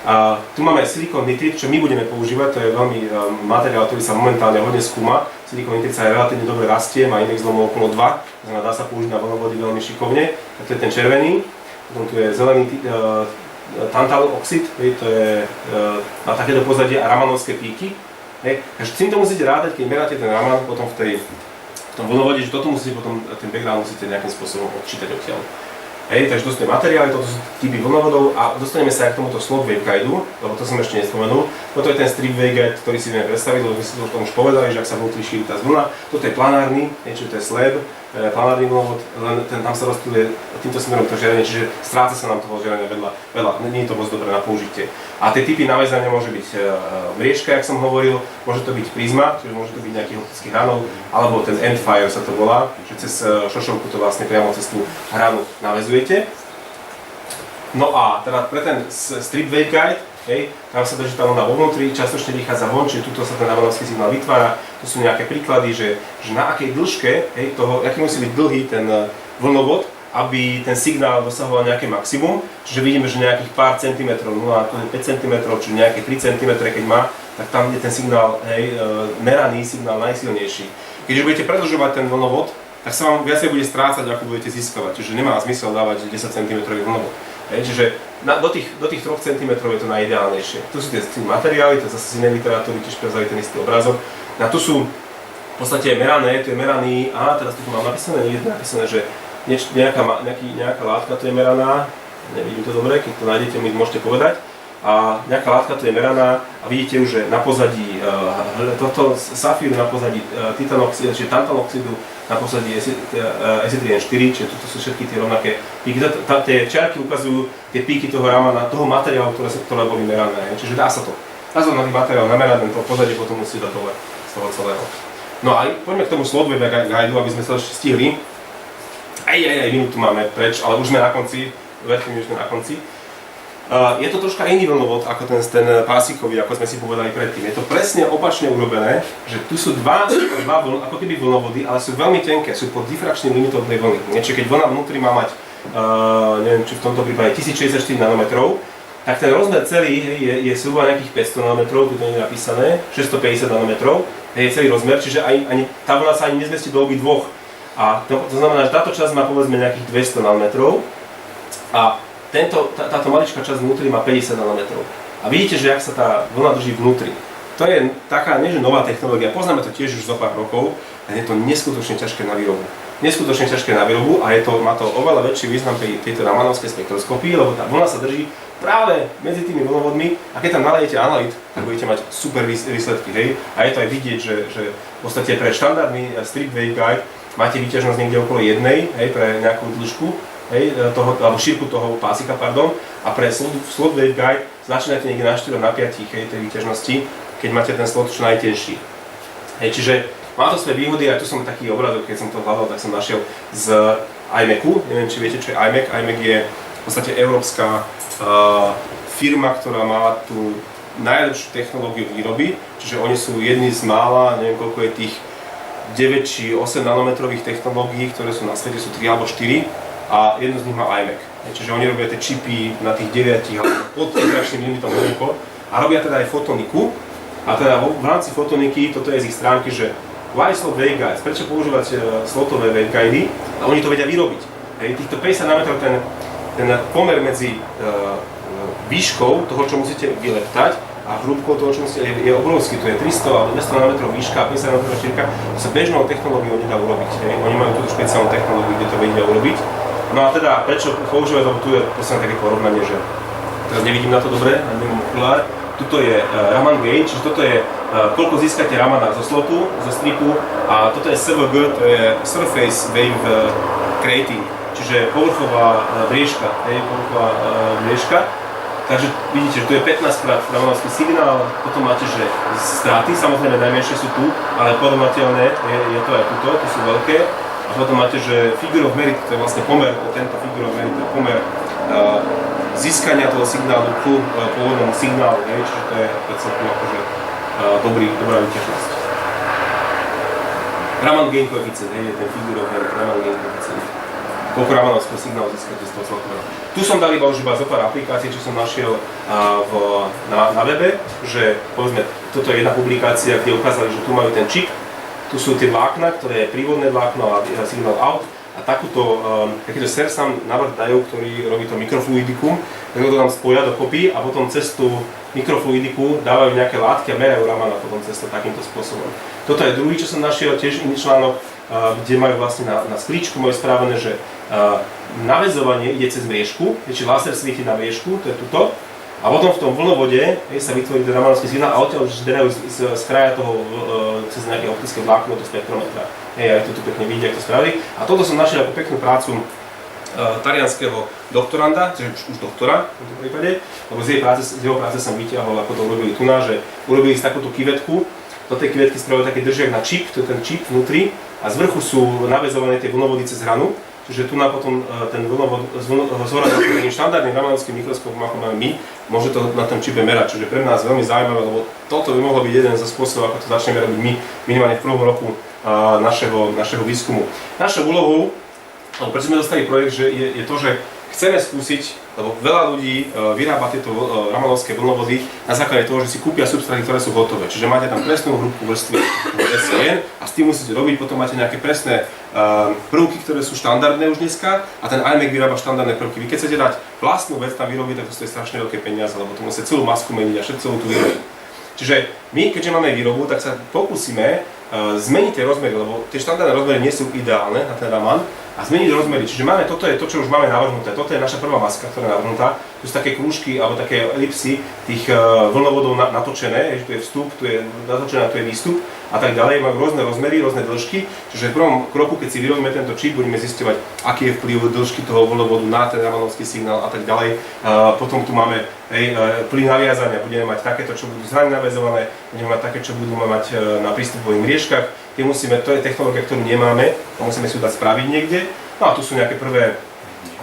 A tu máme silikón nitrit, čo my budeme používať, to je veľmi materiál, ktorý sa momentálne hodne skúma. Silikón nitrit sa relatívne dobre rastie, má index lomu okolo 2, to znamená, dá sa použiť na vlnovody veľmi šikovne, a to je ten červený. Potom tu je zelený tantal oxid, má takéto pozadie a ramanovské píky. Takže s týmto musíte rátať, keď meráte ten raman potom v tom vlnovode, že toto musíte potom, ten background musíte nejakým spôsobom odčítať odtiaľ. Takže to sú tie materiály, toto sú typy vlnovodov a dostaneme sa aj k tomuto slot waveguideu, lebo to som ešte nespomenul. Toto je ten strip waveguide, ktorý si vieme predstaviť, lebo my si to už povedali, že ak sa vnútri šíri tá zvlna. Toto je planárny, čiže to je slab, planárny vlnovod, len tam sa rozptýluje týmto smerom to žiarenie, čiže stráca sa nám toho žiarenia veľa, nie je to moc dobré na použitie. A tie typy naväzania môže byť mriežka, jak som hovoril, môže to byť prizma, čiže môže to byť nejaký optický hranol, alebo ten endfire sa to volá, že cez šošovku to vlastne priamo cez tú hranu naväzujete. No a teda pre ten strip waveguide, tam sa drží tá vlna vo vnútri, častočne vychádza von, čiže tuto sa ten ramanovský signál vytvára. Tu sú nejaké príklady, že na akej dĺžke, aký musí byť dlhý ten vlnovod, aby ten signál dosahoval nejaké maximum. Čiže vidíme, že nejakých pár centimetrov, 0,5 cm, čiže nejaké 3 cm keď má, tak tam je ten signál, meraný signál najsilnejší. Keď už budete predĺžovať ten vlnovod, tak sa vám viacej bude strácať, ako budete získavať. Čiže nemá zmysel dávať 10 cm vlnovod. Čiže do tých 3 cm je to najideálnejšie. Tu sú tie materiály, to je zase z inej literatúry, tiež prevzali ten istý obrázok. A tu sú v podstate merané, tu je meraný, teraz tu mám napísané, je napísané, že nejaká látka tu je meraná, nevidím to dobre, keď to nájdete, mi môžete povedať. A nejaká látka tu je meraná a vidíte už, že na pozadí toto safíru, na pozadí titanoxidu, čiže tantaloxidu, na pozadí SI3N4, čiže toto sú všetky tie rovnaké píky. Tie čiarky ukazujú tie píky toho ramana, toho materiálu, ktoré boli merané. Čiže dá sa to. Dá sa na tých materiál namerať, len to pozadie potom musí dať dole z toho celého. No a poďme k tomu Slotwave Guideu, aby sme sa stihli. Minútu máme preč, ale už sme na konci, verte mi, už sme na konci. Je to troška iný vlnovod ako ten pásikový, ako sme si povedali predtým. Je to presne opačne urobené, že tu sú dva ako keby vlnovody, ale sú veľmi tenké, sú pod difrakčným limitom tej vlny. Čiže keď vlna vnútri má mať, neviem či v tomto prípade 1064 nanometrov, tak ten rozmer celý je zhruba nejakých 500 nanometrov, tu to nie je napísané, 650 nanometrov, je celý rozmer, čiže ani tá vlna sa ani nezmestí do obidvoch. A to znamená, že táto časť má povedzme nejakých 200 nanometrov a táto maličká časť vnútri má 50 nanometrov. A vidíte, že ak sa tá vlna drží vnútri. To je taká, nie že nová technológia, poznáme to tiež už zo pár rokov, a je to neskutočne ťažké na výrobu. Neskutočne ťažké na výrobu a má to oveľa väčší význam pri tejto ramanovskej spektroskopii, lebo tá vlna sa drží práve medzi tými vlnovodmi a keď tam nalejete analyt, tak budete mať super výsledky. Hej? A je to aj vidieť, že v podstate pre štandardný strip waveguide máte výťažnosť niekde okolo 1, hej, pre nejakú dĺžku, alebo šírku toho pásika, a pre slot waveguide začínate niekde na 4, na 5 tej výťažnosti, keď máte ten slot čo najtenší. Čiže má to svoje výhody, aj tu som taký obrazok, keď som to hľadal, tak som našiel z iMacu, neviem či viete čo je iMac. iMac je v podstate európska firma, ktorá má tú najlepšiu technológiu výroby, čiže oni sú jedni z mála, neviem koľko je tých 9 či 8 nanometrových technológií, ktoré sú na svete, sú 3 alebo 4 a jednu z nich má iMac. Čiže oni robia tie čipy na tých 9 alebo pod difrakčným limitom a robia teda aj fotoniku. A teda v rámci fotoniky, toto je z ich stránky, že why slot waveguides, prečo používať slotové waveguidy a oni to vedia vyrobiť. Týchto 50 nanometrov ten pomer medzi výškou toho, čo musíte vyleptať a hrúbkou toho, čo musíte, je obrovský. To je 300 alebo 200 nanometrov výška a 50 nanometrov šírka. To sa bežnou technológiou nedá urobiť. Oni majú túto špeciálnu technológiu, kde to vedia urobiť. No a teda, prečo používať, lebo tu je prosím také porovnanie, že teraz nevidím na to dobre, nemám okulár. Tuto je Raman gain, čiže toto je koľko získate Ramana zo slotu, zo stripu a toto je SVG, to je Surface Wave Creating, čiže povrchová vriežka, Takže vidíte, že tu je 15 krát ramanovský signál, potom máte, že straty, samozrejme najmenšie sú tu, ale porovnateľné je to aj tuto, tu sú veľké. A potom máte, že figure of merit, to je vlastne pomer, tento figure of merit, to je pomer získania toho signálu ku pôvodnému signálu, čiže to je celkom akože dobrá výťažnosť. Raman gain koeficient, je ten figure of merit, Raman gain koeficient. Koľko ramanovského signálu získate z toho celkového. Tu som dal iba zo pár aplikácií, čo som našiel na webe, že povedzme, toto je jedna publikácia, kde ukázali, že tu majú ten čip, tu sú tie vlákna, ktoré je prívodné vlákno a signál out a takýto SERSAM návrh dajú, ktorý robí to mikrofluidikum, tak to tam spoja dokopy a potom cez tú mikrofluidiku dávajú nejaké látky a merajú Ramana potom cez to takýmto spôsobom. Toto je druhý, čo som našiel, tiež iný článok, kde majú vlastne na sklíčku majú správené, že naväzovanie ide cez vriežku, čiže laser svieti na vriežku, to je tuto, a potom v tom vlnovode sa vytvorí ten ramanovský signál a odtiaľ už zberajú z kraja toho cez nejaké optické vlákno do spektrometra. Aj tu pekne vidíte, ako to spravili. A toto som našiel ako peknú prácu talianskeho doktoranda, čiže už doktora v tomto prípade, lebo z jeho práce som vyťahol, ako to urobili tu že urobili si takúto kyvetku. Do tej kyvetky spravili taký držiak na čip, to je ten čip vnútri a z vrchu sú naväzované tie vlnovody cez hranu. Čiže tu potom ten vlnovod zhora takým štandardným ramanovským mikroskopom, ako máme my, môže to na tom čipe merať, čiže pre nás veľmi zaujímavé, lebo toto by mohlo byť jeden zo spôsobov, ako to začneme robiť my, minimálne v prvom roku našeho výskumu. Našou úlohou, prečo sme dostali projekt, je to, že chceme skúsiť Lebo veľa ľudí vyrába tieto ramanovské vlnovody na základe toho, že si kúpia substráty, ktoré sú hotové. Čiže máte tam presnú hrúbku vrstvy SCN a s tým musíte robiť, potom máte nejaké presné prvky, ktoré sú štandardné už dneska a ten iMac vyrába štandardné prvky. Vy keď chcete dať vlastnú vec tam vyrobiť, tak to stojí strašne veľké peniaze, lebo to musíte celú masku meniť a všetko celú tú výrobu. Čiže my, keďže máme výrobu, tak sa pokúsime zmeniť tie rozmery, lebo tie štandardné rozmery nie sú ideálne na ten Raman a zmeniť rozmery. Čiže máme, toto je to, čo už máme navrhnuté. Toto je naša prvá maska, ktorá je navrhnutá. Tu sú také krúžky alebo také elipsy tých vlnovodov natočené, tu je vstup, tu je natočená, tu je výstup a tak ďalej. Majú rôzne rozmery, rôzne dĺžky. Čiže v prvom kroku, keď si vyrobíme tento čip, budeme zisťovať, aký je vplyv dĺžky toho vlnovodu na ten ramanovský signál a tak ďalej. Potom tu máme plyn naviazania, budeme mať takéto, čo budú zraň naviazované, budeme mať také, čo budeme mať na prístupových mriežkach. To je technológia, ktorú nemáme a musíme si ju dať spraviť niekde. No a tu sú nejaké prvé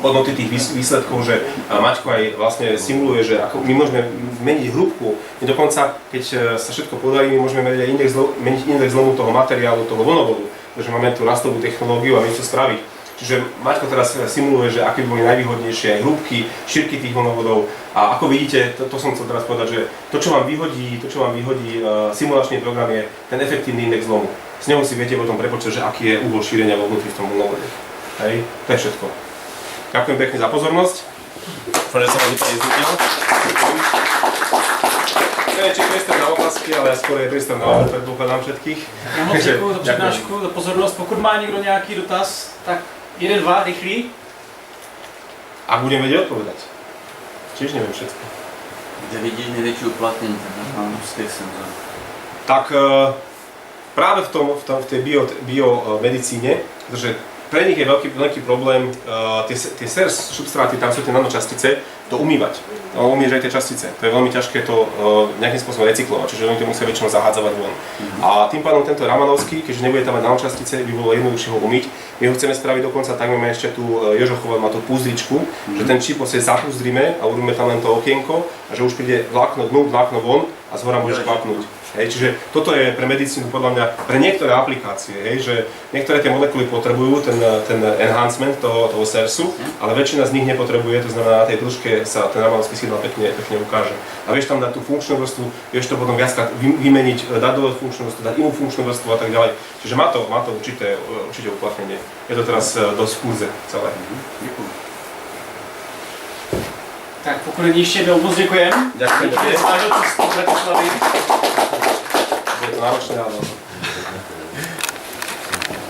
hodnoty tých výsledkov, že Maťko aj vlastne simuluje, že ako my môžeme meniť hrúbku. My dokonca, keď sa všetko podarí, my môžeme meniť index zlomu toho materiálu, toho vlnovodu. Takže máme tú rastovú technológiu a vieme to spraviť. Čiže Maťko teraz simuluje, že aké boli najvýhodnejšie hrúbky, šírky tých vlnovodov. A ako vidíte, to som chcel teraz povedať, že to, čo vám vyhodí simulačný program, je ten efektívny index zlomu. S ňou si viete potom prepočítať, že aký je úhol šírenia vnútri v tom vlnovode. Hej, to je všetko. Ďakujem pekne za pozornosť. Dúfam, že som vás úplne neznutil. Neviem, či je priestor na otázky, ale skôr je priestor na vás, predpokladám všetkých. Já moc děkuji za přednášku, za pozornost. Pokud má někdo nějaký dotaz, tak jeden, dva, rychlý. A budem vedieť odpovedať. Čiže neviem všetko. Kde vidíš největší uplatnění z těch senzorů? Tak práve v tej biomedicíne, pretože pre nich je veľký problém, tie SERS substráty, tam sú tie nanočastice, to umývať. Umýť aj tie častice. To je veľmi ťažké to nejakým spôsobom recyklovať, čiže oni to musia väčšinou zahádzavať von. A tým pádom tento ramanovský, keďže nebude tam mať nanočastice, by bolo jednoduchšie ho umyť. My ho chceme spraviť dokonca tak, máme ešte tu Jožochova má tú púzdričku, že ten čip si zapúzdrime a urobíme tam len to okienko a že už príde vlákno dnu, vlákno von a zhora môže kvapnúť. Hej, čiže toto je pre medicínu podľa mňa, pre niektoré aplikácie, hej, že niektoré tie molekuly potrebujú ten enhancement toho SERSu, ale väčšina z nich nepotrebuje, to znamená na tej dĺžke sa ten ramanovský signál pekne ukáže. A vieš tam dať tú funkčnú vrstvu, vieš to potom viackrát vymeniť, dať dole funkčnú vrstvu, dať inú funkčnú vrstvu a tak ďalej. Čiže má to určite uplatnenie. Je to teraz dosť v kurze celé. Tak pokud není ještě jednou, moc děkujem. Ďakujem. Zvážil cestu z Bratislavy. Je to náročné, ale